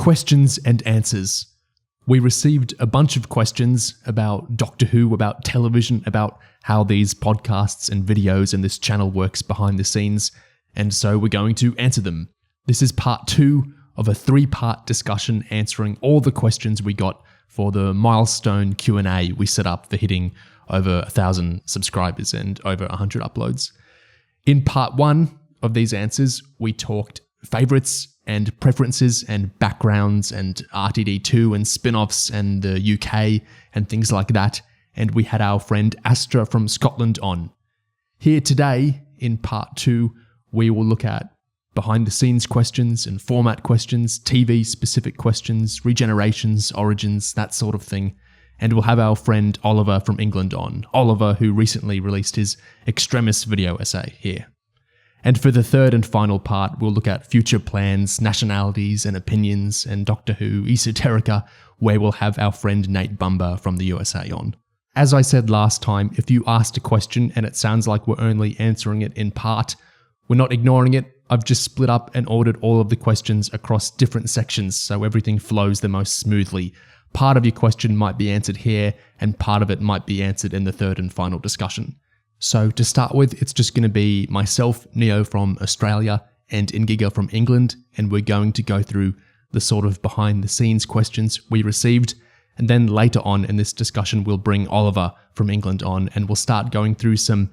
questions and answers. We received a bunch of questions about Doctor Who, about television, about how these podcasts and videos and this channel works behind the scenes, and so we're going to answer them. This is part 2 of a 3-part discussion answering all the questions we got for the milestone Q&A we set up for hitting over 1,000 subscribers and over 100 uploads. In part 1 of these answers, we talked favourites and preferences and backgrounds and RTD2 and spin-offs and the UK and things like that, and we had our friend Astra from Scotland on. Here today, in part 2, we will look at behind-the-scenes questions and format questions, TV-specific questions, regenerations, origins, that sort of thing, and we'll have our friend Oliver from England on. Oliver, who recently released his Extremis video essay here. And for the third and final part, we'll look at future plans, nationalities and opinions, and Doctor Who, esoterica, where we'll have our friend Nate Bumber from the USA on. As I said last time, if you asked a question and it sounds like we're only answering it in part, we're not ignoring it. I've just split up and ordered all of the questions across different sections so everything flows the most smoothly. Part of your question might be answered here, and part of it might be answered in the third and final discussion. So to start with, it's just going to be myself, Neo from Australia, and Ingiga from England, and we're going to go through the sort of behind-the-scenes questions we received, and then later on in this discussion, we'll bring Oliver from England on, and we'll start going through some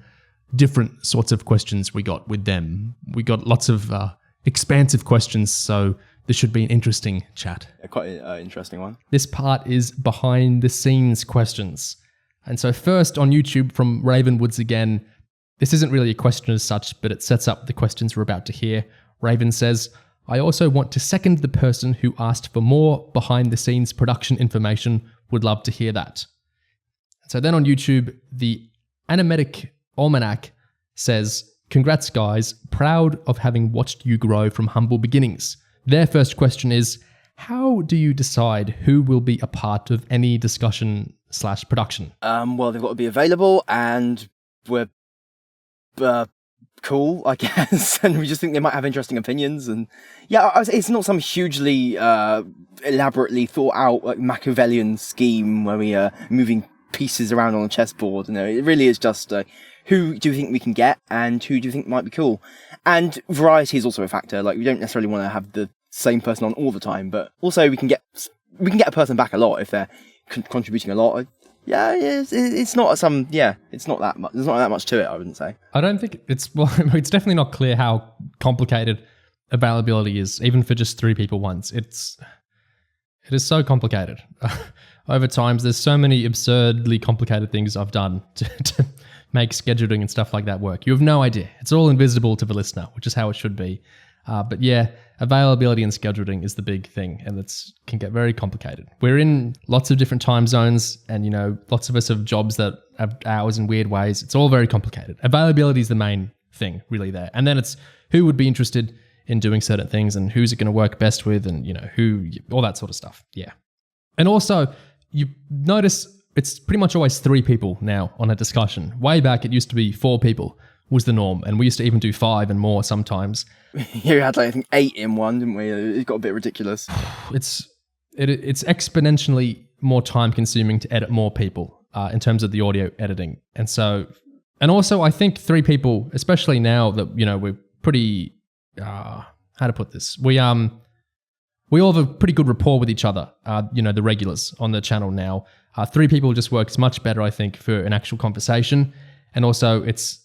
different sorts of questions we got with them. We got lots of expansive questions, so this should be an interesting chat. Quite an interesting one. This part is behind-the-scenes questions. And so first on YouTube from Ravenwoods again, this isn't really a question as such, but it sets up the questions we're about to hear. Raven says, I also want to second the person who asked for more behind-the-scenes production information. Would love to hear that. So then on YouTube, the Animetic Almanac says, congrats guys, proud of having watched you grow from humble beginnings. Their first question is, how do you decide who will be a part of any discussion/production? Well, they've got to be available, and we're cool, I guess, and we just think they might have interesting opinions. And yeah, it's not some hugely elaborately thought out like Machiavellian scheme where we are moving pieces around on a chessboard. You know, it really is just who do you think we can get, and who do you think might be cool. And variety is also a factor. Like, we don't necessarily want to have the same person on all the time, but also we can get a person back a lot if they're contributing a lot. Yeah, it's not that much. There's not that much to it, I wouldn't say. I don't think it's it's definitely not clear how complicated availability is, even for just 3 people once. It is so complicated. Over times, there's so many absurdly complicated things I've done to make scheduling and stuff like that work. You have no idea. It's all invisible to the listener, which is how it should be. But yeah, availability and scheduling is the big thing, and it can get very complicated. We're in lots of different time zones, and lots of us have jobs that have hours in weird ways. It's all very complicated. Availability is the main thing really there. And then it's who would be interested in doing certain things and who's it going to work best with, and who, all that sort of stuff. Yeah. And also, you notice it's pretty much always 3 people now on a discussion. Way back, it used to be 4 people was the norm, and we used to even do 5 and more sometimes. Yeah, we had I think 8 in one, didn't we? It got a bit ridiculous. It's exponentially more time consuming to edit more people in terms of the audio editing. And also I think 3 people, especially now that, we're pretty, how to put this? We all have a pretty good rapport with each other, the regulars on the channel now. 3 people just works much better, I think, for an actual conversation. And also it's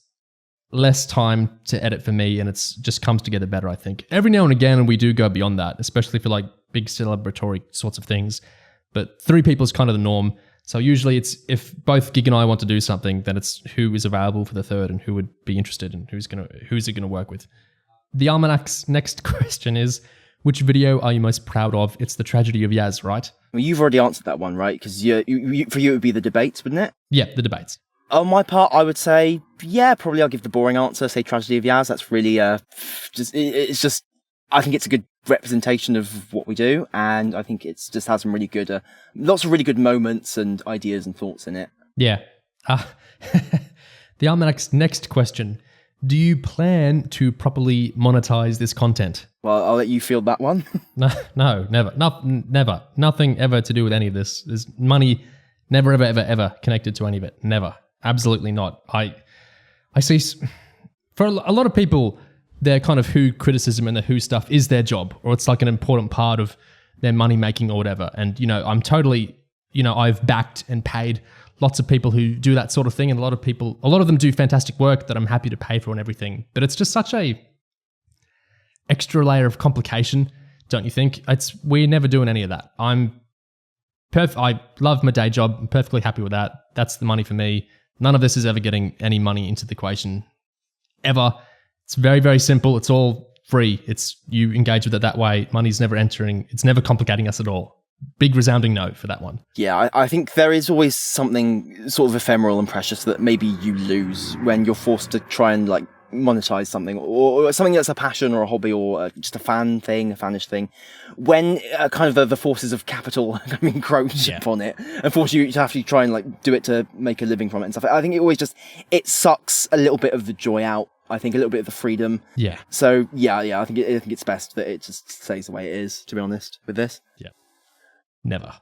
less time to edit for me, and it's just comes together better, I think. Every now and again, we do go beyond that, especially for like big celebratory sorts of things. But 3 people is kind of the norm. So usually it's if both Gig and I want to do something, then it's who is available for the third and who would be interested and who's it gonna work with. The Almanac's next question is, which video are you most proud of? It's the tragedy of Yaz, right? Well, you've already answered that one, right? Because for you it would be the debates, wouldn't it? Yeah, the debates. On my part, I would say, yeah, probably I'll give the boring answer, say Tragedy of Yaz. That's really, it's just, I think it's a good representation of what we do, and I think it's just has some really good, lots of really good moments and ideas and thoughts in it. Yeah. The Almanac's next question Do you plan to properly monetize this content? Well, I'll let you field that one. No, never. Never. Nothing ever to do with any of this. There's money never, ever, ever, ever connected to any of it. Never. Absolutely not. I see, for a lot of people, their kind of who criticism and the who stuff is their job, or it's like an important part of their money making or whatever. And, I'm totally, I've backed and paid lots of people who do that sort of thing. And a lot of them do fantastic work that I'm happy to pay for and everything. But it's just such a extra layer of complication, don't you think? We're never doing any of that. I love my day job. I'm perfectly happy with that. That's the money for me. None of this is ever getting any money into the equation, ever. It's very, very simple. It's all free. You engage with it that way. Money's never entering. It's never complicating us at all. Big resounding no for that one. Yeah, I think there is always something sort of ephemeral and precious that maybe you lose when you're forced to try and monetize something, or something that's a passion or a hobby or just a fanish thing. When kind of the forces of capital encroach upon it and force you to have to try and do it to make a living from it and stuff. I think it always it sucks a little bit of the joy out. I think a little bit of the freedom. Yeah. So yeah. I think it's best that it just stays the way it is, to be honest, with this. Yeah. Never.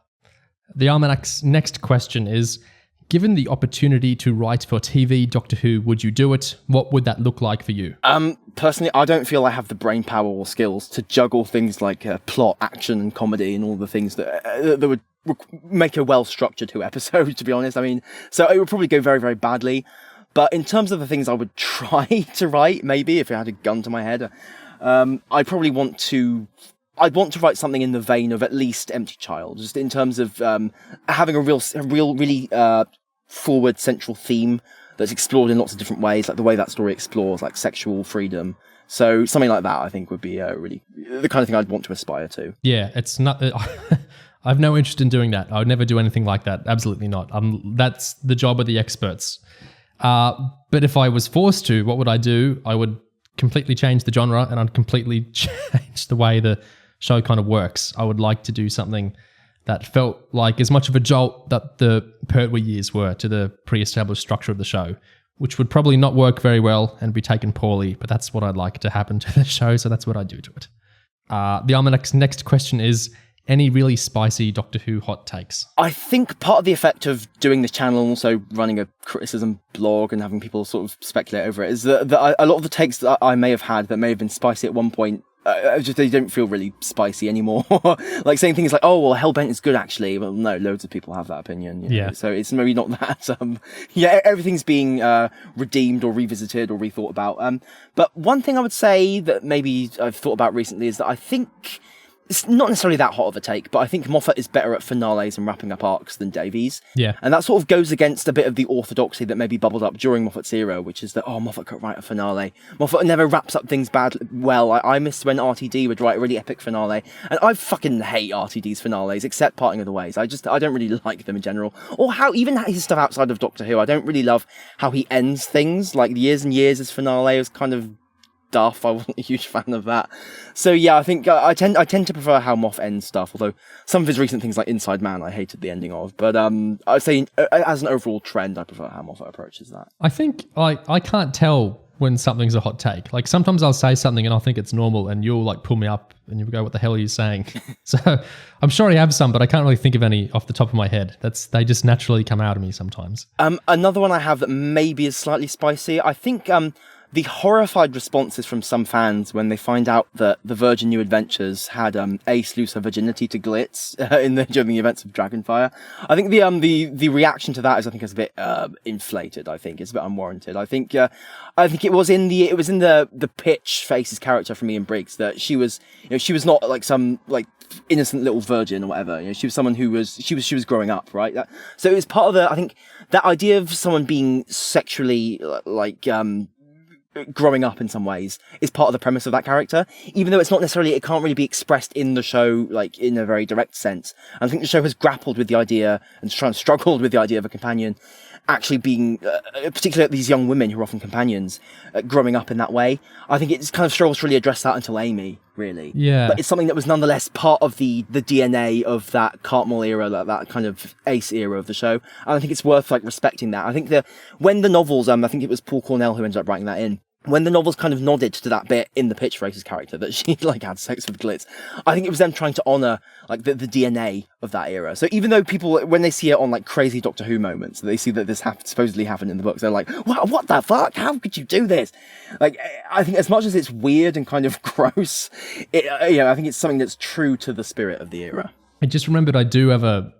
The Almanac's next question is, given the opportunity to write for TV Doctor Who, would you do it? What would that look like for you? Personally, I don't feel I have the brain power or skills to juggle things like plot, action, and comedy, and all the things that would make a well-structured Who episode, to be honest. So it would probably go very, very badly. But in terms of the things I would try to write, maybe, if I had a gun to my head, I'd want to write something in the vein of at least Empty Child, just in terms of having a really forward central theme that's explored in lots of different ways, like the way that story explores sexual freedom. So something like that, I think, would be really the kind of thing I'd want to aspire to. Yeah, it's not. I have no interest in doing that. I would never do anything like that. Absolutely not. That's the job of the experts. But if I was forced to, what would I do? I would completely change the genre, and I'd completely change the way the show kind of works. I would like to do something that felt like as much of a jolt that the Pertwee years were to the pre-established structure of the show, which would probably not work very well and be taken poorly, but that's what I'd like to happen to the show, so that's what I do to it. The Almanac's next question is, any really spicy Doctor Who hot takes? I think part of the effect of doing this channel and also running a criticism blog and having people sort of speculate over it is that a lot of the takes that I may have had that may have been spicy at one point, they don't feel really spicy anymore. Saying things like, oh, well, Hellbent is good, actually. Well, no, loads of people have that opinion. Yeah. So it's maybe not that. Everything's being redeemed or revisited or rethought about. But one thing I would say that maybe I've thought about recently is that I think it's not necessarily that hot of a take, but I think Moffat is better at finales and wrapping up arcs than Davies. Yeah. And that sort of goes against a bit of the orthodoxy that maybe bubbled up during Moffat's era, which is that, Moffat could write a finale. Moffat never wraps up things well. I miss when RTD would write a really epic finale. And I fucking hate RTD's finales, except Parting of the Ways. I don't really like them in general. Or even his stuff outside of Doctor Who. I don't really love how he ends things. Like Years and Years' finale was kind of stuff. I wasn't a huge fan of that. So yeah, I think I tend to prefer how Moff ends stuff, although some of his recent things like Inside Man I hated the ending of. But I'd say as an overall trend, I prefer how Moffat approaches that. I think I can't tell when something's a hot take. Like sometimes I'll say something and I'll think it's normal and you'll pull me up and you'll go, what the hell are you saying? So I'm sure I have some, but I can't really think of any off the top of my head. They just naturally come out of me sometimes. Another one I have that maybe is slightly spicy. I think the horrified responses from some fans when they find out that the Virgin New Adventures had Ace lose her virginity to Glitz during the events of Dragonfire. I think the reaction to that is, I think, is a bit inflated. I think it's a bit unwarranted. I think it was in the pitch Face's character from Ian Briggs that she was not like some innocent little virgin or whatever. She was someone who was growing up, right? So it was part of the, I think, that idea of someone being sexually growing up in some ways is part of the premise of that character, even though it can't really be expressed in the show in a very direct sense. And I think the show has grappled with the idea and struggled with the idea of a companion actually being, particularly these young women who are often companions, growing up in that way. I think it's kind of struggles to really address that until Amy, really. Yeah. But it's something that was nonetheless part of the DNA of that Cartmel era, that kind of Ace era of the show. And I think it's worth respecting that. I think when the novels, I think it was Paul Cornell who ended up writing that in. when the novels kind of nodded to that bit in the Pitch Racer's character that she like had sex with Glitz, I think it was them trying to honour like the DNA of that era. So even though people, when they see it on like crazy Doctor Who moments, they see that this supposedly happened in the books, they're like, what the fuck? How could you do this? Like, I think as much as it's weird and kind of gross, I think it's something that's true to the spirit of the era. I just remembered I do have a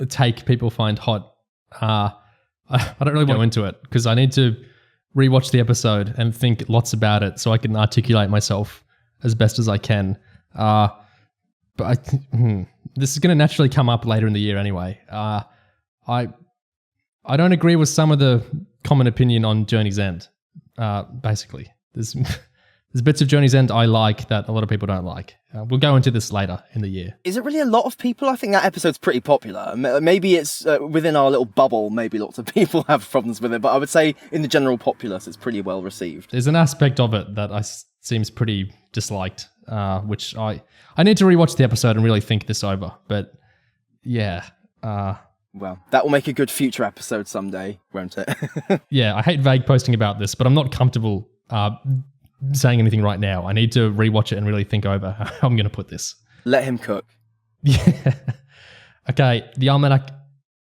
take people find hot. I don't really want to go into it because I need to rewatch the episode and think lots about it so I can articulate myself as best as I can. But this is going to naturally come up later in the year anyway. I don't agree with some of the common opinion on Journey's End. Basically, there's bits of Journey's End I like that a lot of people don't like. We'll go into this later in the year. Is it really a lot of people? I think that episode's pretty popular. Maybe it's within our little bubble, maybe lots of people have problems with it, but I would say in the general populace, it's pretty well received. There's an aspect of it that seems pretty disliked, which I need to rewatch the episode and really think this over. But yeah. Well, that will make a good future episode someday, won't it? Yeah, I hate vague posting about this, but I'm not comfortable saying anything right now. I need to rewatch it and really think over how I'm going to put this. Let him cook. Yeah. Okay, the Almanac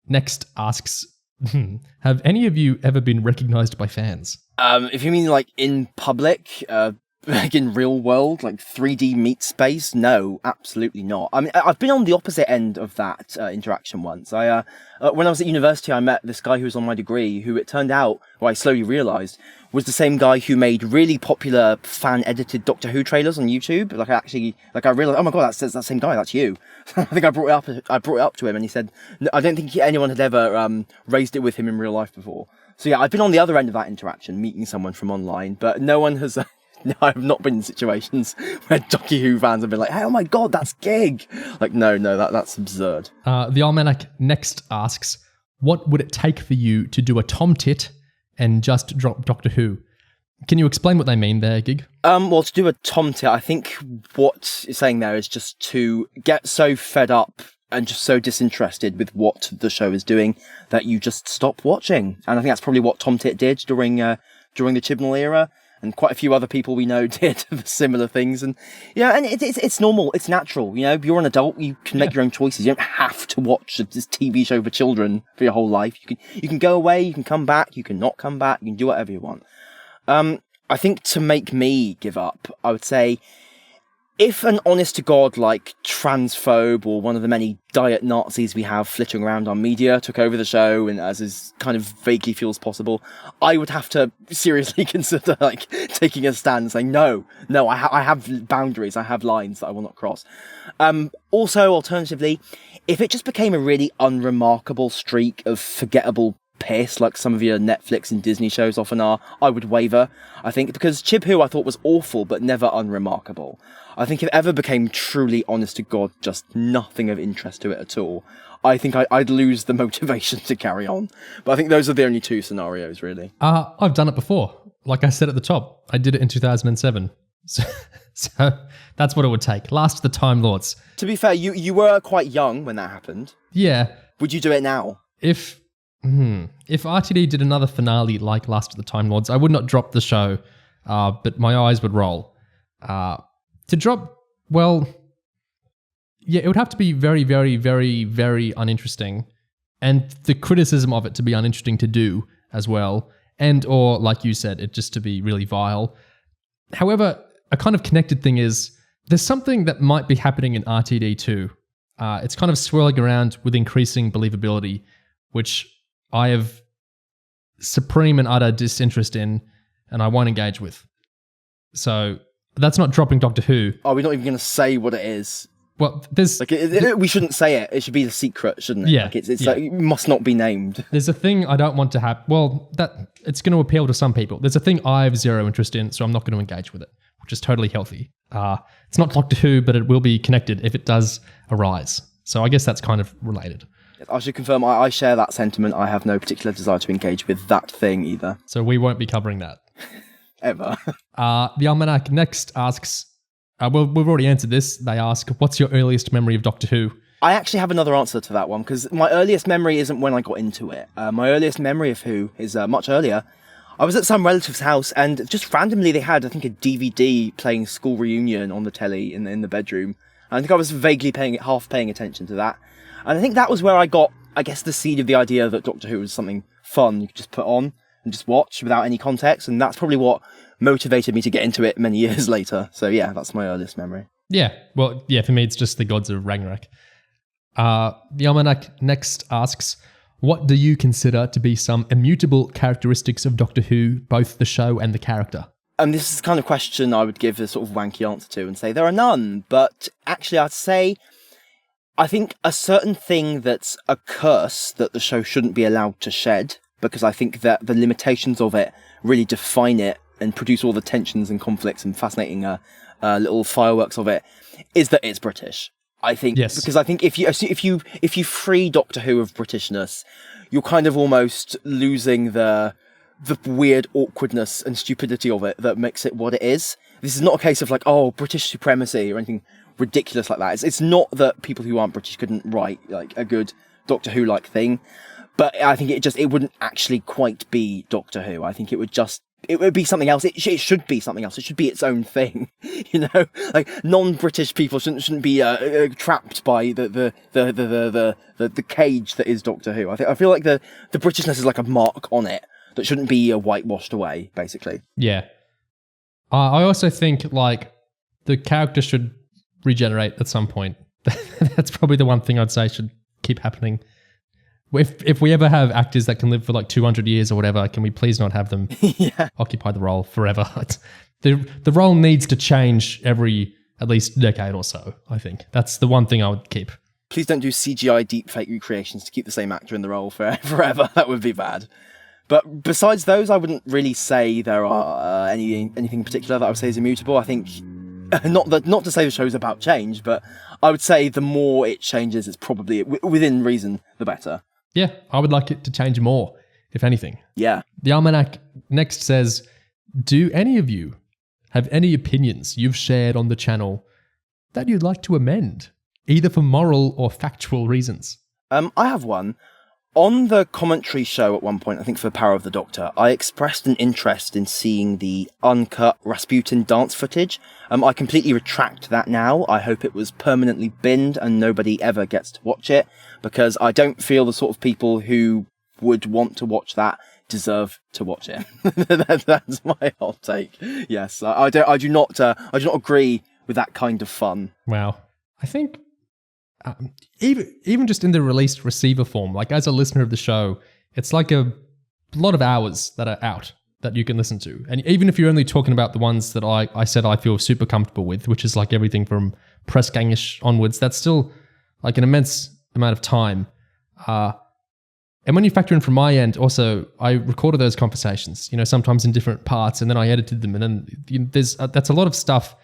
next asks, have any of you ever been recognized by fans? If you mean like in public, like in real world, like 3D meet space, no, absolutely not. I mean, I've been on the opposite end of that interaction once. When I was at university, I met this guy who was on my degree, who it turned out, or I slowly realised, was the same guy who made really popular fan-edited Doctor Who trailers on YouTube. I realised, oh my god, that's that same guy, that's you. I think I brought it up to him, and he said, no, I don't think anyone had ever raised it with him in real life before. So yeah, I've been on the other end of that interaction, meeting someone from online, but no one has... No, I've not been in situations where Doctor Who fans have been like, hey, oh my god, that's Gig! Like, no, that's absurd. The Almanac next asks, what would it take for you to do a Tom Tit and just drop Doctor Who? Can you explain what they mean there, Gig? Well, to do a Tom Tit, I think what you're saying there is just to get so fed up and just so disinterested with what the show is doing that you just stop watching. And I think that's probably what Tom Tit did during the Chibnall era. And quite a few other people we know did similar things. And, and it's normal. It's natural. You're an adult. You can make your own choices. You don't have to watch this TV show for children for your whole life. You can go away. You can come back. You can not come back. You can do whatever you want. I think to make me give up, I would say, if an honest-to-God, like, transphobe or one of the many diet Nazis we have flitting around our media took over the show, and as is kind of vaguely feels possible, I would have to seriously consider, like, taking a stand and saying, no, I have boundaries, I have lines that I will not cross. Also, alternatively, if it just became a really unremarkable streak of forgettable piss, like some of your Netflix and Disney shows often are, I would waver. I think because Chib Who I thought was awful, but never unremarkable. I think if it ever became truly honest to God, just nothing of interest to it at all, I think I'd lose the motivation to carry on. But I think those are the only two scenarios, really. I've done it before. Like I said at the top, I did it in 2007. So that's what it would take. Last of the Time Lords. To be fair, you were quite young when that happened. Yeah. Would you do it now? If RTD did another finale like Last of the Time Lords, I would not drop the show, but my eyes would roll. To drop, well, yeah, it would have to be very, very, very, very uninteresting, and the criticism of it to be uninteresting to do as well, and or, like you said, it just to be really vile. However, a kind of connected thing is, there's something that might be happening in RTD too. It's kind of swirling around with increasing believability, which I have supreme and utter disinterest in, and I won't engage with. So that's not dropping Doctor Who. Are we not even going to say what it is? Well, there's... Like, we shouldn't say it. It should be a secret, shouldn't it? Yeah. Like, like, it must not be named. There's a thing I don't want to have... Well, that it's going to appeal to some people. There's a thing I have zero interest in, so I'm not going to engage with it, which is totally healthy. It's not Doctor Who, but it will be connected if it does arise. So I guess that's kind of related. I should confirm I share that sentiment. I have no particular desire to engage with that thing either. So we won't be covering that. Ever. The Almanac next asks, well, we've already answered this. They ask, what's your earliest memory of Doctor Who? I actually have another answer to that one, because my earliest memory isn't when I got into it. My earliest memory of Who is much earlier. I was at some relative's house and just randomly they had, I think, a DVD playing School Reunion on the telly in the bedroom. And I think I was vaguely half paying attention to that. And I think that was where I got, I guess, the seed of the idea that Doctor Who was something fun you could just put on and just watch without any context. And that's probably what motivated me to get into it many years later. So yeah, that's my earliest memory. Yeah, well, yeah, for me, it's just the gods of Ragnarok. The Almanac next asks, what do you consider to be some immutable characteristics of Doctor Who, both the show and the character? And this is the kind of question I would give a sort of wanky answer to and say there are none. But actually, I'd say I think a certain thing that's a curse that the show shouldn't be allowed to shed, because I think that the limitations of it really define it and produce all the tensions and conflicts and fascinating little fireworks of it, is that it's British. I think, yes. Because I think if you free Doctor Who of Britishness, you're kind of almost losing the weird awkwardness and stupidity of it that makes it what it is. This is not a case of like, oh, British supremacy or anything ridiculous like that. It's not that people who aren't British couldn't write like a good Doctor Who-like thing, but I think it wouldn't actually quite be Doctor Who. I think it would be something else. It should be something else. It should be its own thing. You know, like non-British people shouldn't be trapped by the cage that is Doctor Who. I feel like the Britishness is like a mark on it that shouldn't be whitewashed away, basically. Yeah. I also think like the character should regenerate at some point. That's probably the one thing I'd say should keep happening. If we ever have actors that can live for like 200 years or whatever, can we please not have them occupy the role forever? The role needs to change every at least decade or so, I think. That's the one thing I would keep. Please don't do CGI deepfake recreations to keep the same actor in the role forever. That would be bad. But besides those, I wouldn't really say there are anything in particular that I would say is immutable. I think, not to say the show's about change, but I would say the more it changes, it's probably, within reason, the better. Yeah, I would like it to change more, if anything. Yeah. The Almanac next says, do any of you have any opinions you've shared on the channel that you'd like to amend, either for moral or factual reasons? I have one. On the commentary show at one point, I think for Power of the Doctor, I expressed an interest in seeing the uncut Rasputin dance footage. I completely retract that now. I hope it was permanently binned and nobody ever gets to watch it, because I don't feel the sort of people who would want to watch that deserve to watch it. That's my hot take. Yes, I do not agree with that kind of fun. Wow. I think even just in the released receiver form, like as a listener of the show, it's like a lot of hours that are out that you can listen to. And even if you're only talking about the ones that I said I feel super comfortable with, which is like everything from press gangish onwards, that's still like an immense amount of time. And when you factor in from my end, also, I recorded those conversations, sometimes in different parts, and then I edited them. And then that's a lot of stuff.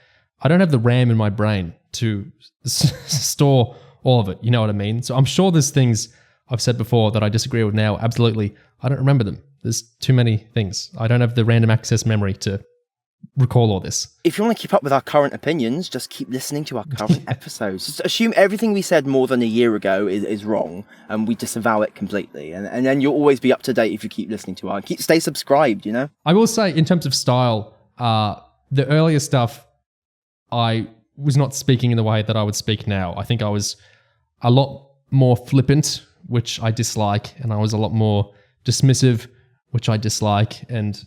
I don't have the RAM in my brain to store all of it, you know what I mean? So I'm sure there's things I've said before that I disagree with now. Absolutely. I don't remember them. There's too many things. I don't have the random access memory to recall all this. If you want to keep up with our current opinions, just keep listening to our current episodes. Just assume everything we said more than a year ago is wrong, and we disavow it completely. And then you'll always be up to date if you keep listening to our... Stay subscribed, I will say, in terms of style, the earlier stuff, I was not speaking in the way that I would speak now. I think I was a lot more flippant, which I dislike, and I was a lot more dismissive, which I dislike, and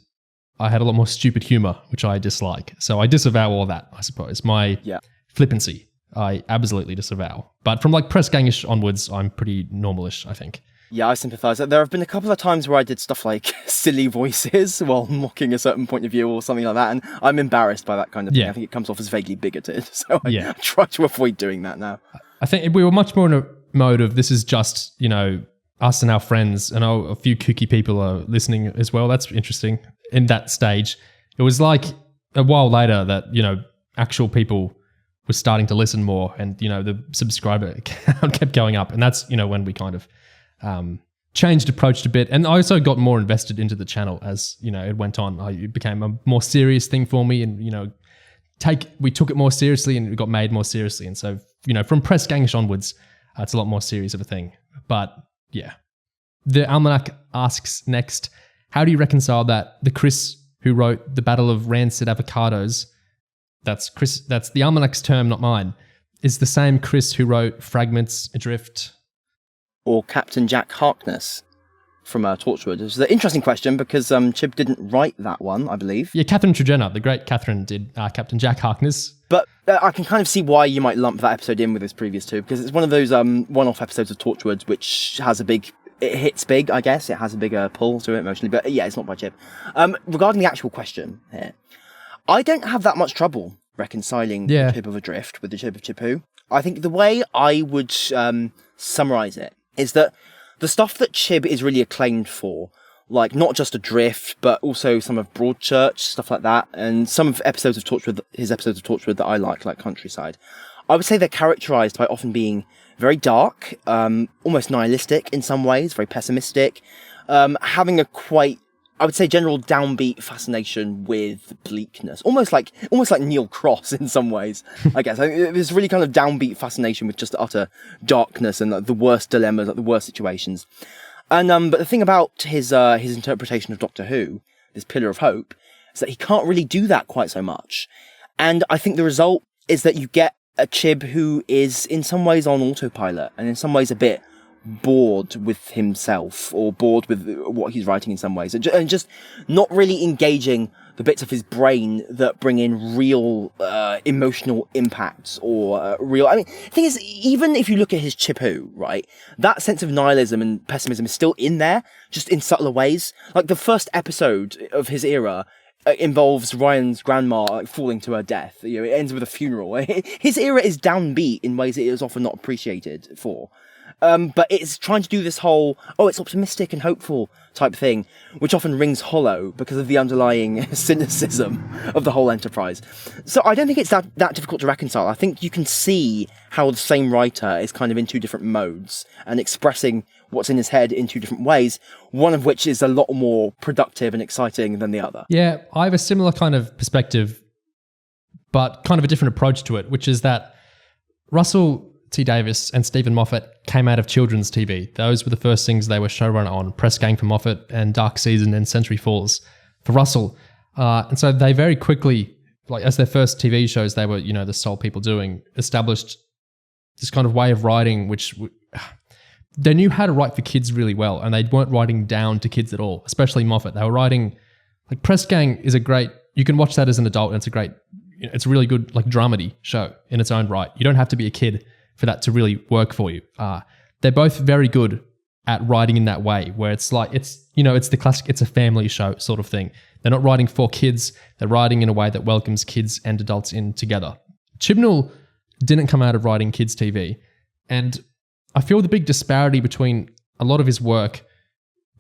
I had a lot more stupid humor, which I dislike. So I disavow all that, I suppose. My flippancy, I absolutely disavow. But from like press gangish onwards, I'm pretty normalish, I think. Yeah, I sympathise. There have been a couple of times where I did stuff like silly voices while mocking a certain point of view or something like that, and I'm embarrassed by that kind of thing. I think it comes off as vaguely bigoted, so I try to avoid doing that now. I think we were much more in a mode of this is just, us and our friends, and a few kooky people are listening as well. That's interesting. In that stage, it was like a while later that, actual people were starting to listen more, and, the subscriber count kept going up. And that's, when we kind of changed approach a bit. And I also got more invested into the channel as, it went on. It became a more serious thing for me, and, we took it more seriously, and it got made more seriously. And so, from press gangish onwards, it's a lot more serious of a thing. But yeah. The Almanac asks next, how do you reconcile that the Chris who wrote The Battle of Rancid Avocados, that's the Almanac's term, not mine, is the same Chris who wrote Fragments Adrift? Or Captain Jack Harkness from Torchwood? It's an interesting question because Chib didn't write that one, I believe. Yeah, Catherine Tregenna, the great Catherine, did Captain Jack Harkness. But I can kind of see why you might lump that episode in with his previous two, because it's one of those one-off episodes of Torchwood which has it hits big, I guess. It has a bigger pull to it emotionally. But yeah, it's not by Chib. Regarding the actual question here, I don't have that much trouble reconciling the Chib of Adrift with the Chib of Chibhu. I think the way I would summarise it is that the stuff that Chib is really acclaimed for, like not just Adrift, but also some of Broadchurch, stuff like that, and some of his episodes of Torchwood that I like Countryside, I would say they're characterised by often being very dark, almost nihilistic in some ways, very pessimistic, having a quite, I would say, general downbeat fascination with bleakness, almost like Neil Cross in some ways, I guess. There's really kind of downbeat fascination with just utter darkness and like, the worst dilemmas, like the worst situations. And but the thing about his interpretation of Doctor Who, this Pillar of Hope, is that he can't really do that quite so much. And I think the result is that you get a Chib who is in some ways on autopilot and in some ways a bit bored with himself or bored with what he's writing in some ways and just not really engaging the bits of his brain that bring in real emotional impacts or real... I mean, the thing is, even if you look at his Chibhu, right, that sense of nihilism and pessimism is still in there, just in subtler ways. Like the first episode of his era involves Ryan's grandma like falling to her death. You know, it ends with a funeral. His era is downbeat in ways it is often not appreciated for. But it's trying to do this whole, it's optimistic and hopeful type thing, which often rings hollow because of the underlying cynicism of the whole enterprise. So I don't think it's that difficult to reconcile. I think you can see how the same writer is kind of in two different modes and expressing what's in his head in two different ways, one of which is a lot more productive and exciting than the other. Yeah, I have a similar kind of perspective, but kind of a different approach to it, which is that Russell T. Davis and Stephen Moffat came out of children's TV. Those were the first things they were showrunner on, Press Gang for Moffat and Dark Season and Century Falls for Russell. And so they very quickly, like as their first TV shows, they were, the sole people doing, established this kind of way of writing, which they knew how to write for kids really well, and they weren't writing down to kids at all, especially Moffat. They were writing, like Press Gang is a great, you can watch that as an adult and it's a great, it's a really good like dramedy show in its own right. You don't have to be a kid for that to really work for you. They're both very good at writing in that way, where it's like, it's the classic, it's a family show sort of thing. They're not writing for kids, they're writing in a way that welcomes kids and adults in together. Chibnall didn't come out of writing kids' TV, and I feel the big disparity between a lot of his work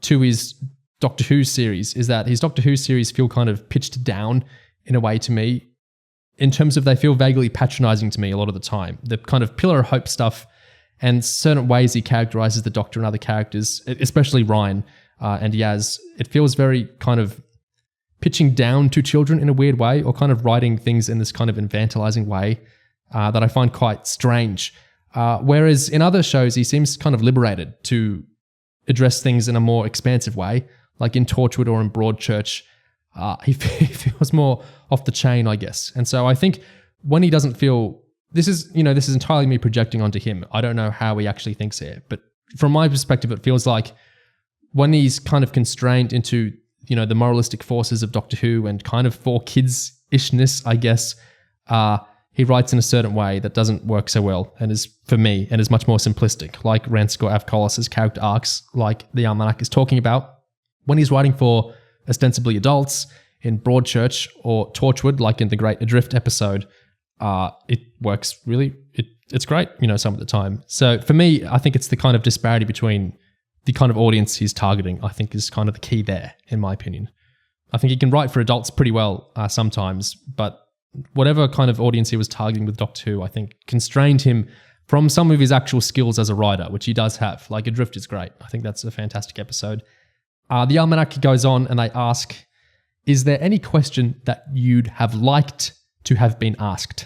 to his Doctor Who series is that his Doctor Who series feel kind of pitched down in a way to me, in terms of they feel vaguely patronizing to me a lot of the time. The kind of Pillar of Hope stuff and certain ways he characterizes the Doctor and other characters, especially Ryan and Yaz, it feels very kind of pitching down to children in a weird way, or kind of writing things in this kind of infantilizing way that I find quite strange. Whereas in other shows, he seems kind of liberated to address things in a more expansive way, like in Torchwood or in Broadchurch. He feels more off the chain, I guess. And so I think when he doesn't feel, this is entirely me projecting onto him. I don't know how he actually thinks here, but from my perspective, it feels like when he's kind of constrained into, the moralistic forces of Doctor Who and kind of for kids-ishness, I guess, he writes in a certain way that doesn't work so well and is, for me, and is much more simplistic, like Ransko Avkolos' character arcs, like the Almanac is talking about. When he's writing for ostensibly adults in Broadchurch or Torchwood, like in the Great Adrift episode, it works really, it's great, some of the time. So for me, I think it's the kind of disparity between the kind of audience he's targeting, I think is kind of the key there, in my opinion. I think he can write for adults pretty well sometimes, but whatever kind of audience he was targeting with Doctor Who, I think constrained him from some of his actual skills as a writer, which he does have. Like Adrift is great. I think that's a fantastic episode. The Almanac goes on and they ask, is there any question that you'd have liked to have been asked?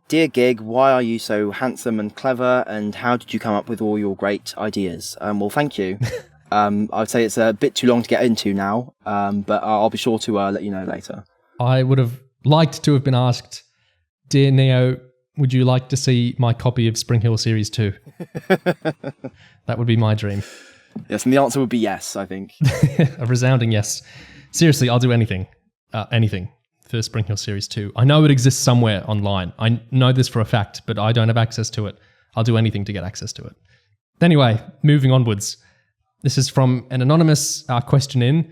Dear Gig, why are you so handsome and clever, and how did you come up with all your great ideas? Well, thank you. I would say it's a bit too long to get into now, but I'll be sure to let you know later. I would have liked to have been asked, Dear Neo, would you like to see my copy of Spring Hill Series 2? That would be my dream. Yes, and the answer would be yes, I think. A resounding yes. Seriously, I'll do anything. Anything for Spring Hill Series 2. I know it exists somewhere online. I know this for a fact, but I don't have access to it. I'll do anything to get access to it. Anyway, moving onwards. This is from an anonymous question in.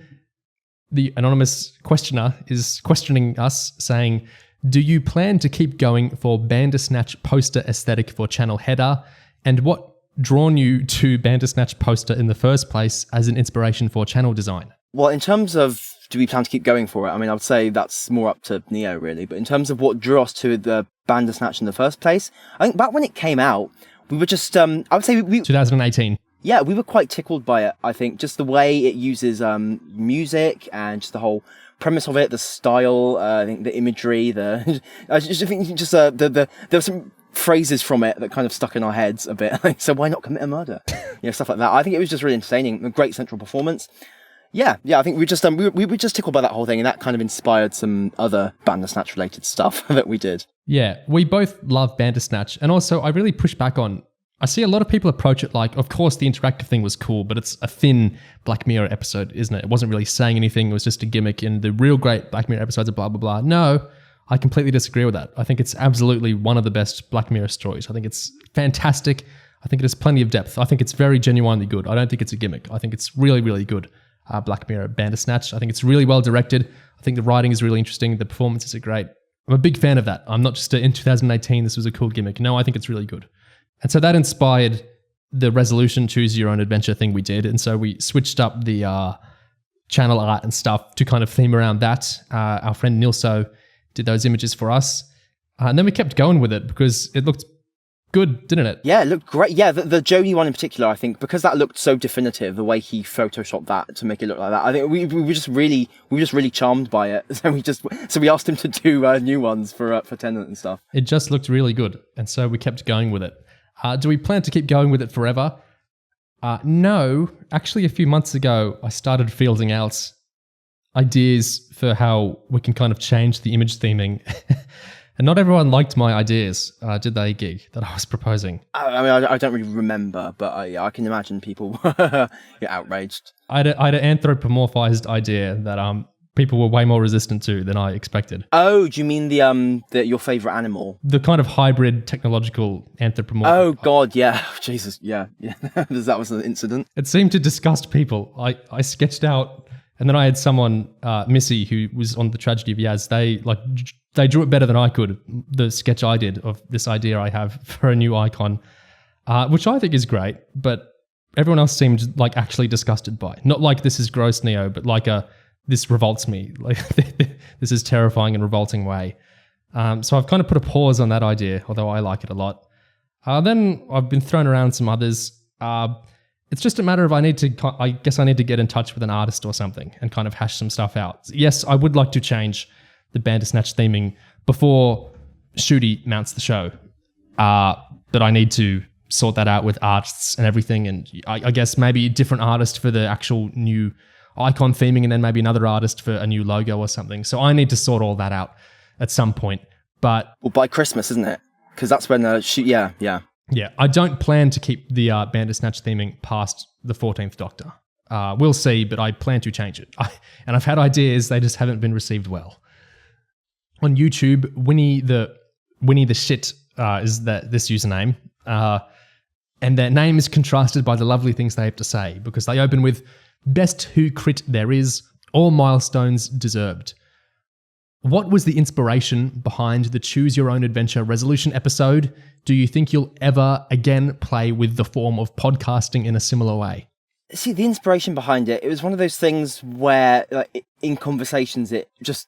The anonymous questioner is questioning us, saying, do you plan to keep going for Bandersnatch poster aesthetic for channel header? And what drawn you to Bandersnatch poster in the first place as an inspiration for channel design? Well, in terms of do we plan to keep going for it, I mean, I would say that's more up to Neo, really. But in terms of what drew us to the Bandersnatch in the first place, I think back when it came out, we were just, I would say... 2018. Yeah, we were quite tickled by it, I think. Just the way it uses music and just the whole premise of it, the style, I think the imagery, there were some phrases from it that kind of stuck in our heads a bit. Like, so why not commit a murder? Stuff like that. I think it was just really entertaining. A great central performance. Yeah. I think we just we were just tickled by that whole thing, and that kind of inspired some other Bandersnatch related stuff that we did. Yeah, we both love Bandersnatch, and also I really push back on. I see a lot of people approach it like, of course, the interactive thing was cool, but it's a thin Black Mirror episode, isn't it? It wasn't really saying anything. It was just a gimmick, and the real great Black Mirror episodes are blah blah blah. No, I completely disagree with that. I think it's absolutely one of the best Black Mirror stories. I think it's fantastic. I think it has plenty of depth. I think it's very genuinely good. I don't think it's a gimmick. I think it's really, really good. Black Mirror Bandersnatch. I think it's really well directed. I think the writing is really interesting. The performances are great. I'm a big fan of that. I'm not just in 2018, this was a cool gimmick. No, I think it's really good. And so that inspired the resolution choose your own adventure thing we did. And so we switched up the channel art and stuff to kind of theme around that. Our friend Nilso did those images for us. And then we kept going with it because it looked good, didn't it? Yeah, it looked great. Yeah, the Jodie one in particular, I think, because that looked so definitive, the way he photoshopped that to make it look like that. I think we were just really charmed by it. So we asked him to do new ones for Tenant and stuff. It just looked really good, and so we kept going with it. Do we plan to keep going with it forever? No. Actually, a few months ago, I started fielding out ideas for how we can kind of change the image theming. And not everyone liked my ideas, did they, Gig, that I was proposing? I mean, I don't really remember, but I can imagine people were outraged. I had an anthropomorphized idea that people were way more resistant to than I expected. Oh, do you mean the your favorite animal? The kind of hybrid technological anthropomorphic. Oh, God, yeah. Jesus, yeah. That was an incident. It seemed to disgust people. I sketched out, and then I had someone, Missy, who was on The Tragedy of Yaz, they drew it better than I could, the sketch I did of this idea I have for a new icon, which I think is great, but everyone else seemed like actually disgusted by it. Not like this is gross, Neo, but like this revolts me. Like this is terrifying and revolting way. So I've kind of put a pause on that idea, although I like it a lot. Then I've been thrown around some others. It's just a matter of I guess I need to get in touch with an artist or something and kind of hash some stuff out. Yes, I would like to change the Bandersnatch theming before Shooty mounts the show. But I need to sort that out with artists and everything. And I guess maybe a different artist for the actual new icon theming and then maybe another artist for a new logo or something. So I need to sort all that out at some point. But well, by Christmas, isn't it? Because that's when yeah. Yeah, I don't plan to keep the Bandersnatch theming past the 14th Doctor. We'll see, but I plan to change it. And I've had ideas, they just haven't been received well. On YouTube, Winnie the Shit is this username. And their name is contrasted by the lovely things they have to say, because they open with, best Who crit there is, all milestones deserved. What was the inspiration behind the Choose Your Own Adventure resolution episode? Do you think you'll ever again play with the form of podcasting in a similar way? See, the inspiration behind it was one of those things where, like, in conversations, it just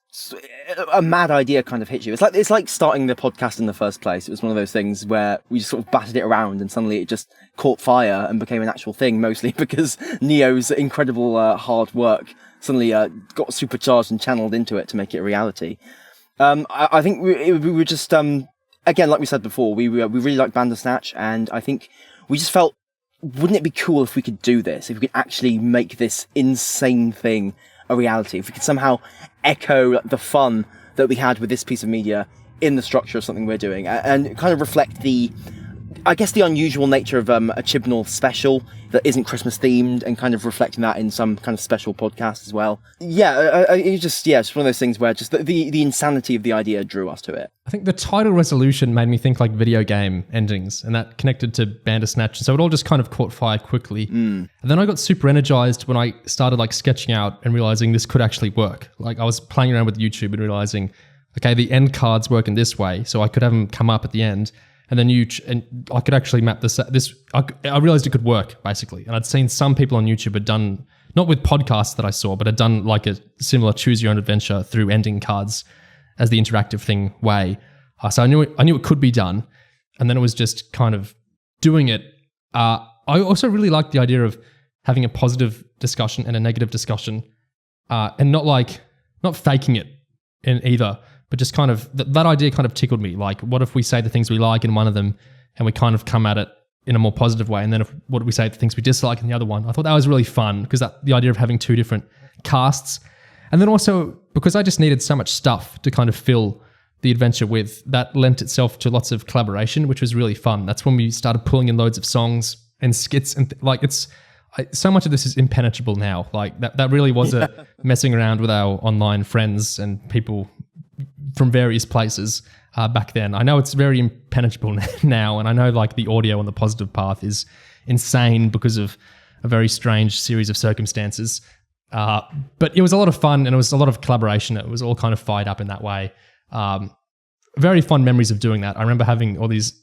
a mad idea kind of hits you. It's like starting the podcast in the first place. It was one of those things where we just sort of batted it around, and suddenly it just caught fire and became an actual thing. Mostly because Neo's incredible hard work suddenly got supercharged and channeled into it to make it a reality. I think we were just again, like we said before, we really liked Bandersnatch, and I think we just felt wouldn't it be cool if we could do this? If we could actually make this insane thing a reality? If we could somehow echo the fun that we had with this piece of media in the structure of something we're doing, and kind of reflect the unusual nature of a Chibnall special that isn't Christmas themed, and kind of reflecting that in some kind of special podcast as well. Yeah, it's one of those things where just the insanity of the idea drew us to it. I think the title resolution made me think like video game endings, and that connected to Bandersnatch. So it all just kind of caught fire quickly. And then I got super energized when I started like sketching out and realizing this could actually work. Like I was playing around with YouTube and realizing, okay, the end cards work in this way, so I could have them come up at the end. And then and I could actually map this. I realized it could work basically. And I'd seen some people on YouTube had done, not with podcasts that I saw, but had done like a similar choose your own adventure through ending cards as the interactive thing way. So I knew it could be done. And then it was just kind of doing it. I also really liked the idea of having a positive discussion and a negative discussion, and not faking it in either. But just kind of, that idea kind of tickled me. Like, what if we say the things we like in one of them and we kind of come at it in a more positive way? And then what if we say the things we dislike in the other one? I thought that was really fun because the idea of having two different casts. And then also, because I just needed so much stuff to kind of fill the adventure with, that lent itself to lots of collaboration, which was really fun. That's when we started pulling in loads of songs and skits. And so much of this is impenetrable now. Like, that really was a messing around with our online friends and people from various places back then. I know it's very impenetrable now, and I know like the audio on the positive path is insane because of a very strange series of circumstances. But it was a lot of fun, and it was a lot of collaboration. It was all kind of fired up in that way. Very fond memories of doing that. I remember having all these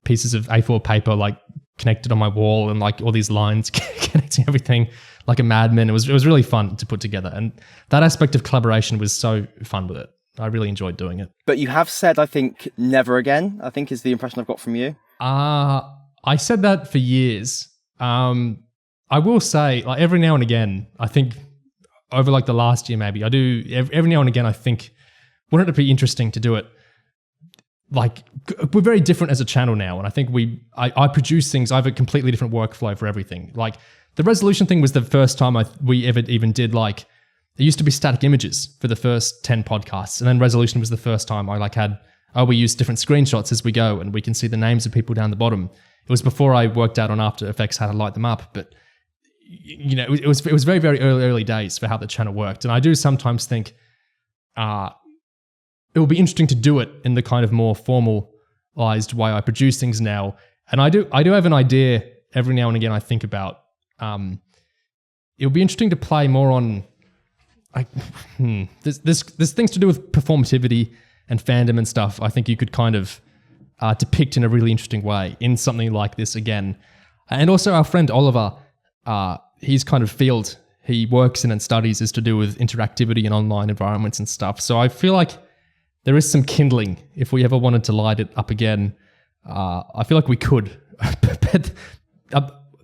pieces of A4 paper like connected on my wall, and like all these lines connecting everything like a madman. It was really fun to put together, and that aspect of collaboration was so fun with it. I really enjoyed doing it. But you have said, I think, never again, I think is the impression I've got from you. I said that for years. I will say, like, every now and again, I think over like the last year maybe, I do, every now and again I think, wouldn't it be interesting to do it? Like, we're very different as a channel now, and I think I produce things, I have a completely different workflow for everything. Like, the resolution thing was the first time we ever even did like, it used to be static images for the first 10 podcasts. And then resolution was the first time I we use different screenshots as we go, and we can see the names of people down the bottom. It was before I worked out on After Effects how to light them up. But, you know, it was very, very early days for how the channel worked. And I do sometimes think it will be interesting to do it in the kind of more formalized way I produce things now. And I do have an idea every now and again I think about. It would be interesting to play more on, there's things to do with performativity and fandom and stuff. I think you could kind of depict in a really interesting way in something like this again. And also our friend Oliver, his kind of field he works in and studies is to do with interactivity and online environments and stuff. So I feel like there is some kindling if we ever wanted to light it up again. I feel like we could, but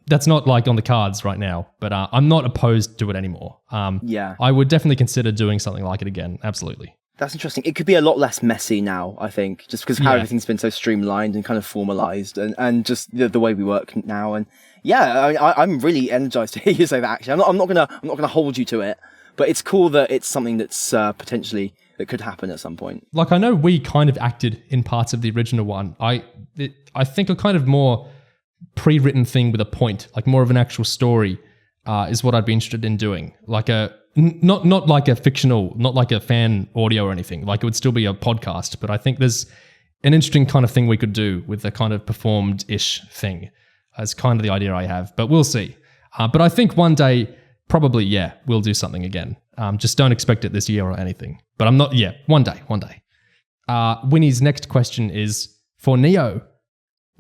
that's not like on the cards right now, but I'm not opposed to it anymore. Yeah. I would definitely consider doing something like it again. Absolutely. That's interesting. It could be a lot less messy now, I think, just because of how everything's been so streamlined and kind of formalized, and just the way we work now. And yeah, I'm really energized to hear you say that. Actually, I'm not gonna hold you to it, but it's cool that it's something that's potentially that could happen at some point. Like, I know we kind of acted in parts of the original one. I think a kind of more pre-written thing with a point, like more of an actual story, is what I'd be interested in doing. Like not like a fictional, not like a fan audio or anything. Like, it would still be a podcast, but I think there's an interesting kind of thing we could do with a kind of performed-ish thing. As kind of the idea I have, but we'll see. But I think one day, probably, we'll do something again. Just don't expect it this year or anything. But I'm not, one day. Winnie's next question is, for Neo,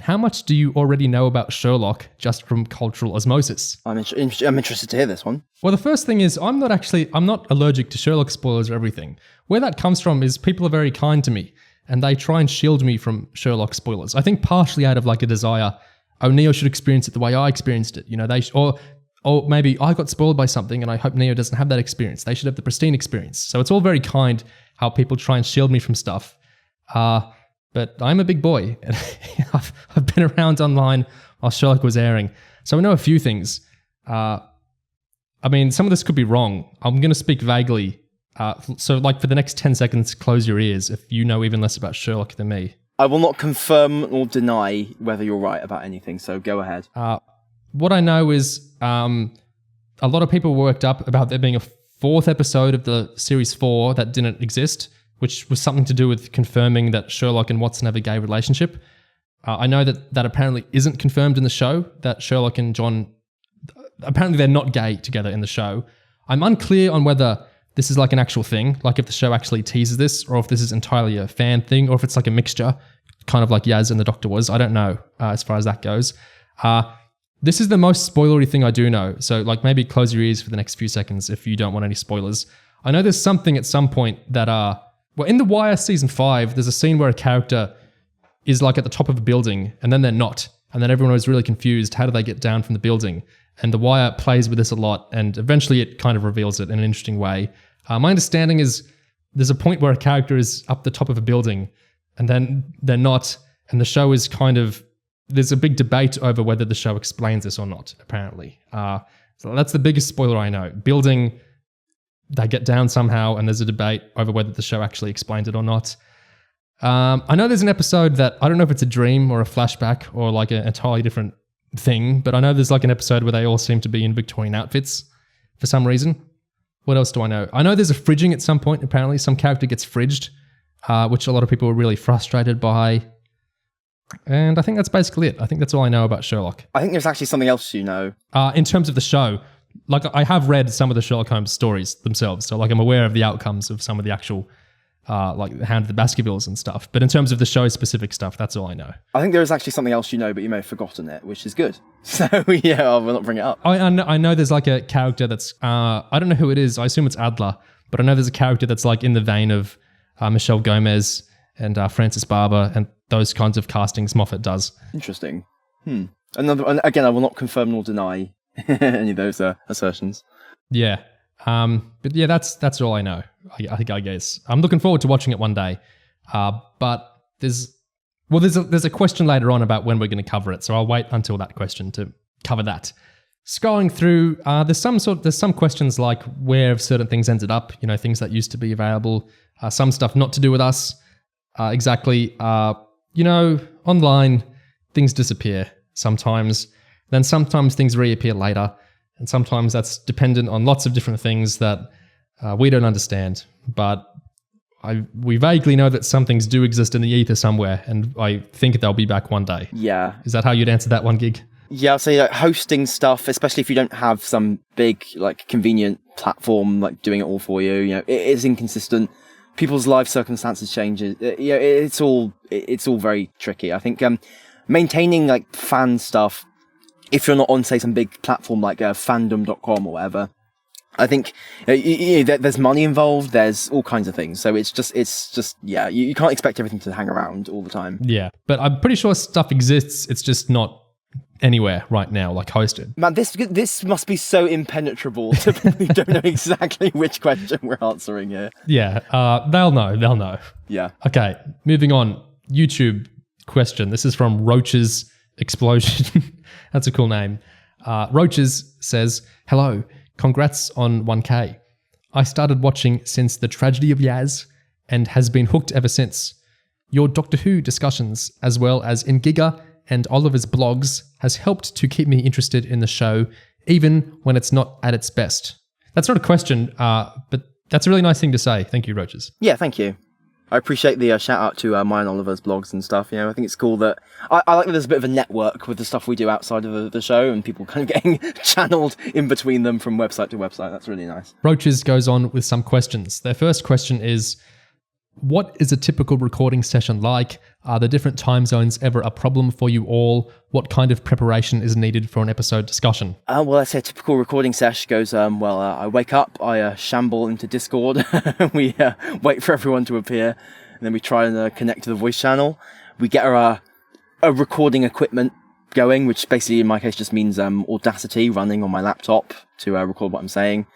how much do you already know about Sherlock just from cultural osmosis? I'm interested to hear this one. Well, the first thing is, I'm not allergic to Sherlock spoilers or everything. Where that comes from is people are very kind to me, and they try and shield me from Sherlock spoilers. I think partially out of like a desire, Neo should experience it the way I experienced it. You know, or maybe I got spoiled by something and I hope Neo doesn't have that experience. They should have the pristine experience. So it's all very kind how people try and shield me from stuff. But I'm a big boy, and I've been around online while Sherlock was airing. So we know a few things. I mean, some of this could be wrong. I'm going to speak vaguely. So like for the next 10 seconds, close your ears if you know even less about Sherlock than me. I will not confirm or deny whether you're right about anything, so go ahead. What I know is a lot of people were worked up about there being a 4th episode of the Series 4 that didn't exist, which was something to do with confirming that Sherlock and Watson have a gay relationship. I know that apparently isn't confirmed in the show, that Sherlock and John, apparently they're not gay together in the show. I'm unclear on whether this is like an actual thing, like if the show actually teases this, or if this is entirely a fan thing, or if it's like a mixture, kind of like Yaz and the Doctor was. I don't know as far as that goes. This is the most spoilery thing I do know, so like maybe close your ears for the next few seconds if you don't want any spoilers. I know there's something at some point that, well, in The Wire Season 5, there's a scene where a character is like at the top of a building, and then they're not, and then everyone was really confused. How do they get down from the building? And The Wire plays with this a lot, and eventually it kind of reveals it in an interesting way. My understanding is there's a point where a character is up the top of a building, and then they're not, and the show is kind of, there's a big debate over whether the show explains this or not, apparently. So that's the biggest spoiler I know. Building, they get down somehow, and there's a debate over whether the show actually explains it or not. I know there's an episode that, I don't know if it's a dream or a flashback or like an entirely different thing, but I know there's like an episode where they all seem to be in Victorian outfits for some reason. What else do I know? I know there's a fridging at some point, apparently. Some character gets fridged, which a lot of people were really frustrated by. And I think that's basically it. I think that's all I know about Sherlock. I think there's actually something else you know. In terms of the show, like I have read some of the Sherlock Holmes stories themselves, so like I'm aware of the outcomes of some of the actual like the Hound of the Baskervilles and stuff. But in terms of the show specific stuff, that's all I know. I think there is actually something else you know, but you may have forgotten it, which is good. So yeah, I will not bring it up. I know there's like a character that's, I don't know who it is. I assume it's Adler, but I know there's a character that's like in the vein of Michelle Gomez and Francis Barber and those kinds of castings Moffat does. Interesting. And again, I will not confirm nor deny any of those assertions. Yeah. But yeah, that's all I know. I guess I'm looking forward to watching it one day. But there's a question later on about when we're going to cover it, so I'll wait until that question to cover that. Scrolling through, there's some questions like where have certain things ended up? You know, things that used to be available. Some stuff not to do with us. Exactly. You know, online things disappear sometimes. Then sometimes things reappear later. And sometimes that's dependent on lots of different things that we don't understand. But we vaguely know that some things do exist in the ether somewhere, and I think they'll be back one day. Yeah. Is that how you'd answer that one, Gig? Yeah, I'll say like hosting stuff, especially if you don't have some big, like convenient platform like doing it all for you. You know, it is inconsistent. People's life circumstances change. It's all very tricky. I think maintaining like fan stuff, if you're not on, say, some big platform like fandom.com or whatever, I think there's money involved, there's all kinds of things. So it's just you can't expect everything to hang around all the time. Yeah, but I'm pretty sure stuff exists. It's just not anywhere right now, like hosted. Man, this must be so impenetrable to people who don't know exactly which question we're answering here. Yeah, they'll know. Yeah. Okay, moving on. YouTube question. This is from Roach's Explosion. That's a cool name. Roaches says, hello, congrats on 1K. I started watching since the tragedy of Yaz and has been hooked ever since. Your Doctor Who discussions, as well as in Giga and Oliver's blogs, has helped to keep me interested in the show, even when it's not at its best. That's not a question, but that's a really nice thing to say. Thank you, Roaches. Yeah, thank you. I appreciate the shout out to mine Oliver's blogs and stuff. You know, I think it's cool that I like that there's a bit of a network with the stuff we do outside of the show, and people kind of getting channeled in between them from website to website. That's really nice. Roaches goes on with some questions. Their first question is, what is a typical recording session like? Are the different time zones ever a problem for you all? What kind of preparation is needed for an episode discussion? Well, I'd say a typical recording sesh goes, I wake up, I shamble into Discord, we wait for everyone to appear, and then we try and connect to the voice channel. We get our recording equipment going, which basically in my case just means Audacity running on my laptop to record what I'm saying.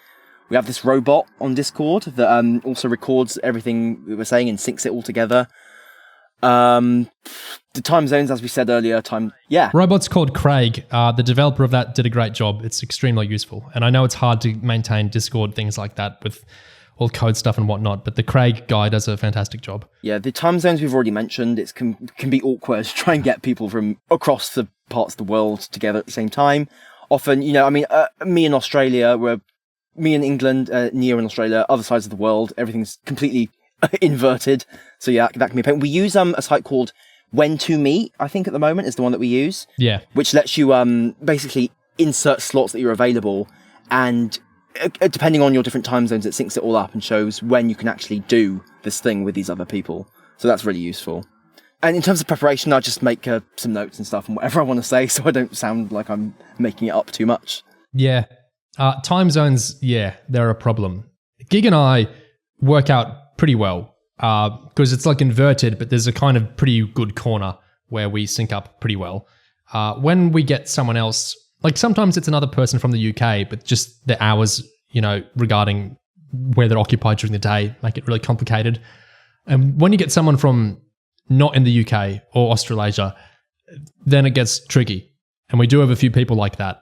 We have this robot on Discord that also records everything that we're saying and syncs it all together. The time zones, as we said earlier, Robot's called Craig. The developer of that did a great job. It's extremely useful. And I know it's hard to maintain Discord, things like that with all code stuff and whatnot, but the Craig guy does a fantastic job. Yeah, the time zones we've already mentioned, it can be awkward to try and get people from across the parts of the world together at the same time. Often, me in Australia, me in England, Nia in Australia, other sides of the world, everything's completely inverted. So yeah, that can be a pain. We use a site called When to Meet, I think at the moment is the one that we use. Yeah. Which lets you basically insert slots that you're available, and depending on your different time zones, it syncs it all up and shows when you can actually do this thing with these other people. So that's really useful. And in terms of preparation, I just make some notes and stuff and whatever I want to say, so I don't sound like I'm making it up too much. Yeah. Time zones, they're a problem. Gig and I work out pretty well because it's like inverted, but there's a kind of pretty good corner where we sync up pretty well. When we get someone else, like sometimes it's another person from the UK, but just the hours, regarding where they're occupied during the day make it really complicated. And when you get someone from not in the UK or Australasia, then it gets tricky. And we do have a few people like that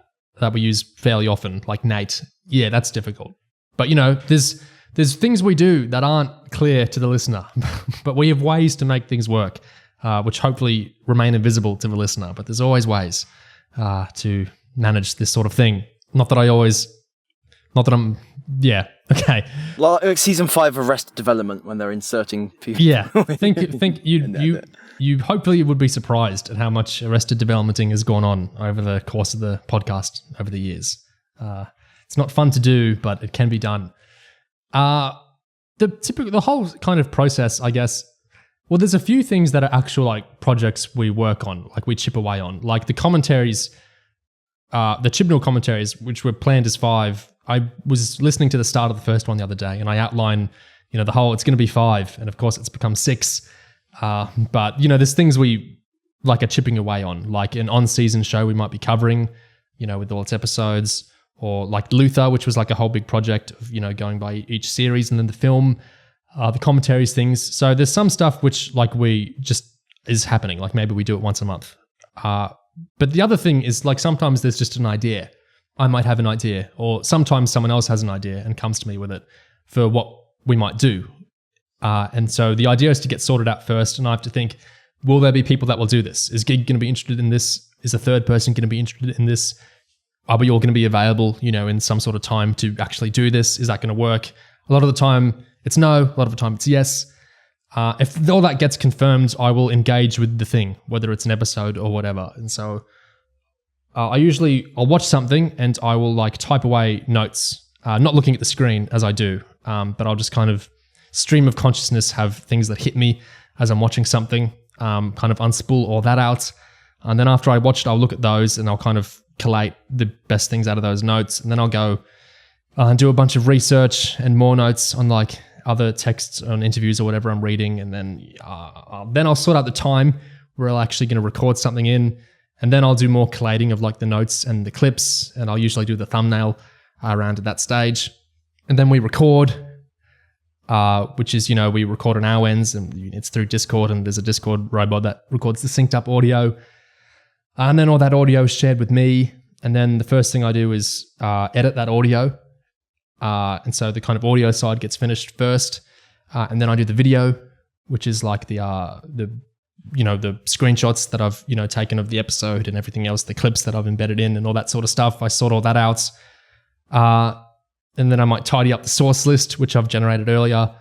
we use fairly often, like Nate. Yeah, that's difficult. But there's things we do that aren't clear to the listener, but we have ways to make things work, which hopefully remain invisible to the listener. But there's always ways to manage this sort of thing. Okay. Like season 5 of Arrested Development when they're inserting people. Yeah, think you hopefully would be surprised at how much Arrested Developmenting has gone on over the course of the podcast over the years. It's not fun to do, but it can be done. The whole kind of process, I guess. Well, there's a few things that are actual like projects we work on, like we chip away on, like the commentaries. The Chibnall commentaries, which were planned as 5, I was listening to the start of the first one the other day, and I outline, the whole, it's going to be 5, and of course it's become 6. But, there's things we like are chipping away on, like an on-season show we might be covering, with all its episodes, or like Luther, which was like a whole big project of, going by each series, and then the film, the commentaries, things. So there's some stuff which like we just is happening, like maybe we do it once a month. But the other thing is like sometimes there's just an idea. I might have an idea, or sometimes someone else has an idea and comes to me with it for what we might do. And so the idea is to get sorted out first, and I have to think, will there be people that will do this? Is Gig going to be interested in this? Is a third person going to be interested in this? Are we all going to be available, in some sort of time to actually do this? Is that going to work? A lot of the time it's no, a lot of the time it's yes. If all that gets confirmed, I will engage with the thing, whether it's an episode or whatever. And so I'll watch something and I will like type away notes, not looking at the screen as I do, but I'll just kind of stream of consciousness have things that hit me as I'm watching something, kind of unspool all that out. And then after I watch it, I'll look at those and I'll kind of collate the best things out of those notes. And then I'll go and do a bunch of research and more notes on like other texts on interviews or whatever I'm reading, and then I'll sort out the time where I'm actually going to record something in, and then I'll do more collating of like the notes and the clips, and I'll usually do the thumbnail around at that stage, and then we record, which is we record on our ends, and it's through Discord, and there's a Discord robot that records the synced up audio, and then all that audio is shared with me, and then the first thing I do is edit that audio. And so the kind of audio side gets finished first, and then I do the video, which is like the screenshots that I've taken of the episode and everything else, the clips that I've embedded in and all that sort of stuff. I sort all that out, and then I might tidy up the source list, which I've generated earlier,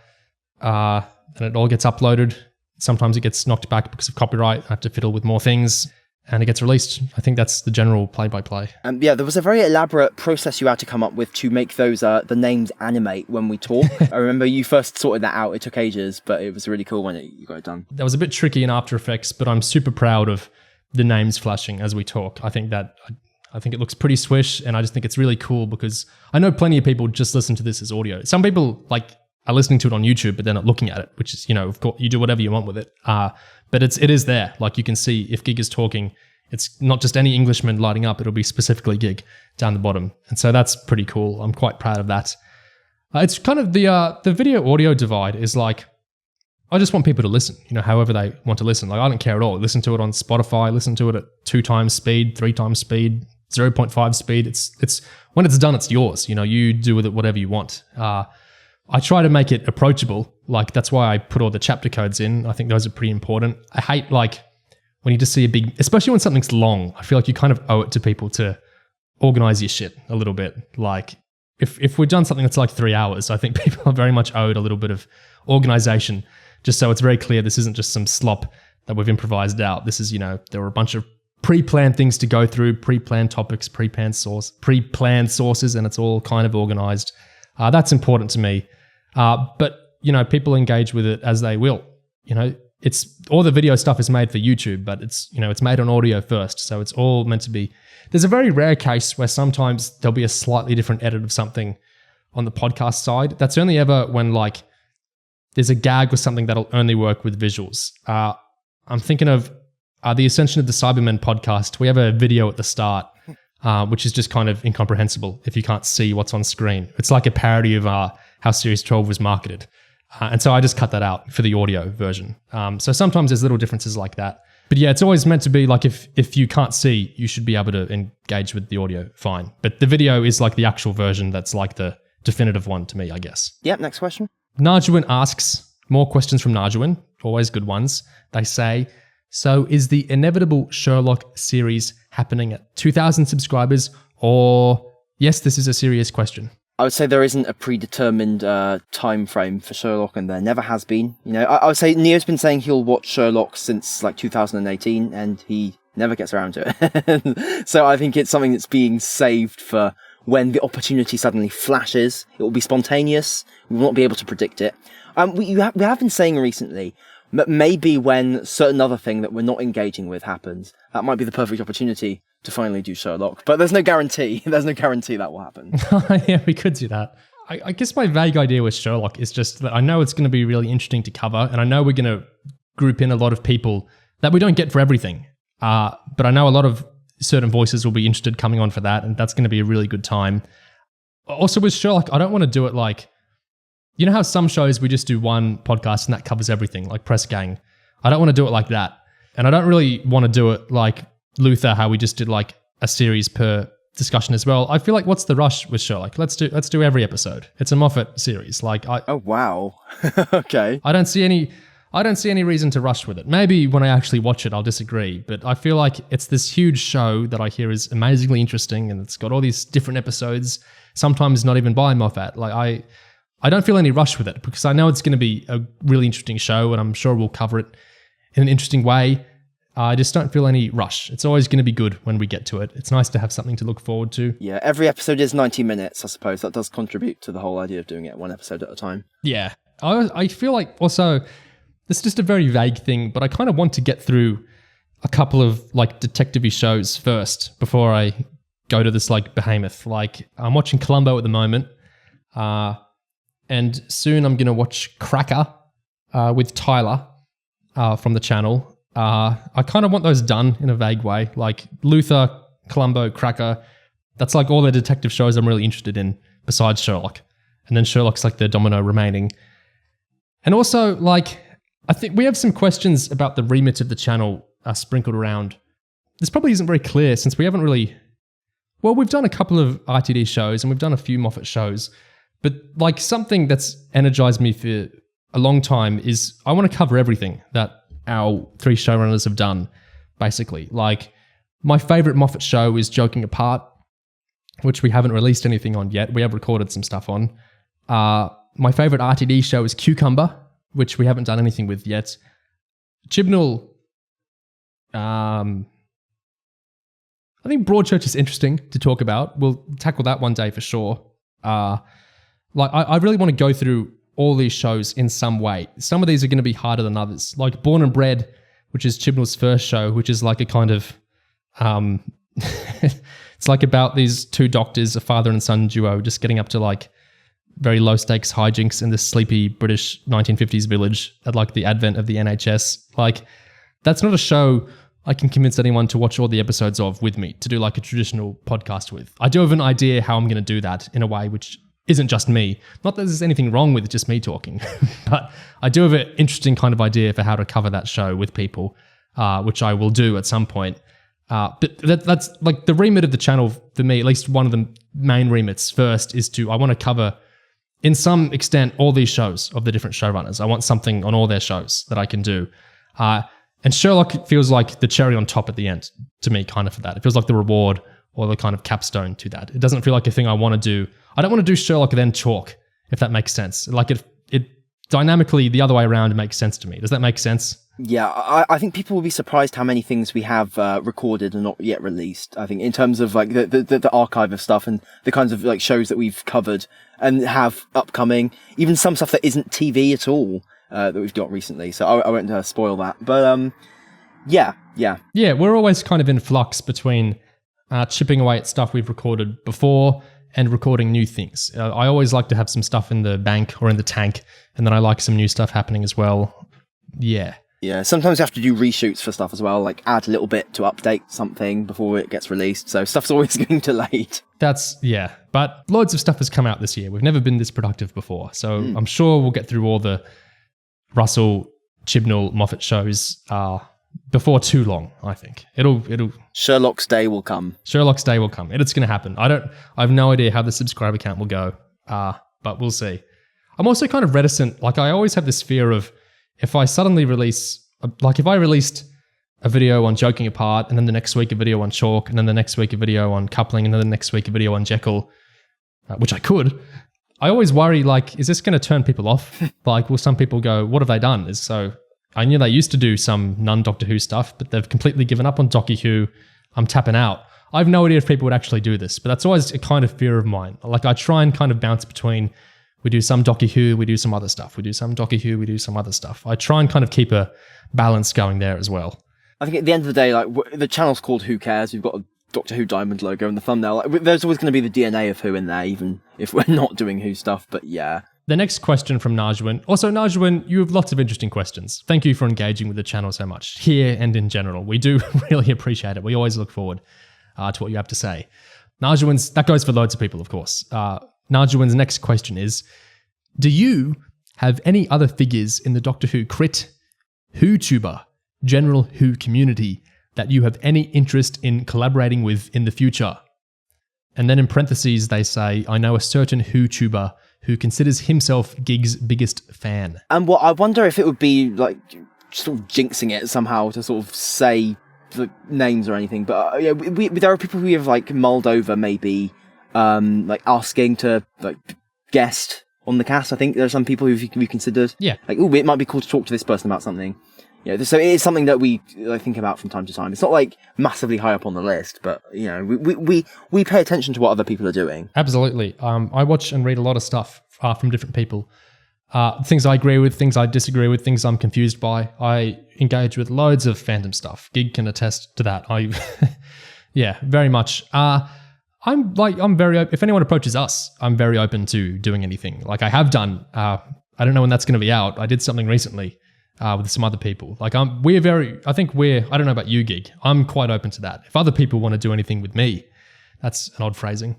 and it all gets uploaded. Sometimes it gets knocked back because of copyright. I have to fiddle with more things. And it gets released. I think that's the general play-by-play. There was a very elaborate process you had to come up with to make those the names animate when we talk. I remember you first sorted that out. It took ages, but it was really cool when you got it done. That was a bit tricky in After Effects, but I'm super proud of the names flashing as we talk. I think it looks pretty swish, and I just think it's really cool because I know plenty of people just listen to this as audio. Some people are listening to it on YouTube, but they're not looking at it, which is, of course, you do whatever you want with it. But it is there. Like you can see if Gig is talking, it's not just any Englishman lighting up, it'll be specifically Gig down the bottom. And so that's pretty cool. I'm quite proud of that. It's kind of the video audio divide is like, I just want people to listen, however they want to listen. Like, I don't care at all. Listen to it on Spotify, listen to it at 2 times speed, 3 times speed, 0.5 speed. It's when it's done, it's yours. You do with it whatever you want. I try to make it approachable. Like, that's why I put all the chapter codes in. I think those are pretty important. I hate when you just see a big, especially when something's long, I feel like you kind of owe it to people to organize your shit a little bit. Like, if we've done something that's like 3 hours, I think people are very much owed a little bit of organization, just so it's very clear this isn't just some slop that we've improvised out. This is, there were a bunch of pre-planned things to go through, pre-planned topics, pre-planned sources, and it's all kind of organized. That's important to me. But, people engage with it as they will. It's all the video stuff is made for YouTube, but it's made on audio first. So it's all meant to be. There's a very rare case where sometimes there'll be a slightly different edit of something on the podcast side. That's only ever when there's a gag or something that'll only work with visuals. I'm thinking of the Ascension of the Cybermen podcast. We have a video at the start, which is just kind of incomprehensible if you can't see what's on screen. It's like a parody of how Series 12 was marketed. And so I just cut that out for the audio version. So sometimes there's little differences like that. But yeah, it's always meant to be like if you can't see, you should be able to engage with the audio fine. But the video is like the actual version that's like the definitive one to me, I guess. Yep, next question. Narjuin asks, more questions from Narjuin, always good ones. They say, so is the inevitable Sherlock series happening at 2,000 subscribers? Or, yes, this is a serious question. I would say there isn't a predetermined time frame for Sherlock, and there never has been. I would say Neo's been saying he'll watch Sherlock since 2018, and he never gets around to it. So I think it's something that's being saved for when the opportunity suddenly flashes. It will be spontaneous. We will not be able to predict it. We have been saying recently that maybe when certain other thing that we're not engaging with happens, that might be the perfect opportunity to finally do Sherlock. But there's no guarantee. There's no guarantee that will happen. Yeah, we could do that. I guess my vague idea with Sherlock is just that I know it's going to be really interesting to cover, and I know we're going to group in a lot of people that we don't get for everything. But I know a lot of certain voices will be interested coming on for that, and that's going to be a really good time. Also with Sherlock, I don't want to do it like, how some shows we just do one podcast and that covers everything, like Press Gang. I don't want to do it like that. And I don't really want to do it like Luther, how we just did like a series per discussion as well. I feel like what's the rush with Sherlock? Let's do every episode. It's a Moffat series. Oh wow. Okay. I don't see any reason to rush with it. Maybe when I actually watch it, I'll disagree. But I feel like it's this huge show that I hear is amazingly interesting, and it's got all these different episodes, sometimes not even by Moffat. I don't feel any rush with it because I know it's going to be a really interesting show, and I'm sure we'll cover it in an interesting way. I just don't feel any rush. It's always going to be good when we get to it. It's nice to have something to look forward to. Yeah, every episode is 90 minutes, I suppose. That does contribute to the whole idea of doing it one episode at a time. Yeah. I feel like also, this is just a very vague thing, but I kind of want to get through a couple of detective-y shows first before I go to this behemoth. I'm watching Columbo at the moment, and soon I'm going to watch Cracker with Tyler from the channel. I kind of want those done in a vague way, like Luther, Columbo, Cracker. That's all the detective shows I'm really interested in besides Sherlock. And then Sherlock's the domino remaining. And also, I think we have some questions about the remit of the channel sprinkled around. This probably isn't very clear since we haven't really... Well, we've done a couple of RTD shows and we've done a few Moffat shows. But something that's energized me for a long time is I want to cover everything that our 3 showrunners have done, basically. My favorite Moffat show is Joking Apart, which we haven't released anything on yet. We have recorded some stuff on. My favorite RTD show is Cucumber, which we haven't done anything with yet. Chibnall, I think Broadchurch is interesting to talk about. We'll tackle that one day for sure. I really want to go through all these shows in some way. Some of these are going to be harder than others. Born and Bred, which is Chibnall's first show, which is a kind of... it's about these 2 doctors, a father and son duo, just getting up to very low stakes hijinks in this sleepy British 1950s village at the advent of the NHS. That's not a show I can convince anyone to watch all the episodes of with me, to do a traditional podcast with. I do have an idea how I'm going to do that in a way which isn't just me. Not that there's anything wrong with just me talking, but I do have an interesting kind of idea for how to cover that show with people, which I will do at some point. But that's like the remit of the channel for me, at least one of the main remits first is I want to cover, in some extent, all these shows of the different showrunners. I want something on all their shows that I can do. And Sherlock feels like the cherry on top at the end to me, kind of for that. It feels like the reward or the kind of capstone to that. It doesn't feel like a thing I want to do. I don't want to do Sherlock then chalk, if that makes sense. Like it dynamically, the other way around, makes sense to me. Does that make sense? Yeah, I think people will be surprised how many things we have recorded and not yet released. I think in terms of like the archive of stuff and the kinds of like shows that we've covered and have upcoming, even some stuff that isn't TV at all that we've got recently. So I won't spoil that. But yeah. Yeah, we're always kind of in flux between chipping away at stuff we've recorded before and recording new things. I always like to have some stuff in the bank or in the tank, and then I like some new stuff happening as well. Yeah. Yeah, sometimes you have to do reshoots for stuff as well, like add a little bit to update something before it gets released. So stuff's always getting delayed. Yeah. But loads of stuff has come out this year. We've never been this productive before. So I'm sure we'll get through all the Russell, Chibnall, Moffat shows before too long, I think. It'll Sherlock's day will come. Sherlock's day will come. It's going to happen. I have no idea how the subscriber count will go, but we'll see. I'm also kind of reticent. Like I always have this fear of, if I suddenly release, like if I released a video on Joking Apart and then the next week a video on Chalk and then the next week a video on Coupling and then the next week a video on Jekyll, which I could, I always worry, like, is this going to turn people off? Like, will some people go, what have they done? So I knew they used to do some non-Doctor Who stuff, but they've completely given up on Doctor Who. I'm tapping out. I have no idea if people would actually do this, but that's always a kind of fear of mine. Like I try and kind of bounce between, we do some Doctor Who, we do some other stuff. We do some Doctor Who, we do some other stuff. I try and kind of keep a balance going there as well. I think at the end of the day, like the channel's called Who Cares? We've got a Doctor Who Diamond logo in the thumbnail. Like, there's always going to be the DNA of Who in there, even if we're not doing Who stuff. But yeah. The next question from Najwin. Also, Najwin, you have lots of interesting questions. Thank you for engaging with the channel so much, here and in general. We do really appreciate it. We always look forward to what you have to say. Najwin's, that goes for loads of people, of course. Najwin's next question is, do you have any other figures in the Doctor Who crit, Who-tuber, general Who community that you have any interest in collaborating with in the future? And then in parentheses, they say, I know a certain Who-tuber who considers himself Gig's biggest fan. And I wonder if it would be like sort of jinxing it somehow to sort of say the names or anything. But yeah, there are people who have like mulled over maybe like asking to like guest on the cast. I think there are some people who've considered. Yeah. Like, oh, it might be cool to talk to this person about something. Yeah, so it is something that we think about from time to time. It's not like massively high up on the list, but you know, we pay attention to what other people are doing. Absolutely. I watch and read a lot of stuff from different people. Things I agree with, things I disagree with, things I'm confused by. I engage with loads of fandom stuff. Gig can attest to that. Yeah, very much. I'm very open. If anyone approaches us, I'm very open to doing anything. Like I have done. I don't know when that's going to be out. I did something recently with some other people. Like I don't know about you, Gig. I'm quite open to that. If other people want to do anything with me, that's an odd phrasing.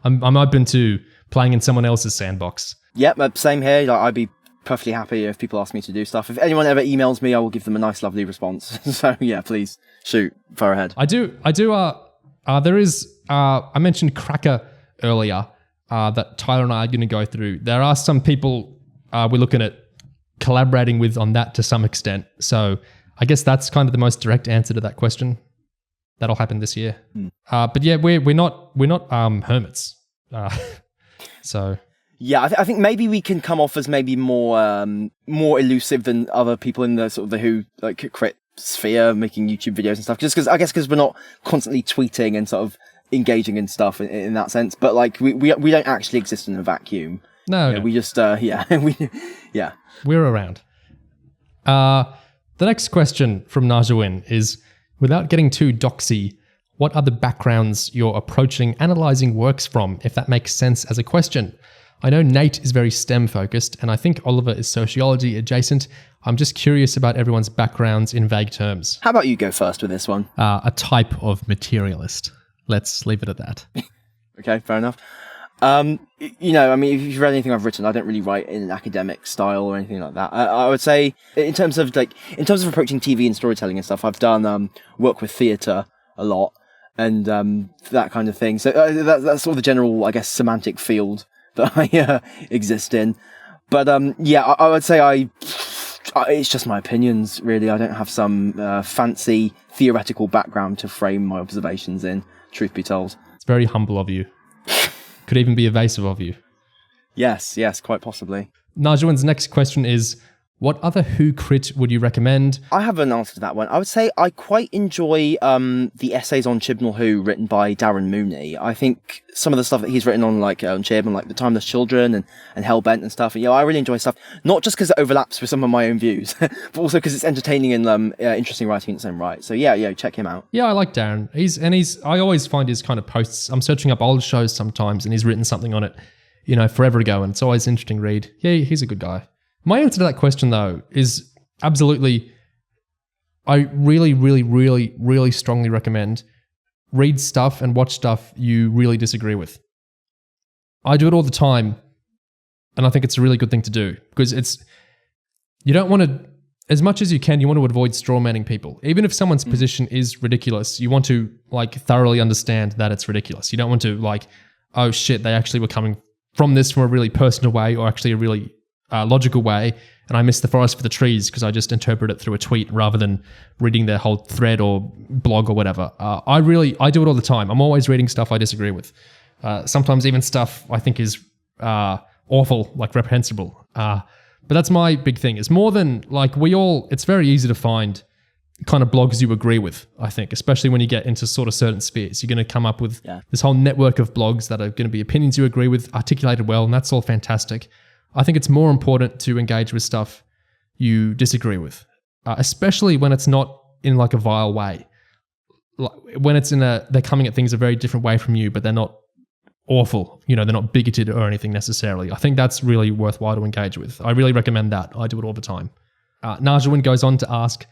I'm open to playing in someone else's sandbox. Yep, same here. Like, I'd be perfectly happy if people ask me to do stuff. If anyone ever emails me, I will give them a nice, lovely response. So yeah, please shoot far ahead. I do. There is. I mentioned Cracker earlier that Tyler and I are going to go through. There are some people we're looking at collaborating with on that to some extent. So I guess that's kind of the most direct answer to that question. That'll happen this year. But yeah, we're not hermits. So yeah, I think maybe we can come off as maybe more elusive than other people in the sort of the Who like crit sphere, making YouTube videos and stuff. Just because we're not constantly tweeting and sort of engaging in stuff in that sense. But like we don't actually exist in a vacuum. No, we just yeah. We're around. The next question from Najawin is, without getting too doxy, what are the backgrounds you're approaching analysing works from, if that makes sense as a question? I know Nate is very STEM focused, and I think Oliver is sociology adjacent. I'm just curious about everyone's backgrounds in vague terms. How about you go first with this one? A type of materialist. Let's leave it at that. Okay, fair enough. You know, I mean, if you've read anything I've written, I don't really write in an academic style or anything like that. I would say, in terms of approaching TV and storytelling and stuff, I've done work with theatre a lot and that kind of thing. So that's sort of the general, I guess, semantic field that I exist in. But yeah, I would say it's just my opinions, really. I don't have some fancy theoretical background to frame my observations in, truth be told. It's very humble of you. Could even be evasive of you. Yes, quite possibly. Najwan's next question is, what other Who crit would you recommend? I have an answer to that one. I would say I quite enjoy the essays on Chibnall Who written by Darren Mooney. I think some of the stuff that he's written on, like on Chib and like The Timeless Children and Hellbent and stuff. And, I really enjoy stuff, not just because it overlaps with some of my own views, but also because it's entertaining and interesting writing in its own right. So yeah, check him out. Yeah, I like Darren. I always find his kind of posts. I'm searching up old shows sometimes, and he's written something on it, forever ago, and it's always an interesting read. Yeah, he's a good guy. My answer to that question, though, is absolutely, I really, really, really, really strongly recommend read stuff and watch stuff you really disagree with. I do it all the time, and I think it's a really good thing to do because you don't want to, as much as you can, you want to avoid strawmanning people. Even if someone's position is ridiculous, you want to thoroughly understand that it's ridiculous. You don't want to oh shit, they actually were coming from this from a really personal way or actually a really logical way, and I missed the forest for the trees because I just interpret it through a tweet rather than reading their whole thread or blog or whatever. I do it all the time. I'm always reading stuff I disagree with. Sometimes even stuff I think is awful, reprehensible. But that's my big thing. It's more than it's very easy to find kind of blogs you agree with, I think, especially when you get into sort of certain spheres. You're going to come up with this whole network of blogs that are going to be opinions you agree with, articulated well, and that's all fantastic. I think it's more important to engage with stuff you disagree with, especially when it's not in a vile way. When it's they're coming at things a very different way from you, but they're not awful. They're not bigoted or anything necessarily. I think that's really worthwhile to engage with. I really recommend that. I do it all the time. Najwan goes on to ask,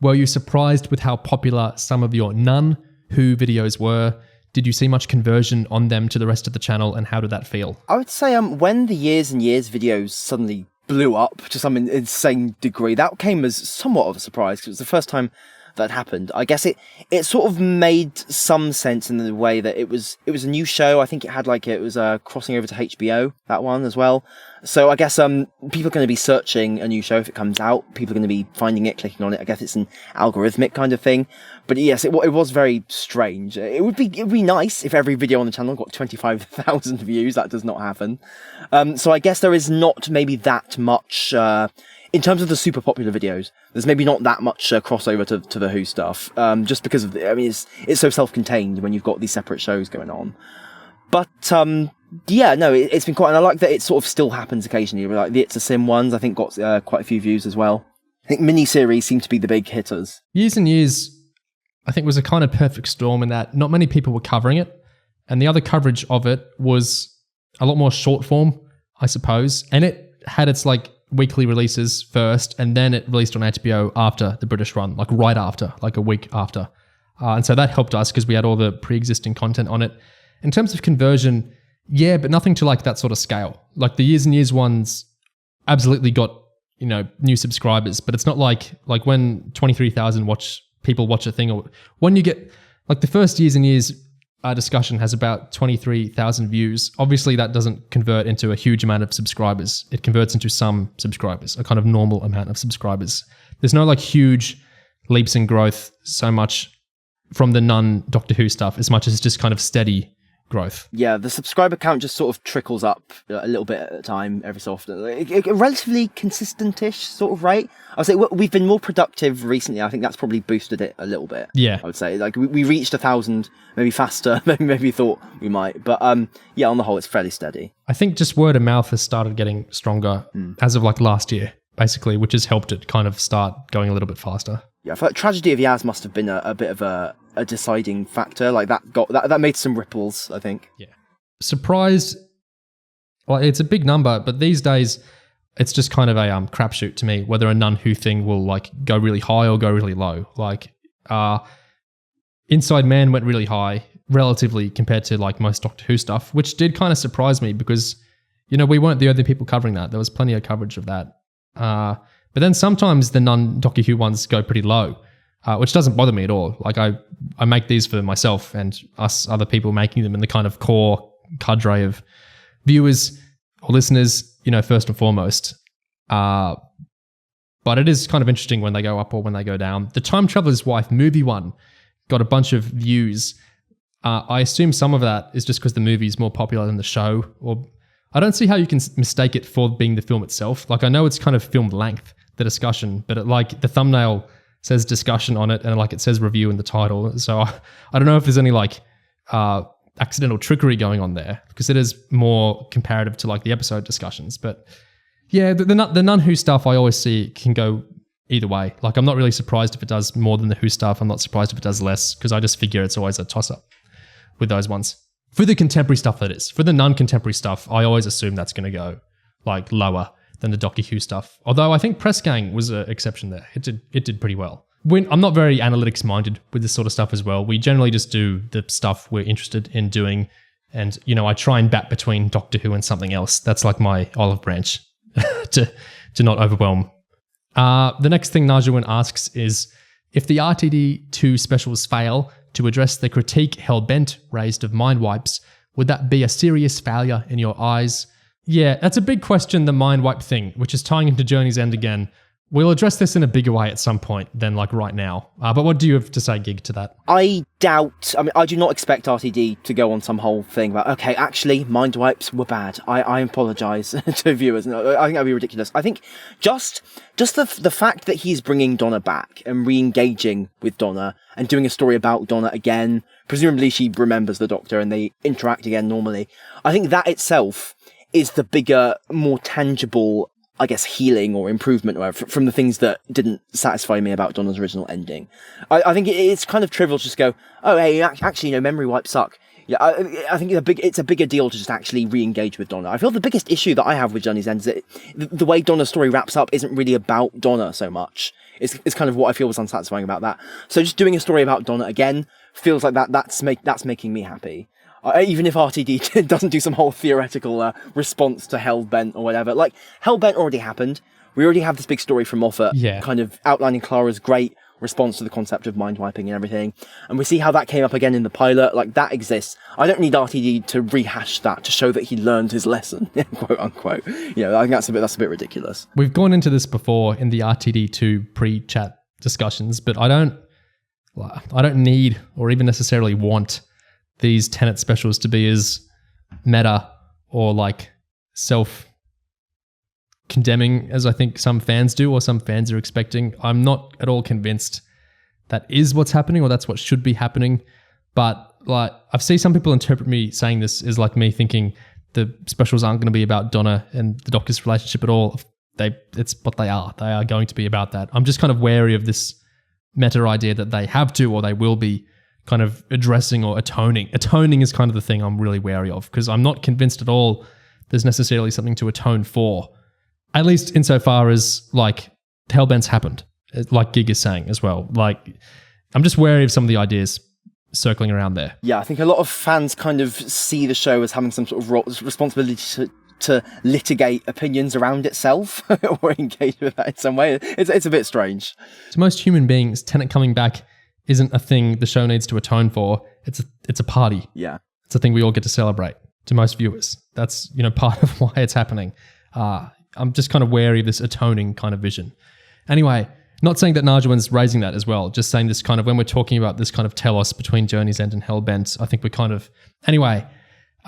were you surprised with how popular some of your non-Who videos were? Did you see much conversion on them to the rest of the channel, and how did that feel? I would say when the Years and Years videos suddenly blew up to some insane degree, that came as somewhat of a surprise because it was the first time that happened. I guess it sort of made some sense in the way that it was a new show. I think it had it was crossing over to HBO, that one as well. So I guess people are going to be searching a new show if it comes out. People are going to be finding it, clicking on it. I guess it's an algorithmic kind of thing. But yes, it was very strange. It would be nice if every video on the channel got 25,000 views. That does not happen. So I guess there is not maybe that much in terms of the super popular videos. There's maybe not that much crossover to the Who stuff, just because of it's so self-contained when you've got these separate shows going on. But yeah, no, it's been quite, and I like that it sort of still happens occasionally. Like the It's a Sim ones, I think got quite a few views as well. I think mini-series seem to be the big hitters. Years and Years, I think, was a kind of perfect storm in that not many people were covering it, and the other coverage of it was a lot more short form, I suppose, and it had its weekly releases first, and then it released on HBO after the British run, right after, a week after. And so that helped us because we had all the pre-existing content on it. In terms of conversion, yeah, but nothing to that sort of scale. The Years and Years ones absolutely got, new subscribers, but it's not like when 23,000 people watch a thing, or when you get, the first Years and Years discussion has about 23,000 views. Obviously, that doesn't convert into a huge amount of subscribers. It converts into some subscribers, a kind of normal amount of subscribers. There's no huge leaps in growth so much from the non-Doctor Who stuff as much as it's just kind of steady growth. Yeah, the subscriber count just sort of trickles up a little bit at a time every so often. A relatively consistent-ish sort of rate. I would say we've been more productive recently. I think that's probably boosted it a little bit. Yeah. I would say we reached 1,000 maybe faster than maybe thought we might. But yeah, on the whole, it's fairly steady. I think just word of mouth has started getting stronger as of last year, basically, which has helped it kind of start going a little bit faster. Yeah, I feel Tragedy of Yaz must have been a bit of a deciding factor. That made some ripples, I think. Yeah. Surprised, it's a big number, but these days it's just kind of a crapshoot to me whether a non-Who thing will go really high or go really low. Inside Man went really high. relatively compared to like most Doctor Who stuff, which did kind of surprise me because, we weren't the only people covering that. There was plenty of coverage of that. But then sometimes the non-Doctor Who ones go pretty low, which doesn't bother me at all. Like I make these for myself and us other people making them in the kind of core cadre of viewers or listeners, first and foremost. But it is kind of interesting when they go up or when they go down. The Time Traveler's Wife movie one got a bunch of views. I assume some of that is just because the movie is more popular than the show, or I don't see how you can mistake it for being the film itself. Like I know it's kind of film length, the discussion, but the thumbnail says discussion on it and it says review in the title. So I don't know if there's any accidental trickery going on there because it is more comparative to the episode discussions. But yeah, the non Who stuff I always see can go either way. I'm not really surprised if it does more than the Who stuff. I'm not surprised if it does less because I just figure it's always a toss up with those ones. For the contemporary stuff, that is. For the non-contemporary stuff, I always assume that's going to go lower than the Doctor Who stuff. Although I think Press Gang was an exception there. It did pretty well. I'm not very analytics minded with this sort of stuff as well. We generally just do the stuff we're interested in doing. And, I try and bat between Doctor Who and something else. That's like my olive branch to not overwhelm. The next thing Najawin asks is, if the RTD2 specials fail to address the critique Hellbent raised of mind wipes, would that be a serious failure in your eyes? Yeah, that's a big question, the mind wipe thing, which is tying into Journey's End again. We'll address this in a bigger way at some point than right now. But what do you have to say, Gig, to that? I do not expect RTD to go on some whole thing about, okay, actually, mind wipes were bad. I apologise to viewers. No, I think that'd be ridiculous. I think just the fact that he's bringing Donna back and re-engaging with Donna and doing a story about Donna again, presumably she remembers the Doctor and they interact again normally. I think that itself is the bigger, more tangible, I guess, healing or improvement or whatever, from the things that didn't satisfy me about Donna's original ending. I think it's kind of trivial to just go, oh, hey, actually, memory wipes suck. Yeah, I think it's a bigger deal to just actually re-engage with Donna. I feel the biggest issue that I have with Journey's End is that the way Donna's story wraps up isn't really about Donna so much. It's kind of what I feel was unsatisfying about that. So just doing a story about Donna again feels like that's making me happy. Even if RTD doesn't do some whole theoretical response to Hellbent or whatever. Hellbent already happened. We already have this big story from Moffat, kind of outlining Clara's great response to the concept of mind wiping and everything. And we see how that came up again in the pilot. That exists. I don't need RTD to rehash that to show that he learned his lesson, quote unquote. I think that's a bit ridiculous. We've gone into this before in the RTD2 pre-chat discussions, but I don't need or even necessarily want these Tenet specials to be as meta or self-condemning as I think some fans do or some fans are expecting. I'm not at all convinced that is what's happening or that's what should be happening. But I've seen some people interpret me saying this as me thinking the specials aren't going to be about Donna and the Doctor's relationship at all. It's what they are. They are going to be about that. I'm just kind of wary of this meta idea that they have to or they will be kind of addressing or atoning. Atoning is kind of the thing I'm really wary of because I'm not convinced at all there's necessarily something to atone for, at least insofar as Hellbent's happened, like Gig is saying as well. I'm just wary of some of the ideas circling around there. Yeah, I think a lot of fans kind of see the show as having some sort of responsibility to litigate opinions around itself or engage with that in some way. It's a bit strange. To most human beings, Tenet coming back isn't a thing the show needs to atone for. It's a party. Yeah. It's a thing we all get to celebrate to most viewers. That's, part of why it's happening. I'm just kind of wary of this atoning kind of vision. Anyway, not saying that Najawin's raising that as well, just saying this kind of, when we're talking about this kind of telos between Journey's End and Hellbent, I think we're kind of... Anyway,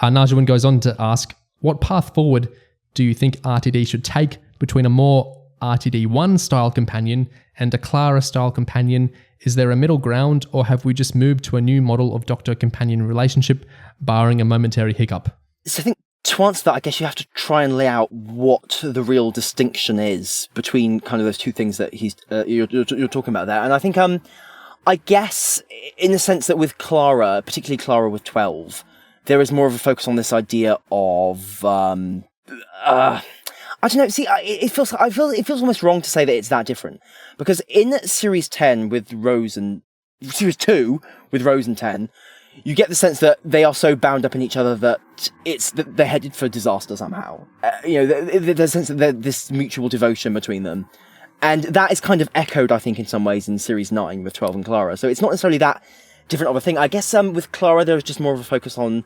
Najawin goes on to ask, what path forward do you think RTD should take between a more RTD1 style companion and a Clara style companion? Is there a middle ground, or have we just moved to a new model of Doctor-companion relationship, barring a momentary hiccup? So I think to answer that, I guess you have to try and lay out what the real distinction is between kind of those two things that you're talking about there. And I think, I guess, in the sense that with Clara, particularly Clara with 12, there is more of a focus on this idea of, I don't know. See, it feels almost wrong to say that it's that different, because in series 10 with Rose and series 2 with Rose and 10, you get the sense that they are so bound up in each other that that they're headed for disaster somehow. There's a sense that there's this mutual devotion between them. And that is kind of echoed, I think, in some ways in Series 9 with 12 and Clara. So it's not necessarily that different of a thing. I guess with Clara, there was just more of a focus on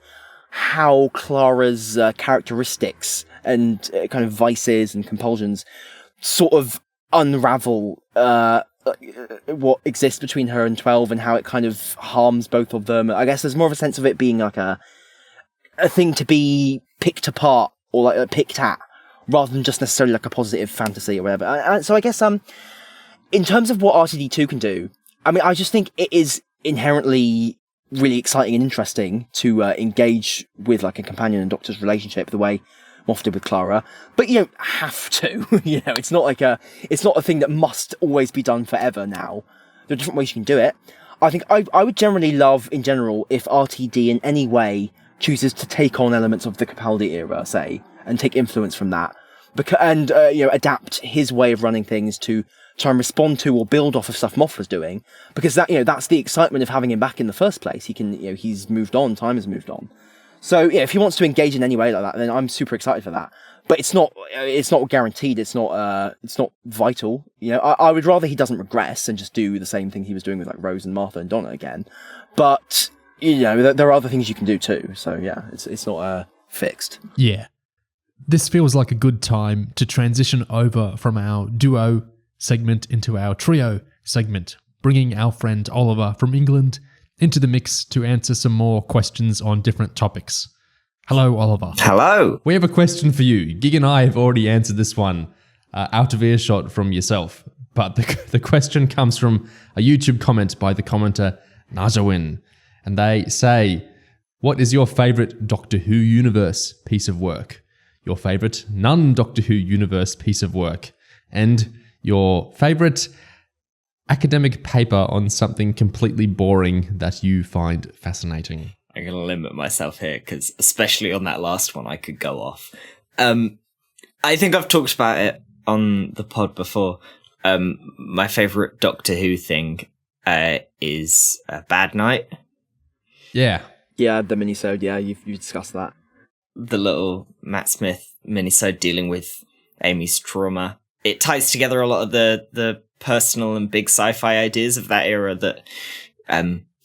how Clara's characteristics and kind of vices and compulsions sort of unravel what exists between her and 12 and how it kind of harms both of them. I guess there's more of a sense of it being like a thing to be picked apart or like picked at, rather than just necessarily like a positive fantasy or whatever. So I guess in terms of what RTD2 can do, I mean, I just think it is inherently really exciting and interesting to engage with like a companion and doctor's relationship the way Moff did with Clara, but you don't have to. It's not a thing that must always be done forever now. There are different ways you can do it. I think I would generally love, in general, if RTD in any way chooses to take on elements of the Capaldi era, say, and take influence from that, and adapt his way of running things to try and respond to or build off of stuff Moff was doing, because that's the excitement of having him back in the first place. He can, he's moved on, time has moved on. So if he wants to engage in any way like that, then I'm super excited for that. But it's not guaranteed. It's not vital. I would rather he doesn't regress and just do the same thing he was doing with like Rose and Martha and Donna again. But there are other things you can do too. So yeah, it's not fixed. Yeah. This feels like a good time to transition over from our duo segment into our trio segment, bringing our friend Oliver from England into the mix to answer some more questions on different topics. Hello, Oliver. Hello. We have a question for you. Gig and I have already answered this one out of earshot from yourself, but the question comes from a YouTube comment by the commenter Najawin, and they say, what is your favourite Doctor Who universe piece of work? Your favourite non-Doctor Who universe piece of work, and your favourite academic paper on something completely boring that you find fascinating. I'm going to limit myself here because especially on that last one, I could go off. I think I've talked about it on the pod before. My favourite Doctor Who thing is Bad Night. Yeah. Yeah, the minisode. Yeah, you've discussed that. The little Matt Smith minisode dealing with Amy's trauma. It ties together a lot of the personal and big sci-fi ideas of that era that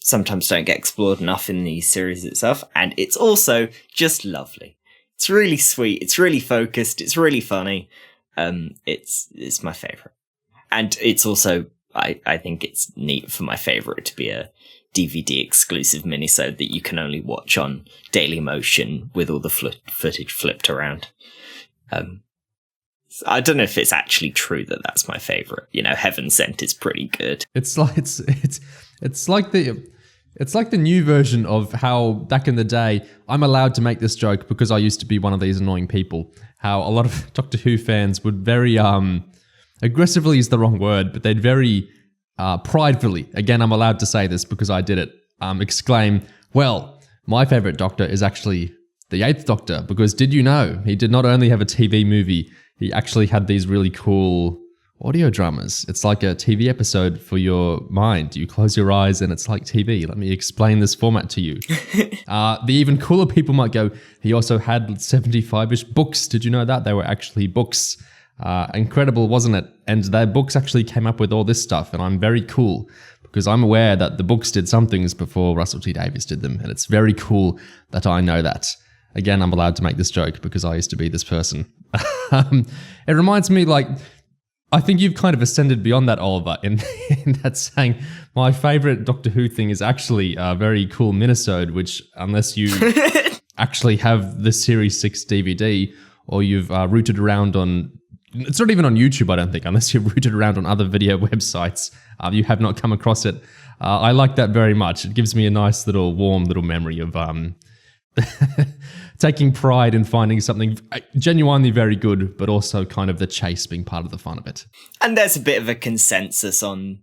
sometimes don't get explored enough in the series itself. And it's also just lovely. It's really sweet. It's really focused. It's really funny. It's my favourite. And it's also, I think it's neat for my favourite to be a DVD exclusive minisode that you can only watch on Daily Motion with all the footage flipped around. I don't know if it's actually true that that's my favourite. Heaven Sent is pretty good. It's like the new version of how back in the day, I'm allowed to make this joke because I used to be one of these annoying people. How a lot of Doctor Who fans would very aggressively is the wrong word, but they'd very pridefully, again, I'm allowed to say this because I did it, exclaim, well, my favourite Doctor is actually the 8th Doctor, because did you know he did not only have a TV movie, he actually had these really cool audio dramas. It's like a TV episode for your mind. You close your eyes and it's like TV. Let me explain this format to you. The even cooler people might go, he also had 75-ish books. Did you know that? They were actually books. Incredible, wasn't it? And their books actually came up with all this stuff, and I'm very cool because I'm aware that the books did some things before Russell T Davies did them, and it's very cool that I know that. Again, I'm allowed to make this joke because I used to be this person. It reminds me, I think you've kind of ascended beyond that, Oliver, in that saying my favourite Doctor Who thing is actually a very cool minisode, which unless you actually have the Series 6 DVD or you've rooted around on... It's not even on YouTube, I don't think, unless you've rooted around on other video websites. You have not come across it. I like that very much. It gives me a nice little warm little memory of taking pride in finding something genuinely very good, but also kind of the chase being part of the fun of it. And there's a bit of a consensus on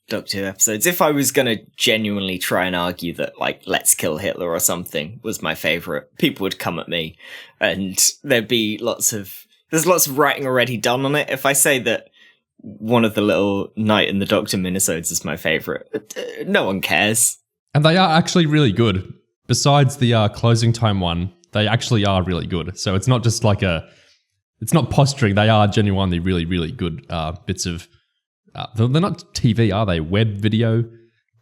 Doctor Who episodes. If I was going to genuinely try and argue that, Let's Kill Hitler or something was my favourite, people would come at me, and there'd be there's lots of writing already done on it. If I say that one of the little Night and the Doctor minisodes is my favourite, no one cares. And they are actually really good. Besides the closing time one, they actually are really good. So it's not just like it's not posturing. They are genuinely really, really good bits of, they're not TV, are they? Web video,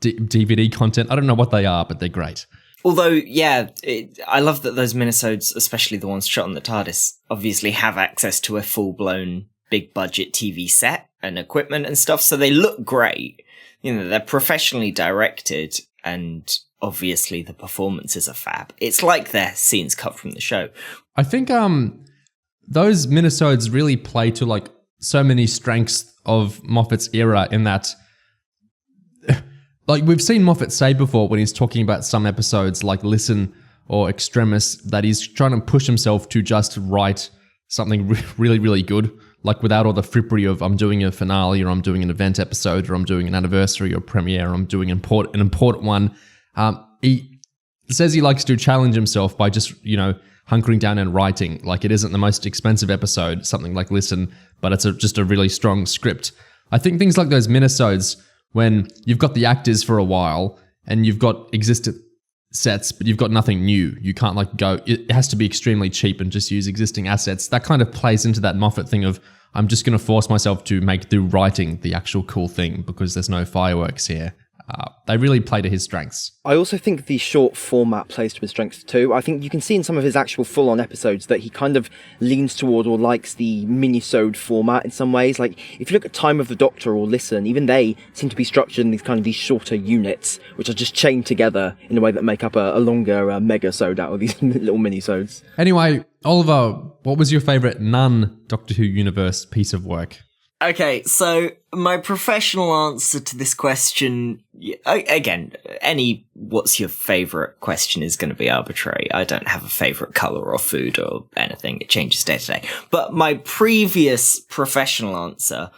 DVD content. I don't know what they are, but they're great. Although, yeah, I love that those minisodes, especially the ones shot on the TARDIS, obviously have access to a full-blown, big-budget TV set and equipment and stuff, so they look great. You know, they're professionally directed, and obviously the performances are fab. It's like they're scenes cut from the show. I think those minisodes really play to like so many strengths of Moffat's era in that, like we've seen Moffat say before when he's talking about some episodes like Listen or Extremis, that he's trying to push himself to just write something really, really good, like without all the frippery of I'm doing a finale or I'm doing an event episode or I'm doing an anniversary or premiere or I'm doing an important one. He says he likes to challenge himself by just, you know, hunkering down and writing. Like it isn't the most expensive episode, something like Listen, but it's just a really strong script. I think things like those minisodes, when you've got the actors for a while and you've got existing sets, but you've got nothing new. You can't like go, it has to be extremely cheap and just use existing assets. That kind of plays into that Moffat thing of, I'm just going to force myself to make through writing the actual cool thing because there's no fireworks here. They really play to his strengths. I also think the short format plays to his strengths too. I think you can see in some of his actual full-on episodes that he kind of leans toward or likes the mini-sode format in some ways. Like, if you look at Time of the Doctor or Listen, even they seem to be structured in these shorter units, which are just chained together in a way that make up a longer mega-sode out of these little mini-sodes. Anyway, Oliver, what was your favourite non-Doctor Who universe piece of work? Okay, so my professional answer to this question, again, any what's your favourite question is going to be arbitrary. I don't have a favourite colour or food or anything. It changes day to day. But my previous professional answer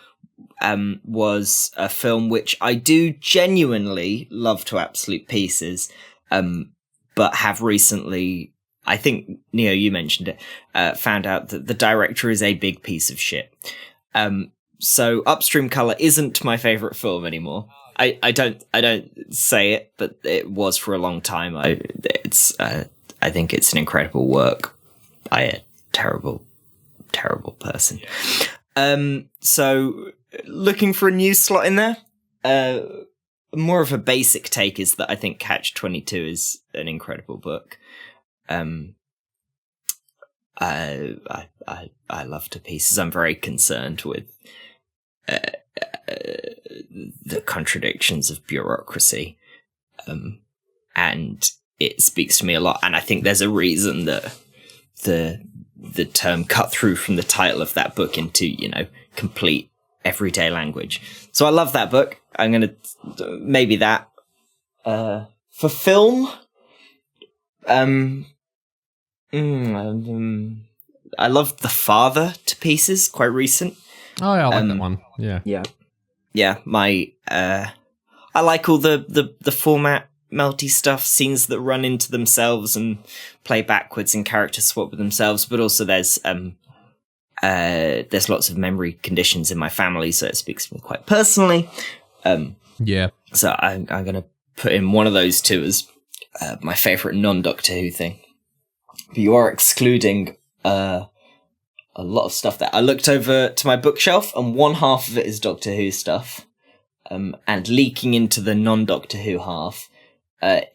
was a film which I do genuinely love to absolute pieces, but have recently, I think, Neo, you mentioned it, found out that the director is a big piece of shit. So Upstream Colour isn't my favourite film anymore. I don't say it, but it was for a long time. I think it's an incredible work by a terrible person. So looking for a new slot in there. More of a basic take is that I think Catch-22 is an incredible book. I love to pieces. I'm very concerned with the contradictions of bureaucracy, and it speaks to me a lot. And I think there's a reason that the term cut through from the title of that book into, you know, complete everyday language. So I love that book. I'm gonna maybe that for film. I loved The Father to pieces, quite recent. Oh yeah, I like that one. Yeah. Yeah, I like all the format melty stuff, scenes that run into themselves and play backwards and characters swap with themselves, but also there's lots of memory conditions in my family, so it speaks to me quite personally. Yeah. So I'm gonna put in one of those two as my favourite non-Doctor Who thing. But you are excluding a lot of stuff there. I looked over to my bookshelf, and one half of it is Doctor Who stuff, and leaking into the non-Doctor Who half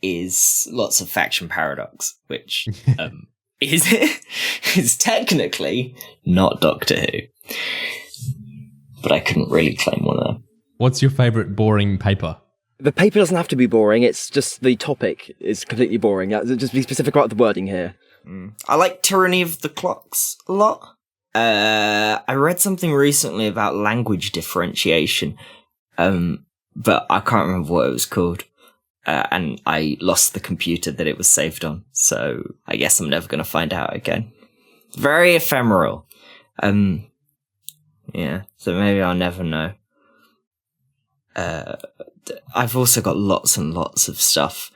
is lots of Faction Paradox, which is technically not Doctor Who. But I couldn't really claim one of them. What's your favourite boring paper? The paper doesn't have to be boring, it's just the topic is completely boring. Just be specific about the wording here. I like Tyranny of the Clocks a lot. I read something recently about language differentiation, but I can't remember what it was called. And I lost the computer that it was saved on, so I guess I'm never going to find out again. Very ephemeral. Yeah, so maybe I'll never know. I've also got lots and lots of stuff,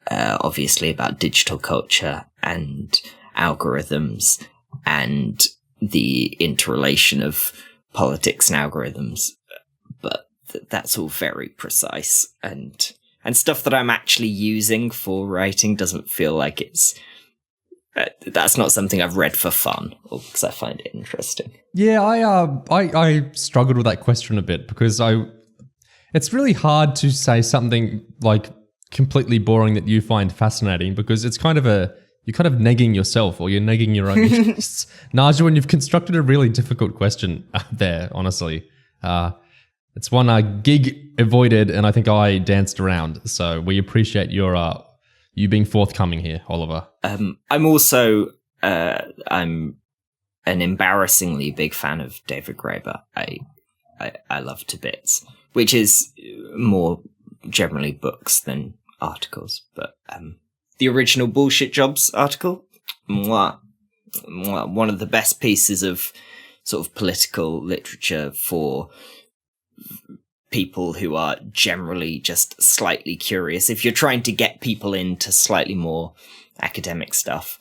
obviously about digital culture and algorithms and the interrelation of politics and algorithms, but that's all very precise, and and stuff that I'm actually using for writing doesn't feel like it's that's not something I've read for fun or because I find it interesting. Yeah, I struggled with that question a bit because it's really hard to say something like completely boring that you find fascinating because it's kind of you're kind of negging yourself or you're negging your own interests. Najwa, you've constructed a really difficult question there, honestly. It's one Gig avoided and I think I danced around. So we appreciate you being forthcoming here, Oliver. I'm also I'm an embarrassingly big fan of David Graeber. I love to bits, which is more generally books than articles. But the original Bullshit Jobs article, mwah, mwah, one of the best pieces of sort of political literature for people who are generally just slightly curious. If you're trying to get people into slightly more academic stuff,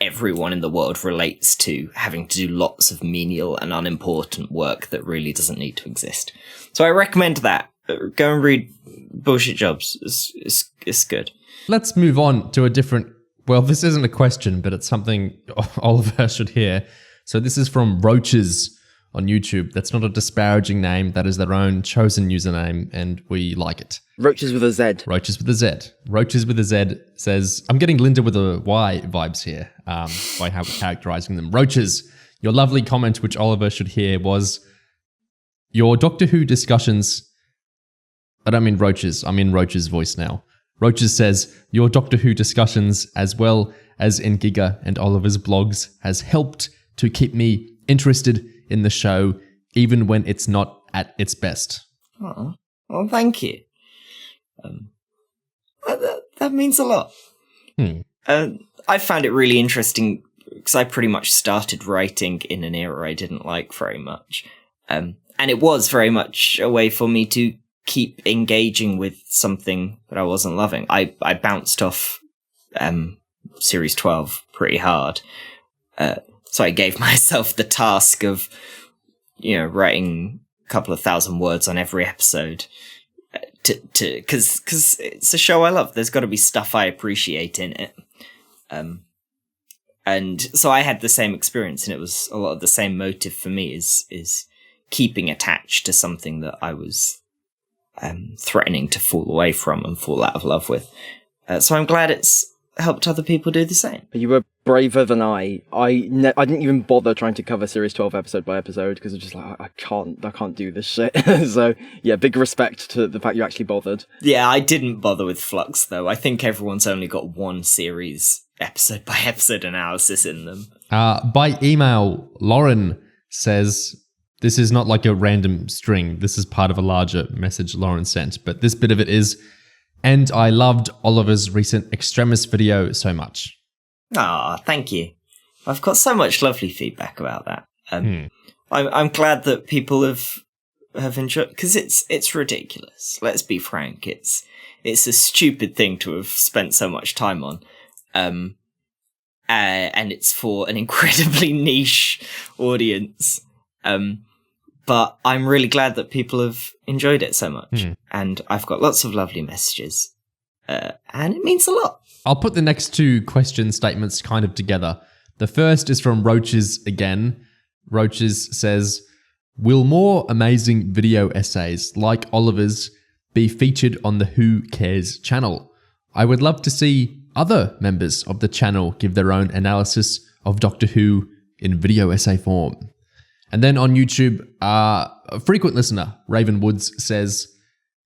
everyone in the world relates to having to do lots of menial and unimportant work that really doesn't need to exist. So I recommend that. Go and read Bullshit Jobs. It's good. Let's move on to a different... Well, this isn't a question, but it's something Oliver should hear. So this is from Roaches on YouTube. That's not a disparaging name. That is their own chosen username, and we like it. Roaches with a Z. Roaches with a Z. Roaches with a Z says, I'm getting Linda with a Y vibes here by how we're characterizing them. Roaches, your lovely comment, which Oliver should hear, was your Doctor Who discussions... I don't mean Roaches. I'm in Roaches' voice now. Roaches says, your Doctor Who discussions, as well as in Giga and Oliver's blogs, has helped to keep me interested in the show, even when it's not at its best. Oh, well, thank you. That means a lot. I found it really interesting because I pretty much started writing in an era I didn't like very much. And it was very much a way for me to keep engaging with something that I wasn't loving. I bounced off Series 12 pretty hard. So I gave myself the task of, writing a couple of thousand words on every episode because it's a show I love. There's got to be stuff I appreciate in it. And so I had the same experience, and it was a lot of the same motive for me is keeping attached to something that I was threatening to fall away from and fall out of love with. So I'm glad it's helped other people do the same. You were braver than I. I didn't even bother trying to cover Series 12 episode by episode because I'm just like, I can't do this shit. So yeah, big respect to the fact you actually bothered. Yeah, I didn't bother with Flux though. I think everyone's only got one series episode by episode analysis in them. By email, Lauren says, this is not like a random string. This is part of a larger message Lauren sent, but this bit of it is, and I loved Oliver's recent Extremis video so much. Thank you. I've got so much lovely feedback about that. I'm glad that people have enjoyed, because it's ridiculous. Let's be frank. It's a stupid thing to have spent so much time on. And it's for an incredibly niche audience. But I'm really glad that people have enjoyed it so much. And I've got lots of lovely messages. And it means a lot. I'll put the next two question statements kind of together. The first is from Roaches again. Roaches says, will more amazing video essays like Oliver's be featured on the Who Cares channel? I would love to see other members of the channel give their own analysis of Doctor Who in video essay form. And then on YouTube, a frequent listener, Raven Woods, says,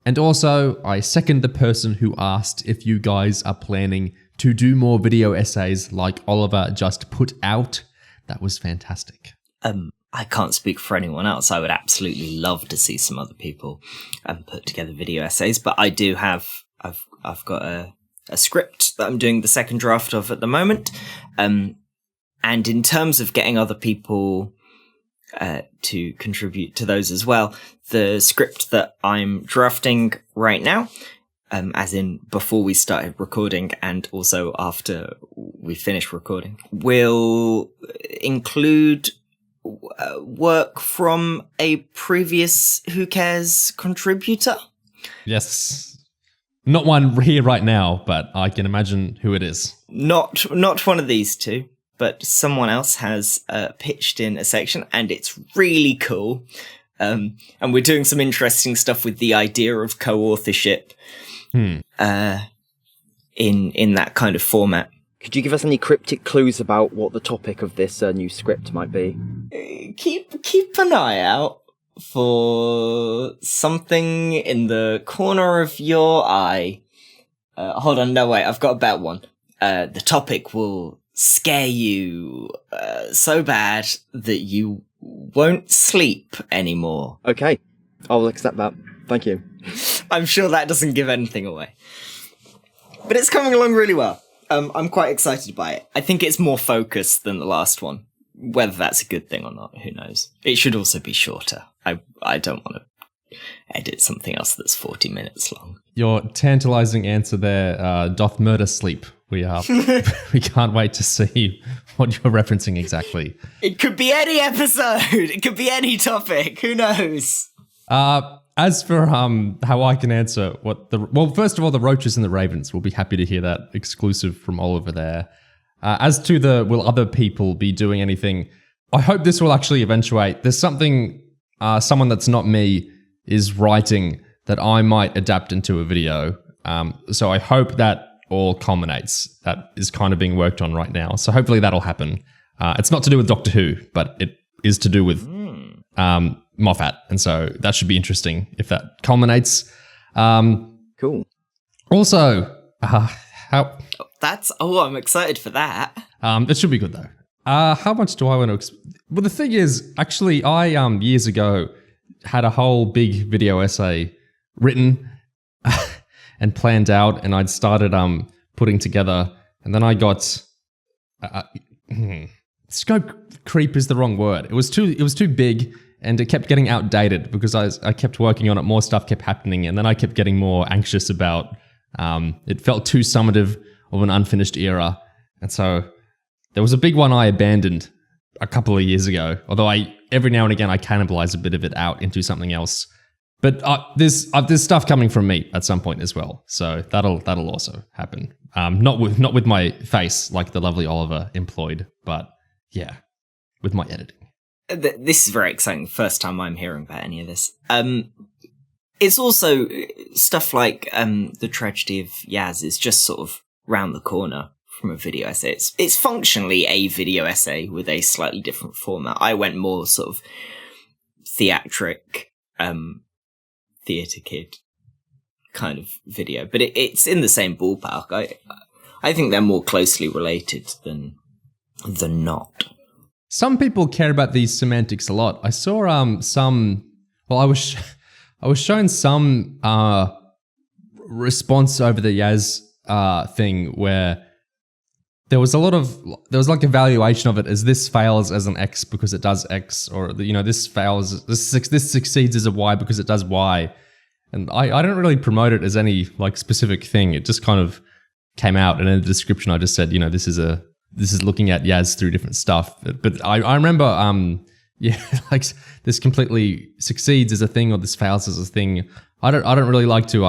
and also, I second the person who asked if you guys are planning to do more video essays like Oliver just put out. That was fantastic. I can't speak for anyone else. I would absolutely love to see some other people put together video essays, but I do have, I've got a script that I'm doing the second draft of at the moment. And in terms of getting other people to contribute to those as well, the script that I'm drafting right now, as in before we started recording and also after we finish recording, will include work from a previous Who Cares contributor. Yes. Not one here right now, but I can imagine who it is. Not one of these two, but someone else has pitched in a section, and it's really cool. And we're doing some interesting stuff with the idea of co-authorship in that kind of format. Could you give us any cryptic clues about what the topic of this new script might be? Keep an eye out for something in the corner of your eye. Hold on, no wait, I've got a better one. The topic will scare you so bad that you won't sleep anymore. Okay, I'll accept that. Thank you. I'm sure that doesn't give anything away. But it's coming along really well. I'm quite excited by it. I think it's more focused than the last one. Whether that's a good thing or not, who knows? It should also be shorter. I don't want to edit something else that's 40 minutes long. Your tantalizing answer there doth murder sleep. We can't wait to see what you're referencing exactly. It could be any episode. It could be any topic. Who knows? As for how I can answer first of all, the roaches and the ravens, we'll be happy to hear that exclusive from Oliver there. As to will other people be doing anything, I hope this will actually eventuate. There's something someone that's not me is writing that I might adapt into a video. So I hope that all culminates. That is kind of being worked on right now. So hopefully that'll happen. It's not to do with Doctor Who, but it is to do with Moffat. And so that should be interesting if that culminates. Cool. Also, I'm excited for that. It should be good though. How much do I want to... Well, the thing is, actually, I years ago had a whole big video essay written and planned out, and I'd started putting together, and then I got... scope creep is the wrong word. It was too big, and it kept getting outdated because I kept working on it, more stuff kept happening, and then I kept getting more anxious about... it felt too summative of an unfinished era, and so there was a big one I abandoned a couple of years ago, although every now and again I cannibalize a bit of it out into something else. But there's stuff coming from me at some point as well, so that'll also happen. Not with my face like the lovely Oliver employed, but yeah, with my editing. This is very exciting. First time I'm hearing about any of this. It's also stuff like the tragedy of Yaz is just sort of round the corner from a video essay. It's functionally a video essay with a slightly different format. I went more sort of theatric, theatre kid kind of video, but it's in the same ballpark. I think they're more closely related than not. Some people care about these semantics a lot. I saw I was shown some response over the Yaz thing where there was like evaluation of it as this fails as an X because it does X, or this fails, this succeeds as a Y because it does Y, and I don't really promote it as any like specific thing. It just kind of came out, and in the description I just said this is looking at Yaz through different stuff. But I remember like this completely succeeds as a thing or this fails as a thing. I don't really like to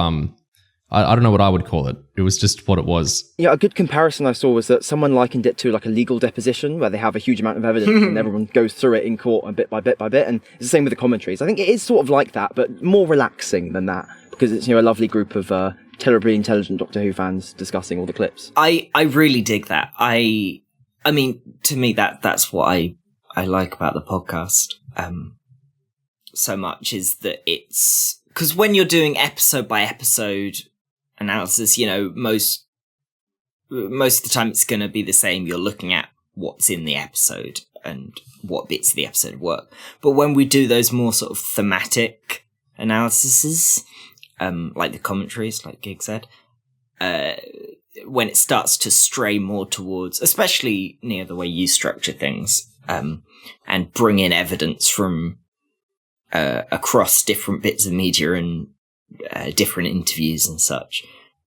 I don't know what I would call it. It was just what it was. Yeah, a good comparison I saw was that someone likened it to like a legal deposition where they have a huge amount of evidence and everyone goes through it in court and bit by bit by bit. And it's the same with the commentaries. I think it is sort of like that, but more relaxing than that because it's a lovely group of terribly intelligent Doctor Who fans discussing all the clips. I really dig that. I mean, to me that's what I like about the podcast so much is that it's because when you're doing episode by episode analysis, most of the time it's going to be the same. You're looking at what's in the episode and what bits of the episode work. But when we do those more sort of thematic analyses, like the commentaries, like Gig said, when it starts to stray more towards, especially near the way you structure things, and bring in evidence from across different bits of media and different interviews and such,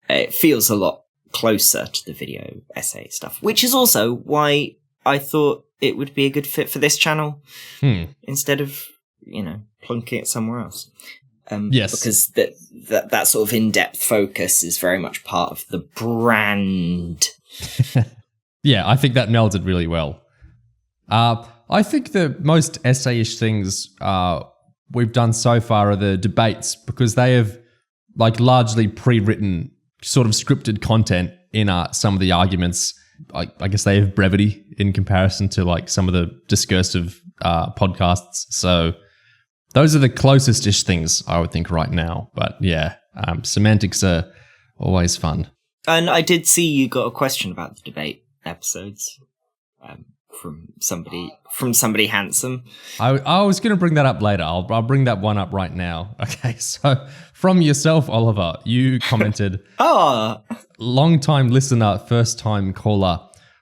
it feels a lot closer to the video essay stuff, which is also why I thought it would be a good fit for this channel instead of, plunking it somewhere else. Yes. Because that sort of in-depth focus is very much part of the brand. Yeah, I think that melded really well. I think the most essay-ish things we've done so far are the debates, because they have like largely pre-written sort of scripted content in some of the arguments. I guess they have brevity in comparison to like some of the discursive podcasts. So those are the closest-ish things I would think right now. But yeah, semantics are always fun. And I did see you got a question about the debate episodes from somebody handsome. I was going to bring that up later. I'll bring that one up right now. Okay, so from yourself, Oliver, you commented, long-time listener, first-time caller,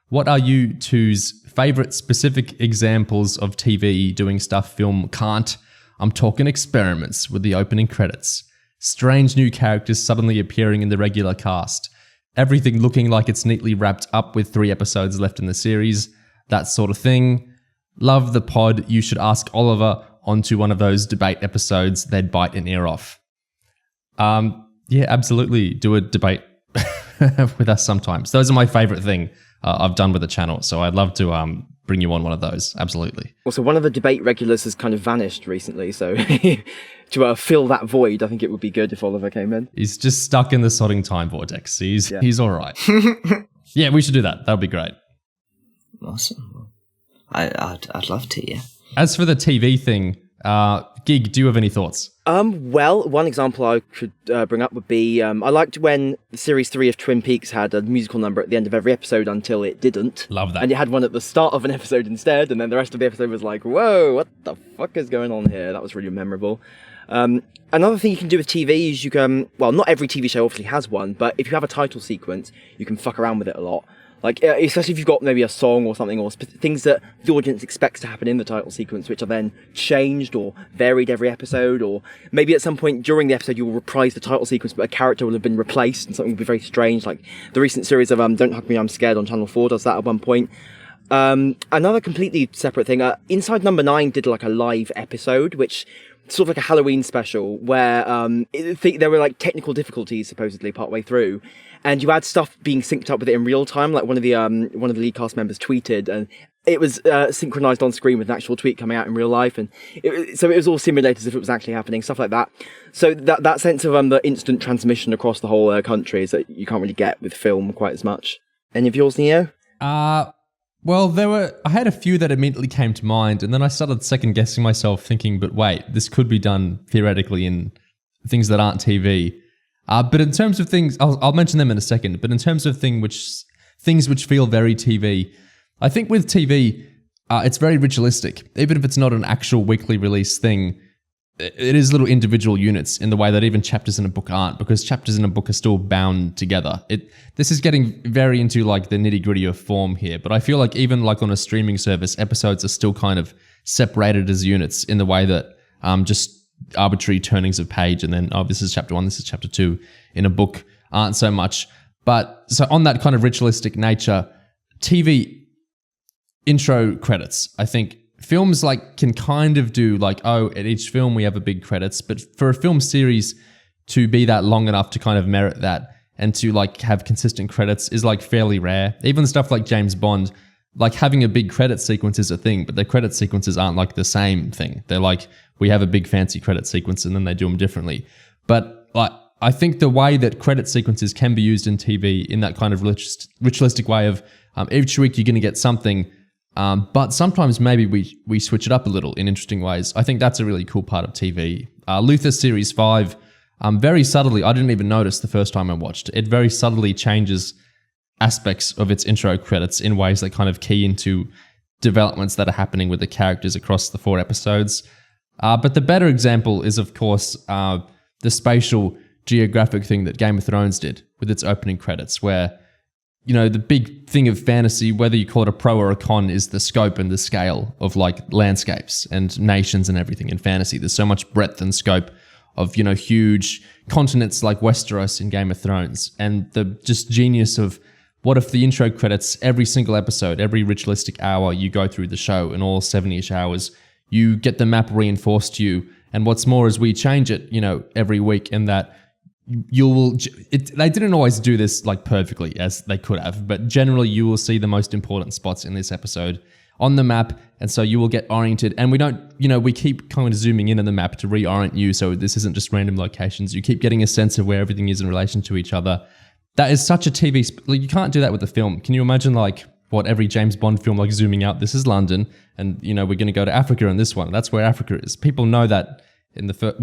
what are you two's favourite specific examples of TV doing stuff film can't? I'm talking experiments with the opening credits. Strange new characters suddenly appearing in the regular cast. Everything looking like it's neatly wrapped up with 3 episodes left in the series. That sort of thing. Love the pod. You should ask Oliver onto one of those debate episodes. They'd bite an ear off. Yeah, absolutely. Do a debate with us sometimes. Those are my favorite thing I've done with the channel. So I'd love to bring you on one of those. Absolutely. Also, one of the debate regulars has kind of vanished recently. So to fill that void, I think it would be good if Oliver came in. He's just stuck in the sodding time vortex. He's all right. Yeah, we should do that. That would be great. Awesome. I'd love to, yeah. As for the TV thing, Gig, do you have any thoughts? Well, one example I could bring up would be, I liked when Series 3 of Twin Peaks had a musical number at the end of every episode until it didn't. Love that. And it had one at the start of an episode instead, and then the rest of the episode was like, whoa, what the fuck is going on here? That was really memorable. Another thing you can do with TV is you can, well, not every TV show obviously has one, but if you have a title sequence, you can fuck around with it a lot. Like, especially if you've got maybe a song or something, or things that the audience expects to happen in the title sequence, which are then changed or varied every episode, or maybe at some point during the episode you'll reprise the title sequence, but a character will have been replaced and something will be very strange. Like the recent series of Don't Hug Me, I'm Scared on Channel 4 does that at one point. Another completely separate thing, Inside Number 9 did like a live episode, which sort of like a Halloween special, where there were like technical difficulties supposedly partway through. And you had stuff being synced up with it in real time, like one of the lead cast members tweeted, and it was synchronized on screen with an actual tweet coming out in real life, and so it was all simulated as if it was actually happening, stuff like that. So that sense of the instant transmission across the whole country is that you can't really get with film quite as much. Any of yours, Neo? Well, I had a few that immediately came to mind, and then I started second guessing myself, thinking, but wait, this could be done theoretically in things that aren't TV. But in terms of things, I'll mention them in a second, but in terms of things which feel very TV, I think with TV, it's very ritualistic. Even if it's not an actual weekly release thing, it is little individual units in the way that even chapters in a book aren't, because chapters in a book are still bound together. This is getting very into like the nitty-gritty of form here, but I feel like even like on a streaming service, episodes are still kind of separated as units in the way that just arbitrary turnings of page and then, this is chapter 1, this is chapter 2 in a book aren't so much. But so on that kind of ritualistic nature, TV intro credits, I think films like can kind of do like, at each film we have a big credits, but for a film series to be that long enough to kind of merit that and to like have consistent credits is like fairly rare. Even stuff like James Bond, like having a big credit sequence is a thing, but the credit sequences aren't like the same thing. They're like, we have a big fancy credit sequence and then they do them differently. But like, I think the way that credit sequences can be used in TV in that kind of ritualistic way of each week you're going to get something, but sometimes maybe we switch it up a little in interesting ways. I think that's a really cool part of TV. Luther Series 5, very subtly, I didn't even notice the first time I watched it, very subtly changes aspects of its intro credits in ways that kind of key into developments that are happening with the characters across the 4 episodes. But the better example is, of course, the spatial geographic thing that Game of Thrones did with its opening credits, where, you know, the big thing of fantasy, whether you call it a pro or a con, is the scope and the scale of like landscapes and nations and everything in fantasy. There's so much breadth and scope of, you know, huge continents like Westeros in Game of Thrones, and the just genius of what if the intro credits, every single episode, every ritualistic hour you go through the show in all 70-ish hours, you get the map reinforced to you, And what's more is we change it, every week, in that they didn't always do this like perfectly as they could have, but generally you will see the most important spots in this episode on the map, and so you will get oriented. And we don't, we keep kind of zooming in on the map to reorient you, so this isn't just random locations. You keep getting a sense of where everything is in relation to each other. That is such a TV, you can't do that with a film. Can you imagine like what every James Bond film, like zooming out, this is London, and we're going to go to Africa in this one. That's where Africa is. People know that in the first,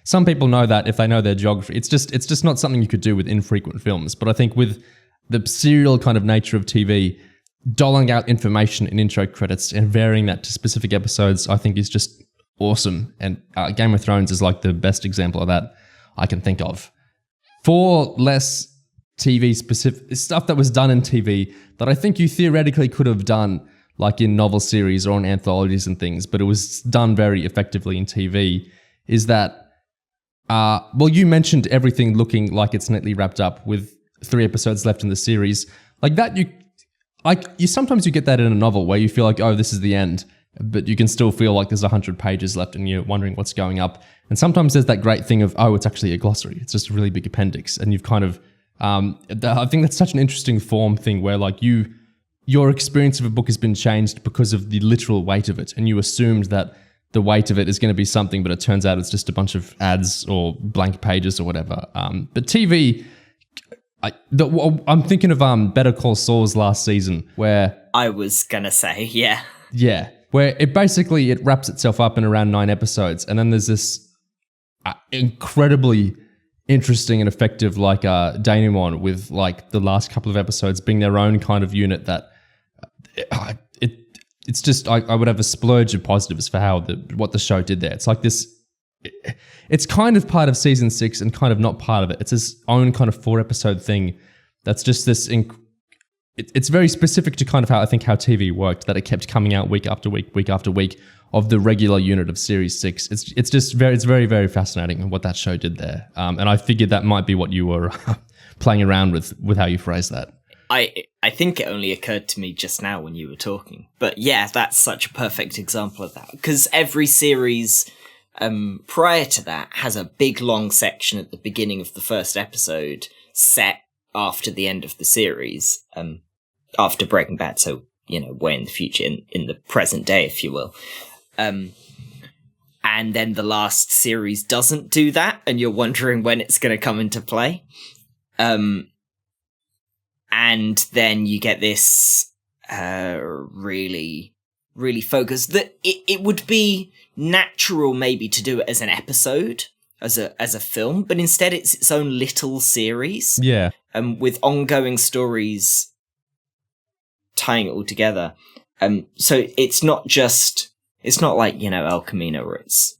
some people know that if they know their geography. It's just not something you could do with infrequent films. But I think with the serial kind of nature of TV, doling out information in intro credits and varying that to specific episodes, I think is just awesome. And Game of Thrones is like the best example of that I can think of. For less TV specific stuff that was done in TV that I think you theoretically could have done like in novel series or on anthologies and things, but it was done very effectively in TV, is that you mentioned everything looking like it's neatly wrapped up with 3 episodes left in the series. Like that, you sometimes you get that in a novel where you feel like, oh, this is the end, but you can still feel like there's 100 pages left and you're wondering what's going up. And sometimes there's that great thing of, oh, it's actually a glossary. It's just a really big appendix. And you've kind of, I think that's such an interesting form thing where like your experience of a book has been changed because of the literal weight of it. And you assumed that the weight of it is going to be something, but it turns out it's just a bunch of ads or blank pages or whatever. But TV, I'm thinking of Better Call Saul's last season, where I was gonna say, yeah, where it wraps itself up in around 9 episodes, and then there's this incredibly interesting and effective denouement with like the last couple of episodes being their own kind of unit that it's just I would have a splurge of positives for what the show did there. It's like this. It's kind of part of season 6 and kind of not part of it. It's its own kind of 4-episode thing. That's just this. It's very specific to kind of how TV worked. That it kept coming out week after week of the regular unit of series 6. It's very, very fascinating what that show did there. And I figured that might be what you were playing around with how you phrase that. I think it only occurred to me just now when you were talking. But yeah, that's such a perfect example of that. Because every series prior to that has a big long section at the beginning of the first episode set after the end of the series, after Breaking Bad. So, way in the future, in the present day, if you will. And then the last series doesn't do that, and you're wondering when it's going to come into play. And then you get this really, really focused that it would be natural maybe to do it as an episode, as a film, but instead it's its own little series. Yeah. With ongoing stories tying it all together. So it's not like, El Camino, where it's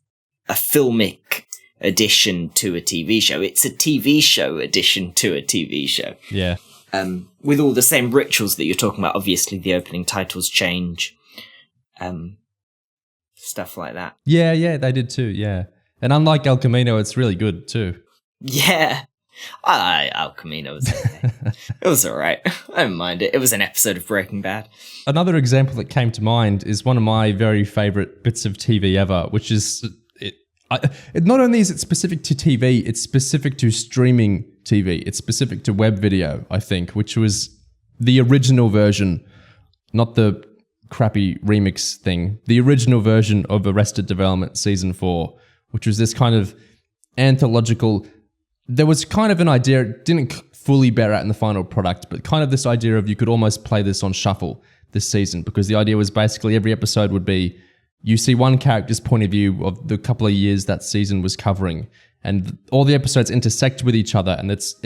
a filmic addition to a TV show. It's a TV show addition to a TV show. Yeah. With all the same rituals that you're talking about. Obviously, the opening titles change. Stuff like that. Yeah, they did too, yeah. And unlike El Camino, it's really good too. Yeah. El Camino was okay. It was alright. I don't mind it. It was an episode of Breaking Bad. Another example that came to mind is one of my very favourite bits of TV ever, which is... not only is it specific to TV, it's specific to streaming TV. It's specific to web video, I think, which was the original version, not the crappy remix thing, the original version of Arrested Development Season 4, which was this kind of anthological... There was kind of an idea, it didn't fully bear out in the final product, but kind of this idea of you could almost play this on shuffle this season, because the idea was basically every episode would be you see one character's point of view of the couple of years that season was covering, and all the episodes intersect with each other, and it's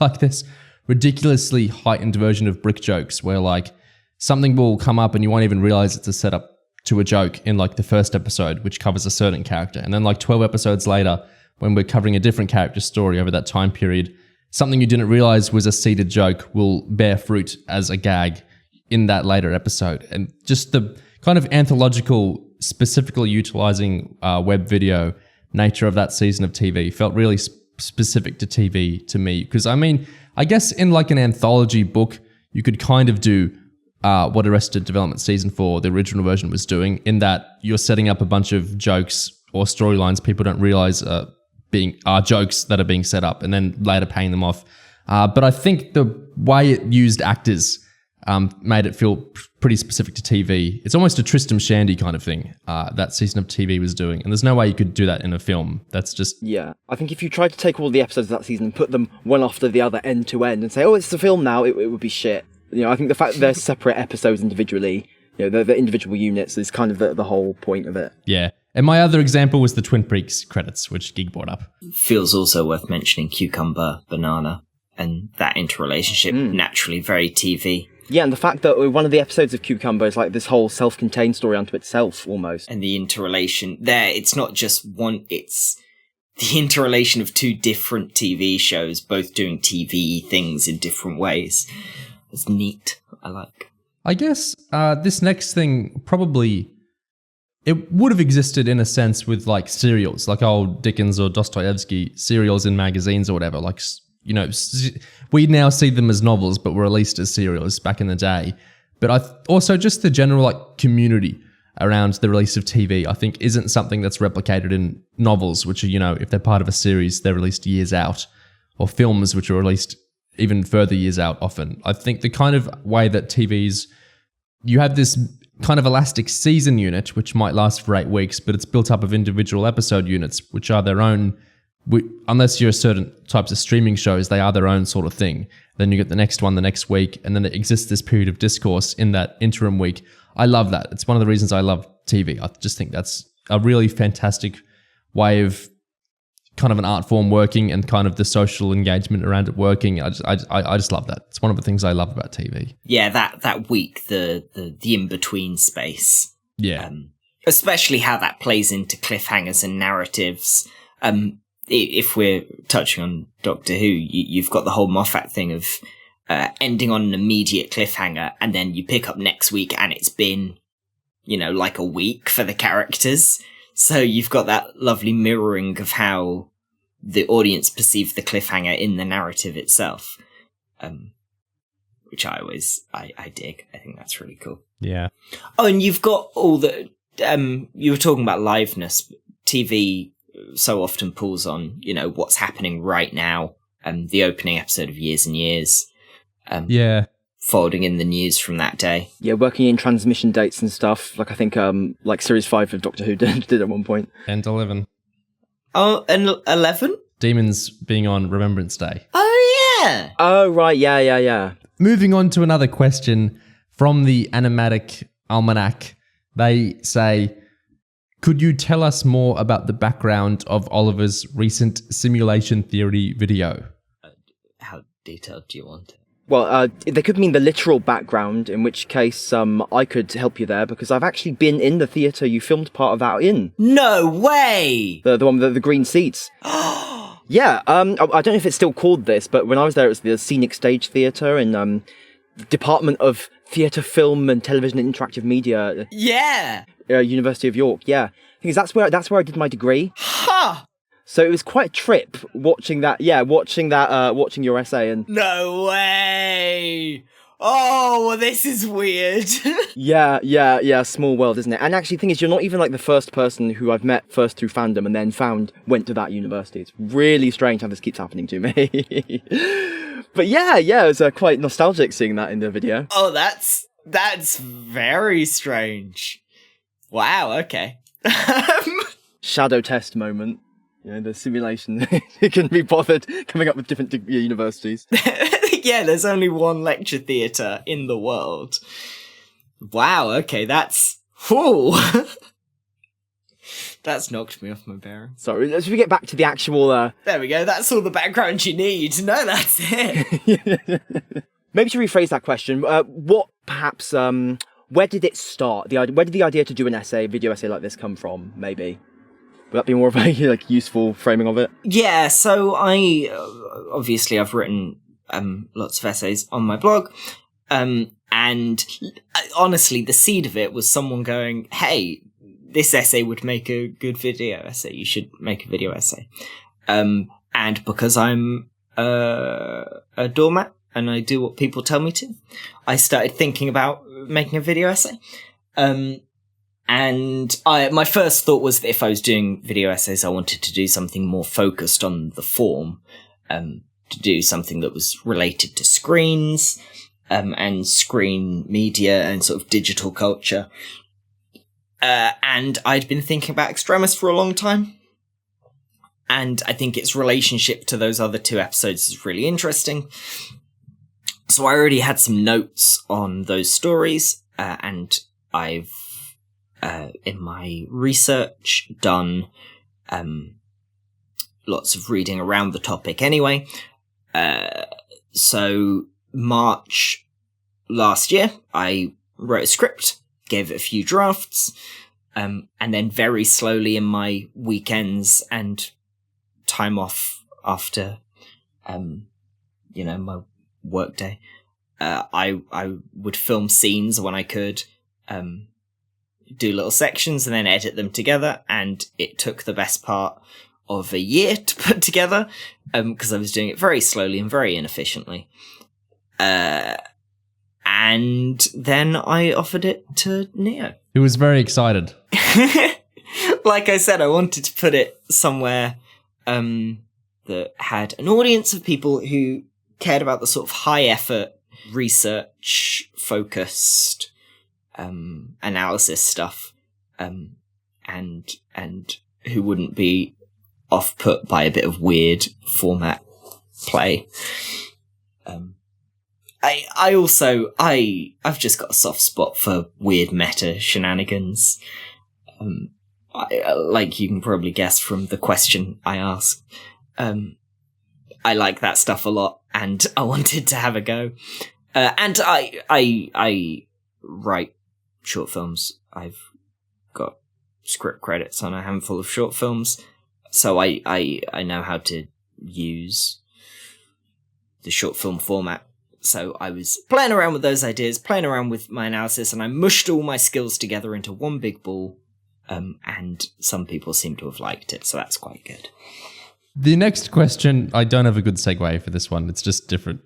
like this ridiculously heightened version of brick jokes where like something will come up and you won't even realize it's a setup to a joke in like the first episode, which covers a certain character, and then like 12 episodes later, when we're covering a different character story over that time period, something you didn't realize was a seeded joke will bear fruit as a gag in that later episode. And just the kind of anthological, specifically utilizing web video nature of that season of TV felt really specific to TV to me. Because I mean, I guess in like an anthology book, you could kind of do what Arrested Development Season 4, the original version, was doing, in that you're setting up a bunch of jokes or storylines people don't realize are jokes that are being set up and then later paying them off. But I think the way it used actors made it feel pretty specific to TV. It's almost a Tristram Shandy kind of thing that season of TV was doing. And there's no way you could do that in a film. That's just... Yeah. I think if you tried to take all the episodes of that season and put them one after the other, end to end, and say, oh, it's a film now, it would be shit. I think the fact that they're separate episodes individually, the individual units is kind of the whole point of it. Yeah. And my other example was the Twin Peaks credits, which Gig brought up. Feels also worth mentioning cucumber, banana, and that interrelationship, naturally very TV. Yeah, and the fact that one of the episodes of Cucumber is like this whole self-contained story unto itself, almost. And the interrelation there, it's not just one, it's the interrelation of two different TV shows, both doing TV things in different ways. It's neat. I like. I guess this next thing probably... It would have existed in a sense with like serials, like old Dickens or Dostoevsky serials in magazines or whatever. Like, we now see them as novels, but were released as serials back in the day. But also just the general like community around the release of TV, I think isn't something that's replicated in novels, which are, if they're part of a series, they're released years out, or films, which are released even further years out often. I think the kind of way that TV's, you have this kind of elastic season unit, which might last for 8 weeks, but it's built up of individual episode units, which are their own, unless you're certain types of streaming shows, they are their own sort of thing. Then you get the next one the next week, and then there exists this period of discourse in that interim week. I love that. It's one of the reasons I love TV. I just think that's a really fantastic way of kind of an art form working and kind of the social engagement around it working. I just love that. It's one of the things I love about TV. Yeah, that week, the in-between space. Yeah. Especially how that plays into cliffhangers and narratives. If we're touching on Doctor Who, you've got the whole Moffat thing of ending on an immediate cliffhanger, and then you pick up next week and it's been, like a week for the characters. So you've got that lovely mirroring of how the audience perceive the cliffhanger in the narrative itself, which I dig. I think that's really cool. Yeah. Oh, and you've got all the, you were talking about liveness. TV so often pulls on, what's happening right now, the opening episode of Years and Years. Yeah. Folding in the news from that day. Yeah, working in transmission dates and stuff. Like I think like Series 5 of Doctor Who did at one point. And 11. Oh, and 11? Demons being on Remembrance Day. Oh, yeah. Oh, right. Yeah. Moving on to another question from the Animatic Almanac. They say, could you tell us more about the background of Oliver's recent simulation theory video? How detailed do you want it? Well, they could mean the literal background, in which case I could help you there, because I've actually been in the theatre you filmed part of that in. No way! The one with the green seats. Yeah, I don't know if it's still called this, but when I was there, it was the Scenic Stage Theatre in the Department of Theatre, Film and Television and Interactive Media. Yeah! University of York, yeah. Because that's where I did my degree. Ha! So it was quite a trip watching your essay and... No way! Oh, this is weird. Yeah, small world, isn't it? And actually, the thing is, you're not even like the first person who I've met first through fandom and then went to that university. It's really strange how this keeps happening to me. But yeah, it was quite nostalgic seeing that in the video. Oh, that's very strange. Wow, okay. Shadow test moment. The simulation can be bothered coming up with different universities. Yeah, there's only one lecture theatre in the world. Wow, okay, that's... Whew. That's knocked me off my bearings. Sorry, let's get back to the actual... There we go, that's all the background you need. No, that's it. Maybe to rephrase that question, what perhaps... where did it start? Where did the idea to do an video essay like this come from, maybe? Would that be more of a useful framing of it? Yeah, so I've written lots of essays on my blog, and honestly, the seed of it was someone going, hey, this essay would make a good video essay, you should make a video essay. And because I'm a doormat, and I do what people tell me to, I started thinking about making a video essay. And my first thought was that if I was doing video essays, I wanted to do something more focused on the form, to do something that was related to screens, and screen media and sort of digital culture. And I'd been thinking about Extremis for a long time. And I think its relationship to those other 2 episodes is really interesting. So I already had some notes on those stories, and I've, in my research, done lots of reading around the topic anyway. So March last year, I wrote a script, gave it a few drafts, and then very slowly in my weekends and time off after, my work day, I would film scenes when I could, do little sections and then edit them together. And it took the best part of a year to put together, because I was doing it very slowly and very inefficiently. And then I offered it to Neo. He was very excited. Like I said, I wanted to put it somewhere that had an audience of people who cared about the sort of high effort, research focused analysis stuff, and who wouldn't be off put by a bit of weird format play. I've just got a soft spot for weird meta shenanigans. Like you can probably guess from the question I asked. I like that stuff a lot, and I wanted to have a go. And I write short films. I've got script credits on a handful of short films, so I know how to use the short film format. So I was playing around with those ideas, playing around with my analysis, and I mushed all my skills together into one big ball. And some people seem to have liked it, so that's quite good. The next question, I don't have a good segue for this one. It's just different.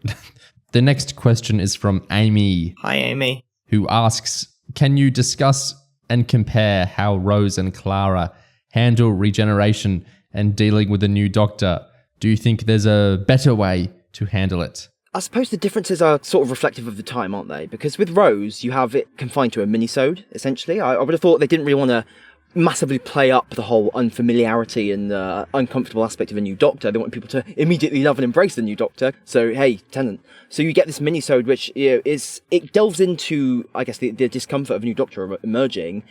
The next question is from Amy. Hi, Amy. Who asks, can you discuss and compare how Rose and Clara handle regeneration and dealing with a new doctor? Do you think there's a better way to handle it? I suppose the differences are sort of reflective of the time, aren't they? Because with Rose, you have it confined to a mini-sode, essentially. I would have thought they didn't really want to massively play up the whole unfamiliarity and uncomfortable aspect of a new doctor. They want people to immediately love and embrace the new doctor. So, hey, Tennant. So you get this mini-sode, which it delves into, I guess, the discomfort of a new doctor emerging.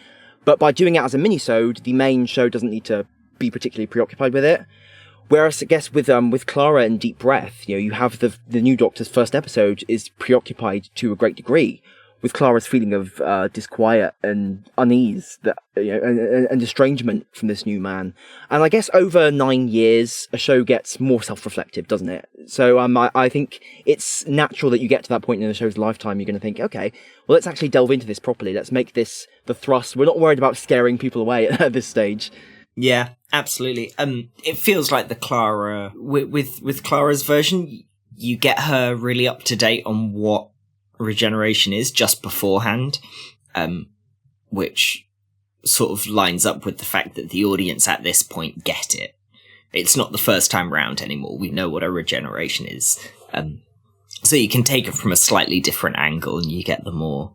But by doing it as a mini-sode, the main show doesn't need to be particularly preoccupied with it. Whereas, I guess, with Clara and Deep Breath, you have the new Doctor's first episode is preoccupied to a great degree with Clara's feeling of disquiet and unease, that and estrangement from this new man. And I guess over 9 years, a show gets more self-reflective, doesn't it? So I think it's natural that you get to that point in the show's lifetime, you're going to think, okay, well, let's actually delve into this properly. Let's make this the thrust. We're not worried about scaring people away at this stage. Yeah, absolutely. It feels like the Clara with Clara's version, you get her really up to date on what regeneration is just beforehand, which sort of lines up with the fact that the audience at this point get it. It's not the first time round anymore. We know what a regeneration is. So you can take it from a slightly different angle, and you get the more,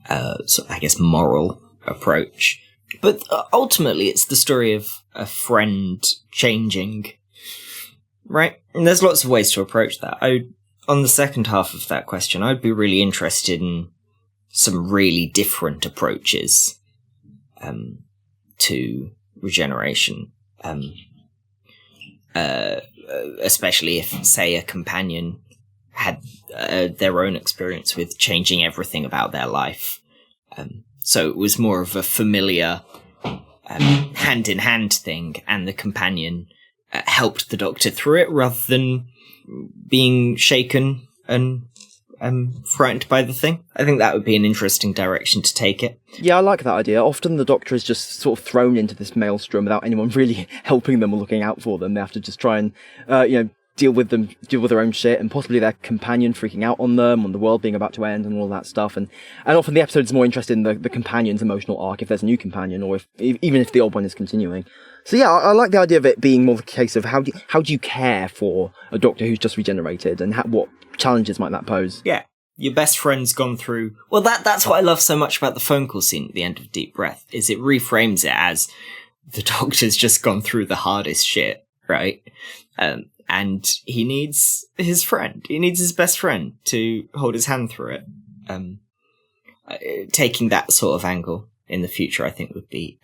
I guess, moral approach. But ultimately, it's the story of a friend changing, right? And there's lots of ways to approach that. On the second half of that question, I'd be really interested in some really different approaches to regeneration, especially if, say, a companion had their own experience with changing everything about their life. So it was more of a familiar hand-in-hand thing, and the companion helped the Doctor through it rather than being shaken and frightened by the thing. I think that would be an interesting direction to take it. Yeah, I like that idea. Often the Doctor is just sort of thrown into this maelstrom without anyone really helping them or looking out for them. They have to just try and, deal with their own shit, and possibly their companion freaking out on them, on the world being about to end, and all that stuff. And often the episode is more interested in the companion's emotional arc, if there's a new companion, or even if the old one is continuing. So yeah, I like the idea of it being more the case of how do you care for a Doctor who's just regenerated, and what challenges might that pose? Yeah. Your best friend's gone through... Well, that's what I love so much about the phone call scene at the end of Deep Breath, is it reframes it as the Doctor's just gone through the hardest shit, right? And he needs his friend. He needs his best friend to hold his hand through it. Taking that sort of angle in the future, I think, would be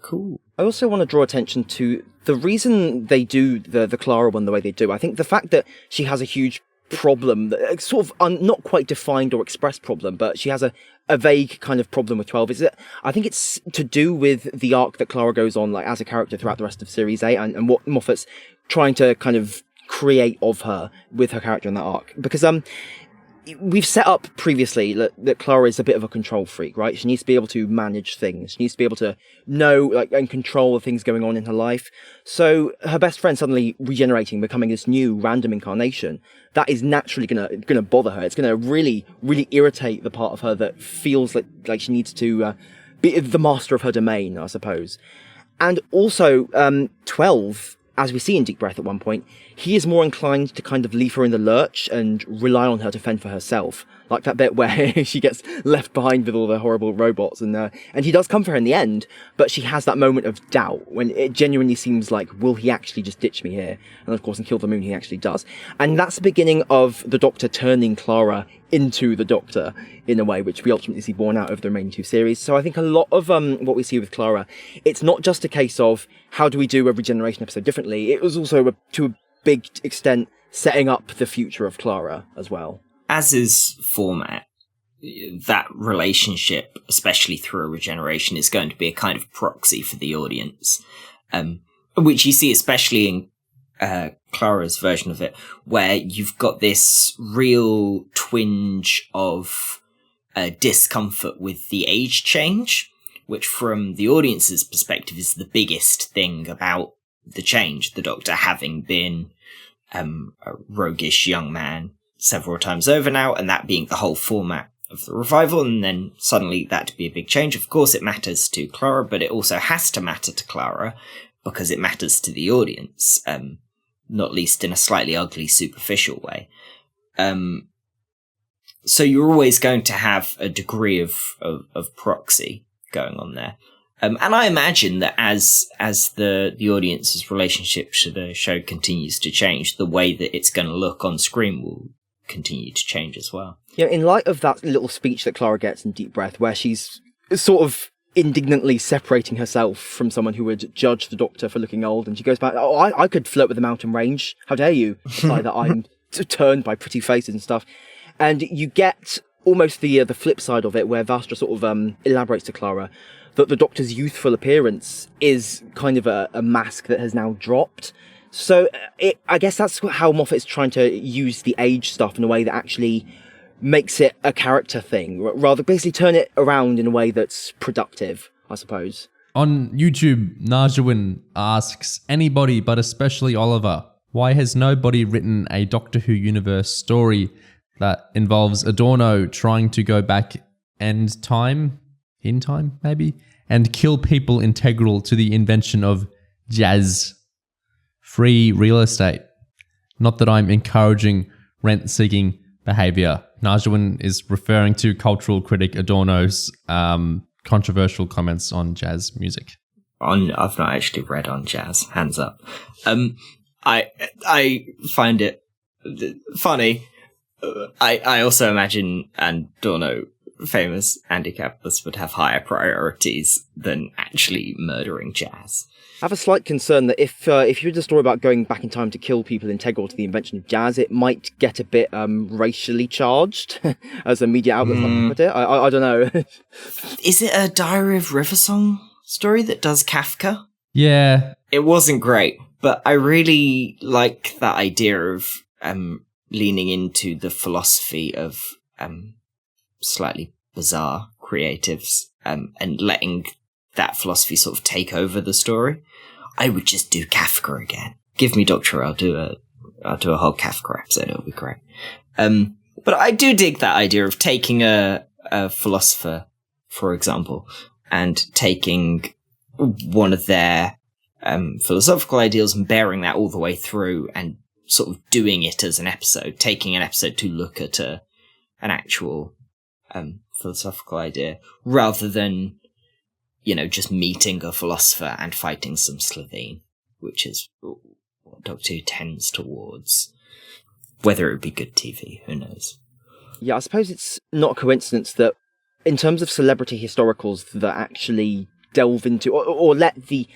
cool. I also want to draw attention to the reason they do the Clara one the way they do. I think the fact that she has a huge problem, sort of not quite defined or expressed problem, but she has a vague kind of problem with 12, is that I think it's to do with the arc that Clara goes on, like, as a character throughout the rest of Series 8, and what Moffat's trying to kind of create of her with her character in that arc. Because we've set up previously that Clara is a bit of a control freak, right? She needs to be able to manage things. She needs to be able to know, like, and control the things going on in her life. So her best friend suddenly regenerating, becoming this new random incarnation, that is naturally gonna bother her. It's gonna really, really irritate the part of her that feels like she needs to be the master of her domain, I suppose. And also, 12, as we see in Deep Breath at one point, he is more inclined to kind of leave her in the lurch and rely on her to fend for herself. Like that bit where she gets left behind with all the horrible robots, and he does come for her in the end, but she has that moment of doubt when it genuinely seems like, will he actually just ditch me here? And of course in Kill the Moon he actually does. And that's the beginning of the Doctor turning Clara into the Doctor in a way, which we ultimately see borne out over the remaining 2 series. So I think a lot of what we see with Clara, it's not just a case of how do we do a regeneration episode differently, it was also to a big extent setting up the future of Clara as well. As is format, that relationship, especially through a regeneration, is going to be a kind of proxy for the audience, which you see especially in Clara's version of it, where you've got this real twinge of discomfort with the age change, which from the audience's perspective is the biggest thing about the change, the Doctor having been a roguish young man several times over now, and that being the whole format of the revival, and then suddenly that to be a big change. Of course it matters to Clara, but it also has to matter to Clara because it matters to the audience, not least in a slightly ugly, superficial way. So you're always going to have a degree of proxy going on there. And I imagine that as the audience's relationship to the show continues to change, the way that it's going to look on screen will continue to change as well. Yeah, in light of that little speech that Clara gets in Deep Breath, where she's sort of indignantly separating herself from someone who would judge the Doctor for looking old, and she goes back, oh, I could flirt with the mountain range. How dare you decide that I'm turned by pretty faces and stuff. And you get almost the flip side of it, where Vastra sort of elaborates to Clara that the Doctor's youthful appearance is kind of a mask that has now dropped. So I guess that's how Moffat is trying to use the age stuff in a way that actually makes it a character thing, rather basically turn it around in a way that's productive, I suppose. On YouTube, Narjawin asks, anybody but especially Oliver, why has nobody written a Doctor Who universe story that involves Adorno trying to go back in time, maybe, and kill people integral to the invention of jazz? Free real estate. Not that I'm encouraging rent-seeking behavior. Narjawin is referring to cultural critic Adorno's controversial comments on jazz music. I've not actually read on jazz. Hands up. I find it funny. I also imagine Adorno, famous anti-capitalist, would have higher priorities than actually murdering jazz. I have a slight concern that if you read a story about going back in time to kill people integral to the invention of jazz, it might get a bit racially charged, as a media outlet put it. I don't know. Is it a Diary of River Song story that does Kafka? Yeah. It wasn't great, but I really like that idea of leaning into the philosophy of slightly bizarre creatives and letting that philosophy sort of take over the story. I would just do Kafka again. Give me Doctor, I'll do I'll do a whole Kafka episode. It'll be great. But I do dig that idea of taking a philosopher, for example, and taking one of their philosophical ideals and bearing that all the way through and sort of doing it as an episode, taking an episode to look at an actual philosophical idea, rather than, just meeting a philosopher and fighting some Slovene, which is what Doctor Who tends towards. Whether it would be good TV, who knows? Yeah, I suppose it's not a coincidence that in terms of celebrity historicals that actually delve into or let the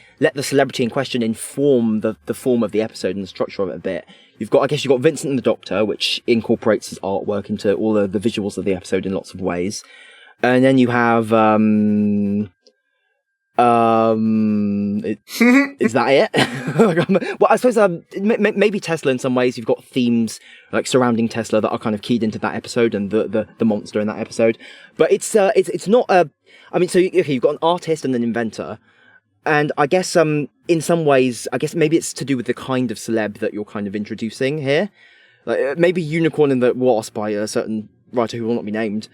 celebrity in question inform the form of the episode and the structure of it a bit. You've got Vincent and the Doctor, which incorporates his artwork into all the visuals of the episode in lots of ways. And then you have is that it? Well, I suppose maybe Tesla in some ways. You've got themes like surrounding Tesla that are kind of keyed into that episode and the monster in that episode. But it's not a. I mean, so okay, you've got an artist and an inventor, and I guess in some ways, I guess maybe it's to do with the kind of celeb that you're kind of introducing here. Like maybe Unicorn in the Wasp by a certain writer who will not be named.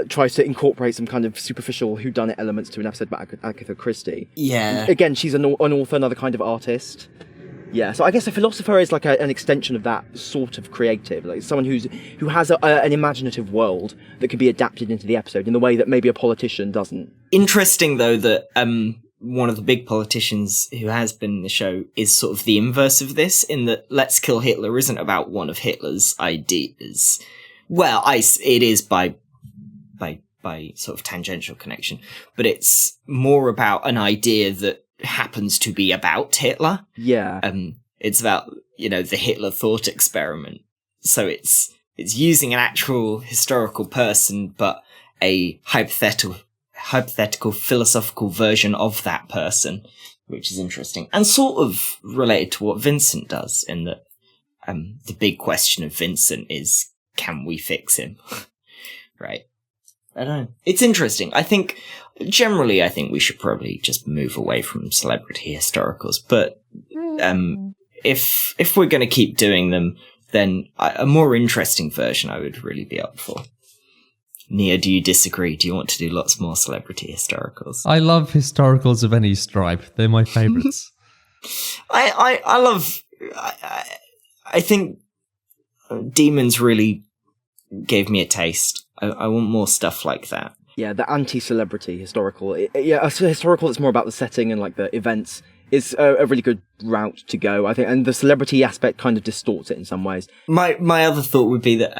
Tries to incorporate some kind of superficial whodunit elements to an episode about Agatha Christie. Yeah. Again, she's an author, another kind of artist. Yeah, so I guess a philosopher is like an extension of that sort of creative, like someone who has an imaginative world that can be adapted into the episode in the way that maybe a politician doesn't. Interesting, though, that one of the big politicians who has been in the show is sort of the inverse of this, in that Let's Kill Hitler isn't about one of Hitler's ideas. Well, it is by sort of tangential connection, but it's more about an idea that happens to be about Hitler. Yeah. It's about, the Hitler thought experiment. So it's using an actual historical person, but a hypothetical philosophical version of that person, which is interesting. And sort of related to what Vincent does, in that the big question of Vincent is, can we fix him? Right. I don't know. It's interesting. I think we should probably just move away from celebrity historicals. But if we're going to keep doing them, then a more interesting version I would really be up for. Nia, do you disagree? Do you want to do lots more celebrity historicals? I love historicals of any stripe. They're my favourites. I think Demons really gave me a taste. I want more stuff like that. Yeah, the anti-celebrity historical. A historical that's more about the setting and like the events is a really good route to go, I think. And the celebrity aspect kind of distorts it in some ways. My other thought would be that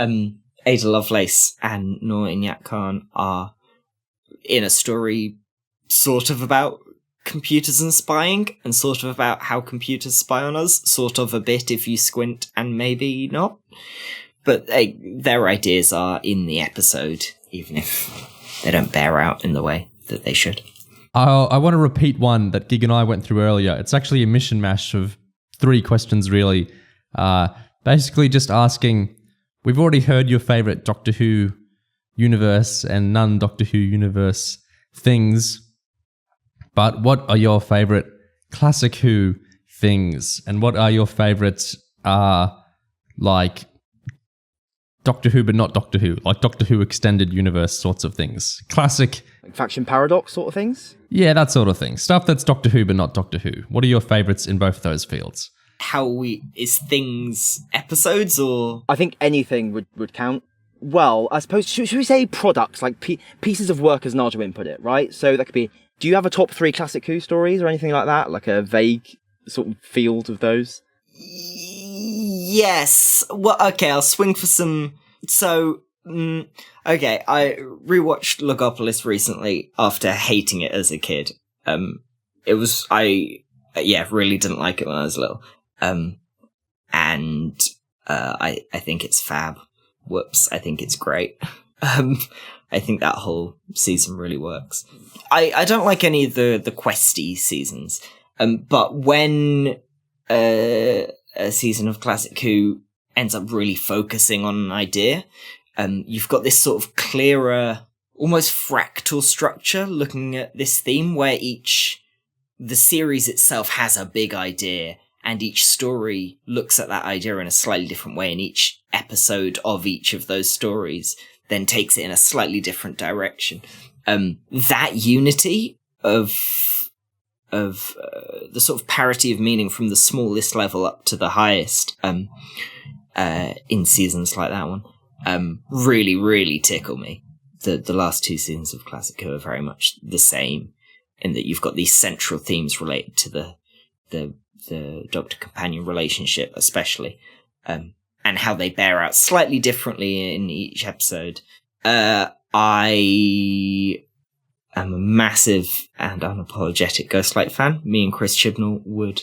Ada Lovelace and Noor Inayat Khan are in a story sort of about computers and spying, and sort of about how computers spy on us, sort of a bit if you squint and maybe not. But their ideas are in the episode, even if they don't bear out in the way that they should. I want to repeat one that Gig and I went through earlier. It's actually a mission mash of 3 questions, really. Basically just asking, we've already heard your favourite Doctor Who universe and non-Doctor Who universe things, but what are your favourite Classic Who things? And what are your favourite, like Doctor Who but not Doctor Who, like Doctor Who extended universe sorts of things. Classic. Like faction paradox sort of things? Yeah, that sort of thing. Stuff that's Doctor Who but not Doctor Who. What are your favourites in both those fields? Is things episodes or? I think anything would count. Well, I suppose, should we say products, like pieces of work as Nigel put it, right? So that could be, do you have a top 3 Classic Who stories or anything like that? Like a vague sort of field of those? Yes. Well, okay, I'll swing for some. So, okay, I rewatched Logopolis recently after hating it as a kid. I really didn't like it when I was little. And I think it's fab. Whoops, I think it's great. I think that whole season really works. I don't like any of the questy seasons. But when a season of Classic Who ends up really focusing on an idea, you've got this sort of clearer, almost fractal structure looking at this theme where the series itself has a big idea and each story looks at that idea in a slightly different way, and each episode of each of those stories then takes it in a slightly different direction. That unity of the sort of parity of meaning from the smallest level up to the highest in seasons like that one really, really tickle me. The last 2 seasons of Classic are very much the same in that you've got these central themes related to the Doctor-Companion relationship especially, and how they bear out slightly differently in each episode. I am a massive and unapologetic Ghostlight fan. Me and Chris Chibnall would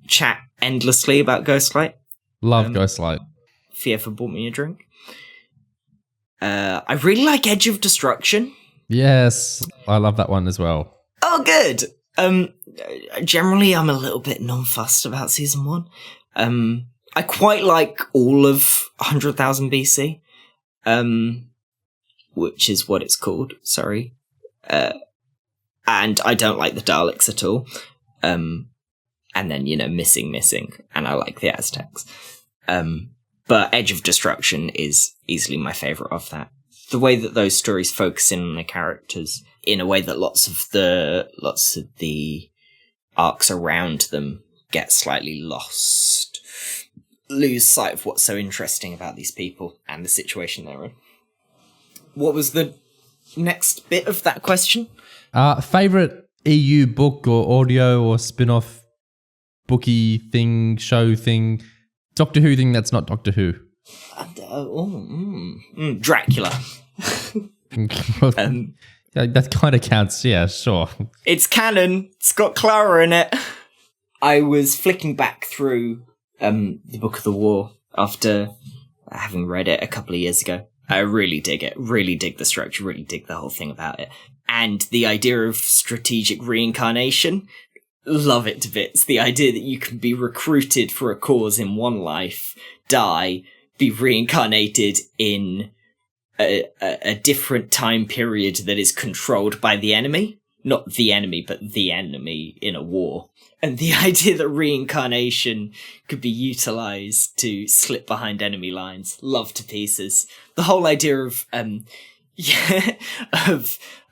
chat endlessly about Ghostlight. Love Ghostlight. If he ever bought me a drink. I really like Edge of Destruction. Yes, I love that one as well. Oh, good. Generally, I'm a little bit non-fussed about season 1. I quite like all of 100,000 BC, which is what it's called. Sorry. And I don't like the Daleks at all. And then, Missing, and I like the Aztecs. But Edge of Destruction is easily my favourite of that. The way that those stories focus in on the characters in a way that lots of the arcs around them get slightly lost, lose sight of what's so interesting about these people and the situation they're in. What was the next bit of that question? Favorite EU book or audio or spin-off booky thing, show thing, Doctor Who thing that's not Doctor Who? Dracula. That kind of counts, yeah, sure. It's canon. It's got Clara in it. I was flicking back through the Book of the War after having read it a couple of years ago. I really dig it. Really dig the structure. Really dig the whole thing about it. And the idea of strategic reincarnation, love it to bits. The idea that you can be recruited for a cause in one life, die, be reincarnated in a different time period that is controlled by the enemy. Not the enemy, but the enemy in a war. And the idea that reincarnation could be utilized to slip behind enemy lines. Love to pieces. The whole idea of,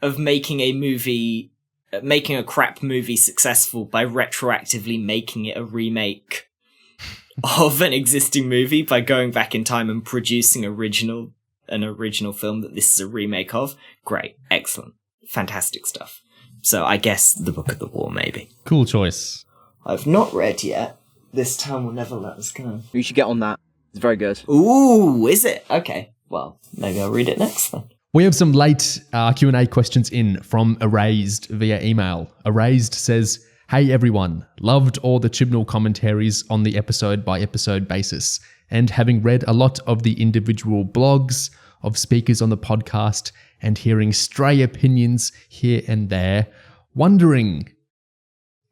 of making a crap movie successful by retroactively making it a remake of an existing movie by going back in time and producing an original film that this is a remake of. Great. Excellent. Fantastic stuff. So I guess the Book of the War, maybe. Cool choice. I've not read yet. This town will never let us go. You should get on that. It's very good. Ooh, is it? Okay. Well, maybe I'll read it next then. We have some late Q&A questions in from Erased via email. Erased says, "Hey everyone, loved all the Chibnall commentaries on the episode-by-episode basis, and having read a lot of the individual blogs of speakers on the podcast and hearing stray opinions here and there, wondering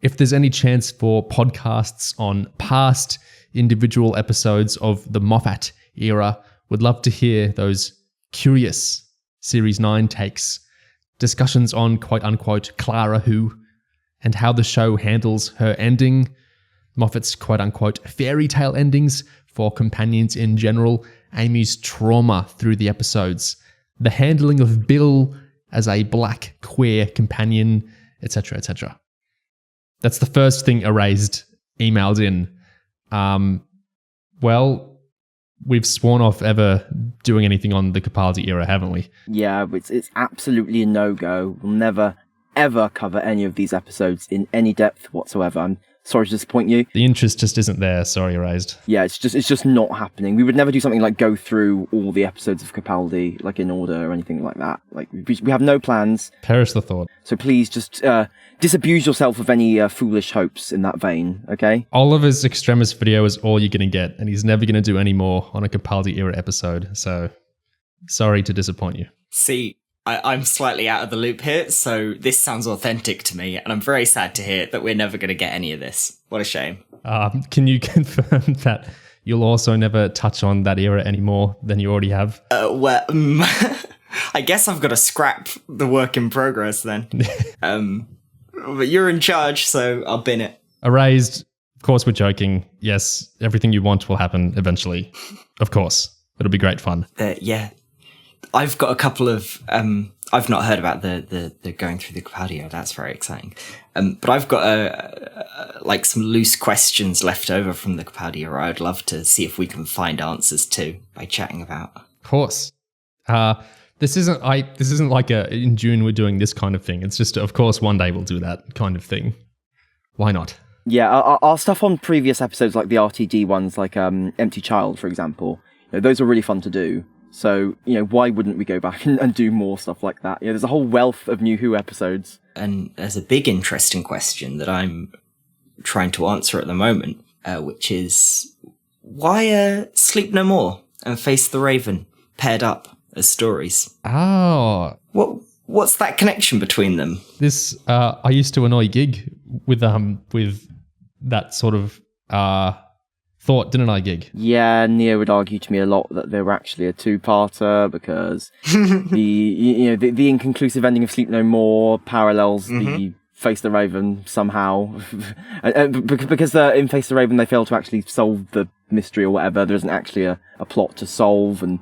if there's any chance for podcasts on past individual episodes of the Moffat era. Would love to hear those curious Series 9 takes, discussions on quote-unquote Clara Who, and how the show handles her ending, Moffat's quote-unquote fairy tale endings for companions in general, Amy's trauma through the episodes, the handling of Bill as a black queer companion, etc., etc." That's the first thing Erased emailed in. Well, we've sworn off ever doing anything on the Capaldi era, haven't we? Yeah, it's absolutely a no-go. We'll never, ever cover any of these episodes in any depth whatsoever. I'm sorry to disappoint you. The interest just isn't there, sorry, Erased. Yeah, it's just not happening. We would never do something like go through all the episodes of Capaldi, like in order or anything like that. Like, we have no plans. Perish the thought. So please just disabuse yourself of any foolish hopes in that vein, okay? Oliver's Extremis video is all you're going to get, and he's never going to do any more on a Capaldi era episode, so sorry to disappoint you. See, I'm slightly out of the loop here, so this sounds authentic to me, and I'm very sad to hear that we're never going to get any of this. What a shame. Can you confirm that you'll also never touch on that era any more than you already have? Well, I guess I've got to scrap the work in progress then. But you're in charge, so I'll bin it. Erased, Of course, we're joking. Yes, everything you want will happen eventually. Of course. It'll be great fun. Yeah. I've got a couple of... I've not heard about the going through the Capaldi Era. That's very exciting. But I've got like some loose questions left over from the Capaldi Era I'd love to see if we can find answers to by chatting about. Of course. This isn't like in June we're doing this kind of thing. It's just, of course, one day we'll do that kind of thing. Why not? Yeah, our stuff on previous episodes, like the RTD ones, like Empty Child, for example, those were really fun to do. So, why wouldn't we go back and do more stuff like that? There's a whole wealth of New Who episodes. And there's a big interesting question that I'm trying to answer at the moment, which is, why are Sleep No More and Face the Raven paired up as stories? Oh. What's that connection between them? This, I used to annoy Gig with that sort of thought, didn't I, Gig? Yeah, Neo would argue to me a lot that they were actually a two-parter because the inconclusive ending of Sleep No More parallels the Face the Raven somehow. Because in Face the Raven they fail to actually solve the mystery or whatever. There isn't actually a plot to solve, and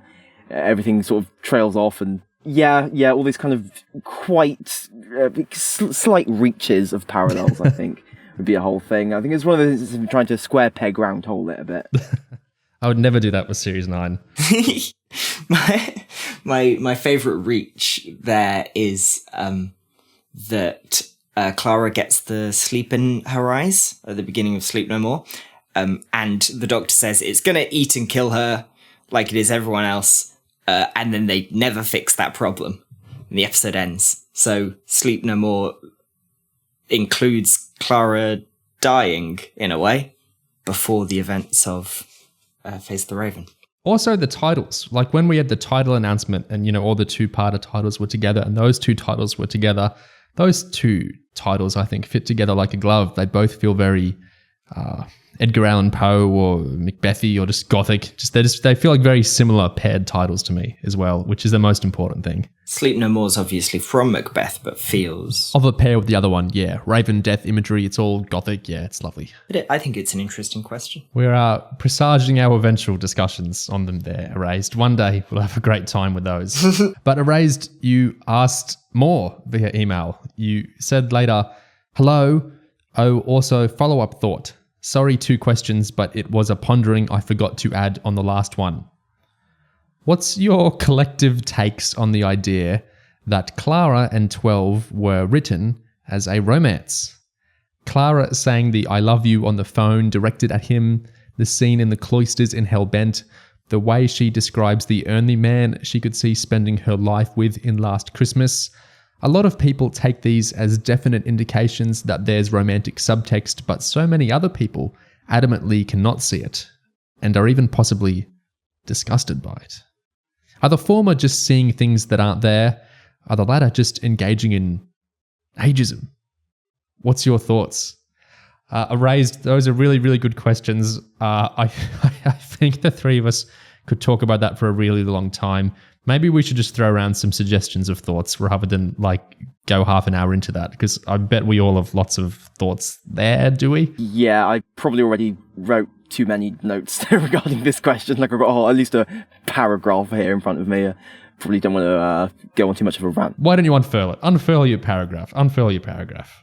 everything sort of trails off. And yeah, all these kind of quite slight reaches of parallels, I think. Would be a whole thing. I think it's one of those trying to square peg round hole it a bit. I would never do that with Series 9. my favourite reach there is that Clara gets the sleep in her eyes at the beginning of Sleep No More, and the doctor says it's going to eat and kill her like it is everyone else, and then they never fix that problem, and the episode ends. So Sleep No More includes Clara dying, in a way, before the events of Face the Raven. Also the titles. Like when we had the title announcement and, all the two-parter titles were together and those two titles were together, those two titles, I think, fit together like a glove. They both feel very Edgar Allan Poe or Macbethy or just Gothic. They feel like very similar paired titles to me as well, which is the most important thing. Sleep No More is obviously from Macbeth, but feels... of a pair with the other one, yeah. Raven, death imagery, it's all Gothic. Yeah, it's lovely. But I think it's an interesting question. We're presaging our eventual discussions on them there, Erased. One day we'll have a great time with those. But Erased, you asked more via email. You said later, hello. Oh, also follow-up thought. Sorry, 2 questions, but it was a pondering I forgot to add on the last one. What's your collective takes on the idea that Clara and 12 were written as a romance? Clara saying the I love you on the phone directed at him, the scene in the cloisters in Hellbent, the way she describes the only man she could see spending her life with in Last Christmas. A lot of people take these as definite indications that there's romantic subtext, but so many other people adamantly cannot see it, and are even possibly disgusted by it. Are the former just seeing things that aren't there? Are the latter just engaging in ageism? What's your thoughts? Erased, those are really, really good questions. I think the three of us could talk about that for a really long time. Maybe we should just throw around some suggestions of thoughts rather than go half an hour into that, because I bet we all have lots of thoughts there, do we? Yeah, I probably already wrote too many notes regarding this question. I've got at least a paragraph here in front of me. Probably don't want to go on too much of a rant. Why don't you unfurl it? Unfurl your paragraph.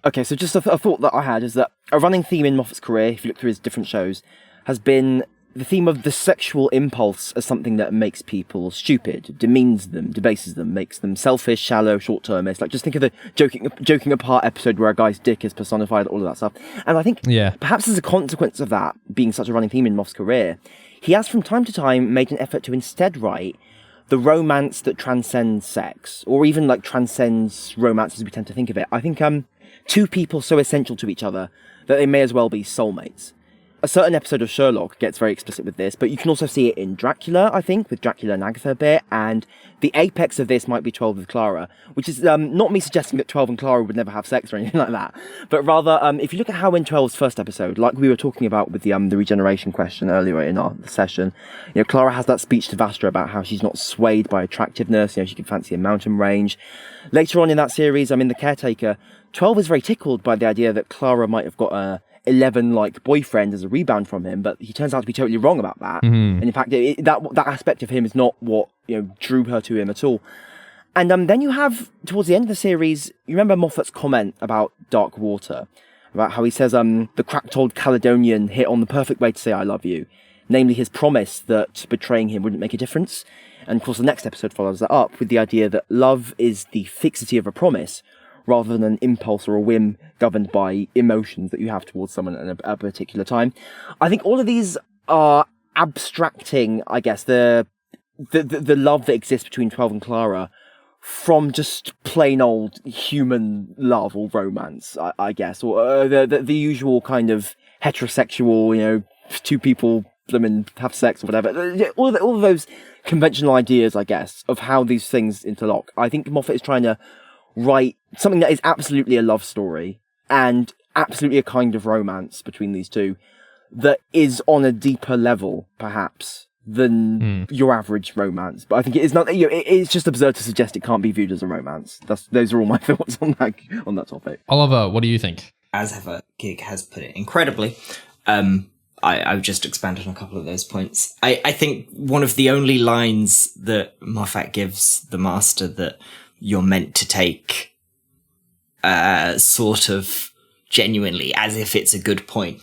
Okay, so just a thought that I had is that a running theme in Moffat's career, if you look through his different shows, has been the theme of the sexual impulse as something that makes people stupid, demeans them, debases them, makes them selfish, shallow, short-termist. Just think of the joking apart episode where a guy's dick is personified, all of that stuff. And I think perhaps as a consequence of that being such a running theme in Moffat's career, he has from time to time made an effort to instead write the romance that transcends sex, or even transcends romance as we tend to think of it. I think two people so essential to each other that they may as well be soulmates. A certain episode of Sherlock gets very explicit with this, but you can also see it in Dracula, I think, with Dracula and Agatha a bit, and the apex of this might be 12 with Clara, which is not me suggesting that 12 and Clara would never have sex or anything like that, but rather, if you look at how in 12's first episode, like we were talking about with the regeneration question earlier in our session, Clara has that speech to Vastra about how she's not swayed by attractiveness, she can fancy a mountain range. Later on in that series, in The Caretaker, 12 is very tickled by the idea that Clara might have got 11-like boyfriend as a rebound from him, but he turns out to be totally wrong about that. And in fact, that aspect of him is not what drew her to him at all. And then you have, towards the end of the series, you remember Moffat's comment about Dark Water, about how he says the cracked-old Caledonian hit on the perfect way to say I love you, namely his promise that betraying him wouldn't make a difference. And of course, the next episode follows that up with the idea that love is the fixity of a promise, rather than an impulse or a whim governed by emotions that you have towards someone at a particular time. I think all of these are abstracting, I guess, the love that exists between 12 and Clara from just plain old human love or romance, I guess, or the usual kind of heterosexual, two people and have sex or whatever. All of those conventional ideas, I guess, of how these things interlock. I think Moffat is trying to write something that is absolutely a love story and absolutely a kind of romance between these two that is on a deeper level, perhaps, than your average romance. But I think it is not. It's just absurd to suggest it can't be viewed as a romance. Those are all my thoughts on that topic. Oliver, what do you think? As ever, Gig has put it incredibly. I've just expanded on a couple of those points. I think one of the only lines that Moffat gives the Master that you're meant to take sort of genuinely as if it's a good point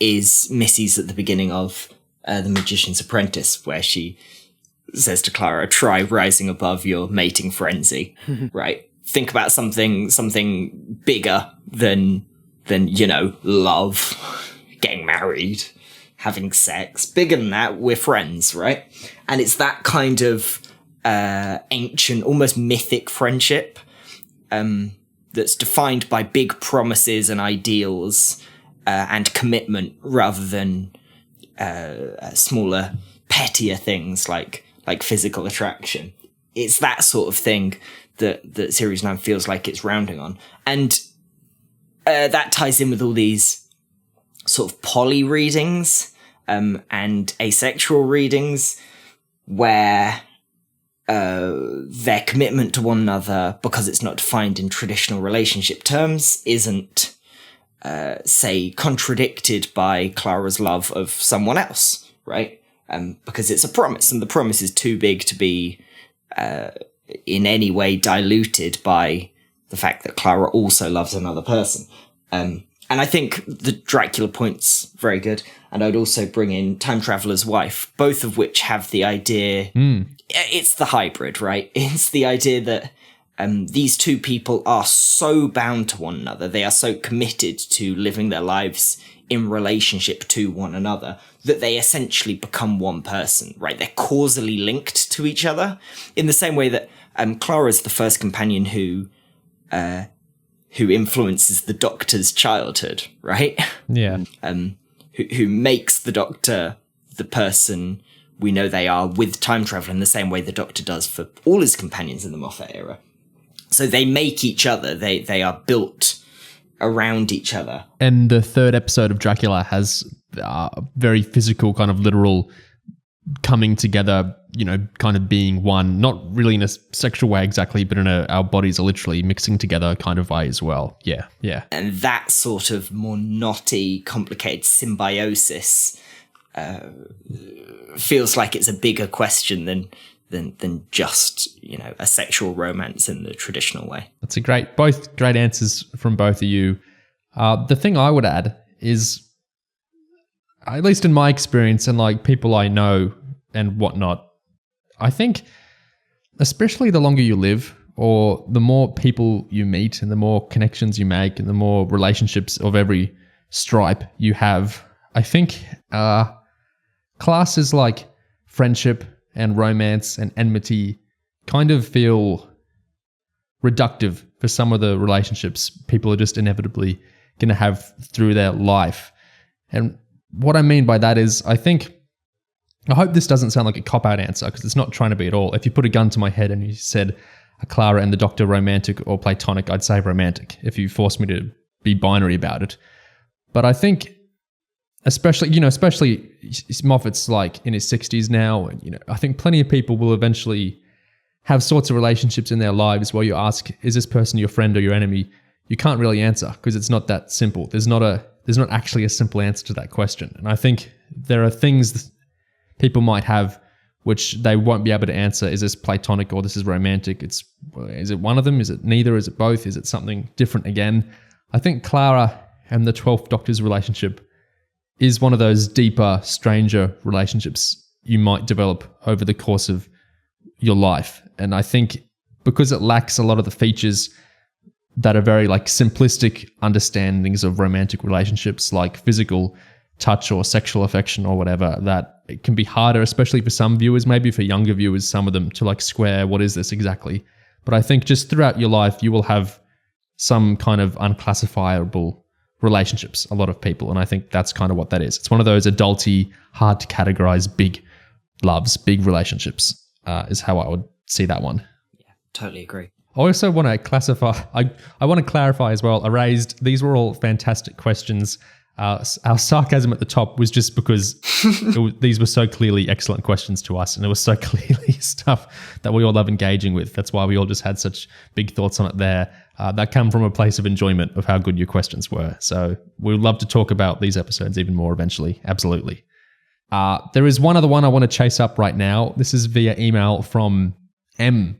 is Missy's at the beginning of The Magician's Apprentice, where she says to Clara, try rising above your mating frenzy, right? Think about something bigger than love, getting married, having sex. Bigger than that, we're friends, right? And it's that kind of ancient, almost mythic friendship that's defined by big promises and ideals and commitment rather than smaller, pettier things like physical attraction. It's that sort of thing that Series 9 feels like it's rounding on. And that ties in with all these sort of poly readings and asexual readings where their commitment to one another, because it's not defined in traditional relationship terms, isn't say contradicted by Clara's love of someone else, right? Because it's a promise, and the promise is too big to be in any way diluted by the fact that Clara also loves another person. And I think the Dracula point's very good. And I'd also bring in Time Traveler's Wife, both of which have the idea, it's the hybrid, right? It's the idea that these two people are so bound to one another, they are so committed to living their lives in relationship to one another, that they essentially become one person, right? They're causally linked to each other, in the same way that Clara's the first companion who influences the Doctor's childhood, right? Yeah. Who makes the Doctor the person we know they are with time travel in the same way the Doctor does for all his companions in the Moffat era. So they make each other. They are built around each other. And the third episode of Dracula has very physical, kind of literal coming together, kind of being one, not really in a sexual way exactly, but in our bodies are literally mixing together kind of way as well. Yeah, yeah. And that sort of more knotty, complicated symbiosis feels like it's a bigger question than just, a sexual romance in the traditional way. That's both great answers from both of you. The thing I would add is, at least in my experience and like people I know and whatnot, I think especially the longer you live or the more people you meet and the more connections you make and the more relationships of every stripe you have, I think classes like friendship and romance and enmity kind of feel reductive for some of the relationships people are just inevitably going to have through their life. And what I mean by that is, I hope this doesn't sound like a cop-out answer, because it's not trying to be at all. If you put a gun to my head and you said, are Clara and the Doctor romantic or platonic, I'd say romantic, if you forced me to be binary about it. But I think especially Moffat's like in his 60s now, and I think plenty of people will eventually have sorts of relationships in their lives where you ask, is this person your friend or your enemy? You can't really answer because it's not that simple. There's not there's not actually a simple answer to that question. And I think there are things people might have which they won't be able to answer. Is this platonic or this is romantic? Is it one of them? Is it neither? Is it both? Is it something different again? I think Clara and the 12th Doctor's relationship is one of those deeper, stranger relationships you might develop over the course of your life. And I think because it lacks a lot of the features that are very like simplistic understandings of romantic relationships, like physical touch or sexual affection or whatever, that it can be harder, especially for some viewers, maybe for younger viewers, some of them, to like square what is this exactly. But I think just throughout your life, you will have some kind of unclassifiable relationships, a lot of people. And I think that's kind of what that is. It's one of those adulty, hard to categorize big loves, big relationships, is how I would see that one. Yeah, totally agree. I also want to classify, I want to clarify as well, these were all fantastic questions. Our sarcasm at the top was just because these were so clearly excellent questions to us, and it was so clearly stuff that we all love engaging with. That's why we all just had such big thoughts on it there. That come from a place of enjoyment of how good your questions were. So we would love to talk about these episodes even more eventually. Absolutely. There is one other one I want to chase up right now. This is via email from M.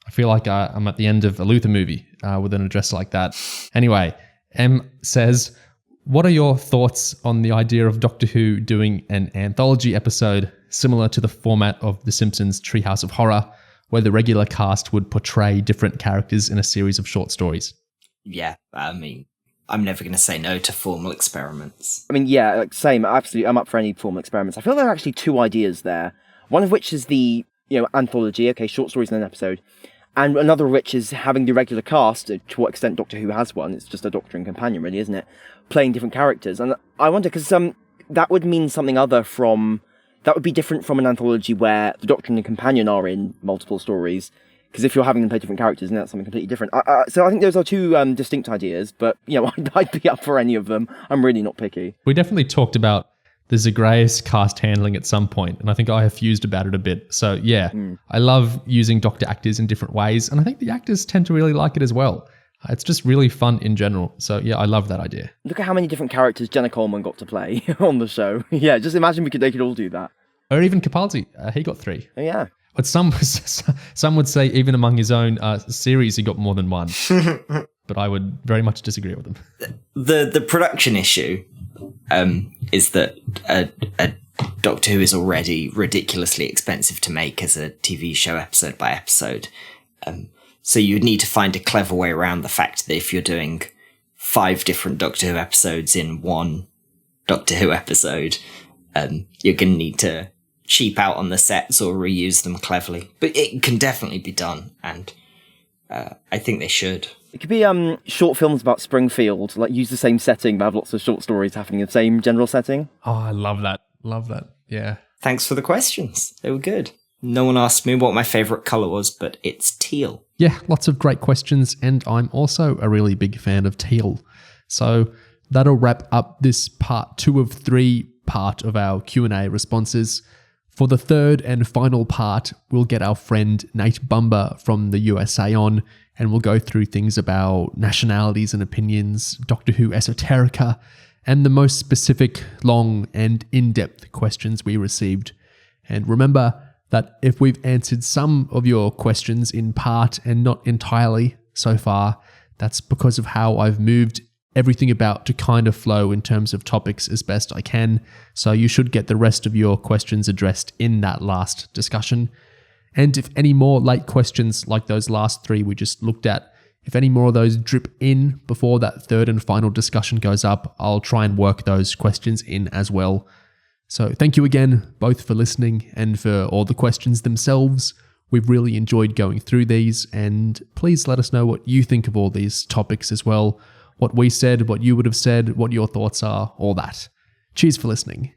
I feel like I'm at the end of a Luther movie with an address like that. Anyway, M says, what are your thoughts on the idea of Doctor Who doing an anthology episode similar to the format of The Simpsons' Treehouse of Horror, where the regular cast would portray different characters in a series of short stories? Yeah, I mean, I'm never going to say no to formal experiments. I mean, yeah, like, same, absolutely. I'm up for any formal experiments. I feel there are actually two ideas there. One of which is the, anthology, okay, short stories in an episode. And another of which is having the regular cast, to what extent Doctor Who has one, it's just a Doctor and companion really, isn't it? Playing different characters. And I wonder, because that would mean something that would be different from an anthology where the Doctor and the companion are in multiple stories. Because if you're having them play different characters, then that's something completely different. So I think those are two distinct ideas, but, I'd be up for any of them. I'm really not picky. We definitely talked about the Zagreus cast handling at some point, and I think I have fused about it a bit. So yeah, I love using Doctor actors in different ways, and I think the actors tend to really like it as well. It's just really fun in general. So yeah, I love that idea. Look at how many different characters Jenna Coleman got to play on the show. Yeah, just imagine they could all do that. Or even Capaldi, he got 3. Oh, yeah. But some would say even among his own series, he got more than 1. But I would very much disagree with them. The production issue is that a Doctor Who is already ridiculously expensive to make as a TV show episode by episode. So you would need to find a clever way around the fact that if you're doing 5 different Doctor Who episodes in one Doctor Who episode, you're going to need to cheap out on the sets or reuse them cleverly. But it can definitely be done, and I think they should. It could be short films about Springfield, like use the same setting but have lots of short stories happening in the same general setting. Oh, I love that. Love that. Yeah. Thanks for the questions. They were good. No one asked me what my favourite colour was, but it's teal. Yeah, lots of great questions, and I'm also a really big fan of teal. So that'll wrap up this part 2 of 3 part of our Q&A responses. For the third and final part, we'll get our friend Nate Bumber from the USA on, and we'll go through things about nationalities and opinions, Doctor Who esoterica, and the most specific, long, and in-depth questions we received. And remember that if we've answered some of your questions in part and not entirely so far, that's because of how I've moved everything about to kind of flow in terms of topics as best I can. So you should get the rest of your questions addressed in that last discussion. And if any more late questions like those last 3 we just looked at, if any more of those drip in before that third and final discussion goes up, I'll try and work those questions in as well. So thank you again, both for listening and for all the questions themselves. We've really enjoyed going through these, and please let us know what you think of all these topics as well. What we said, what you would have said, what your thoughts are, all that. Cheers for listening.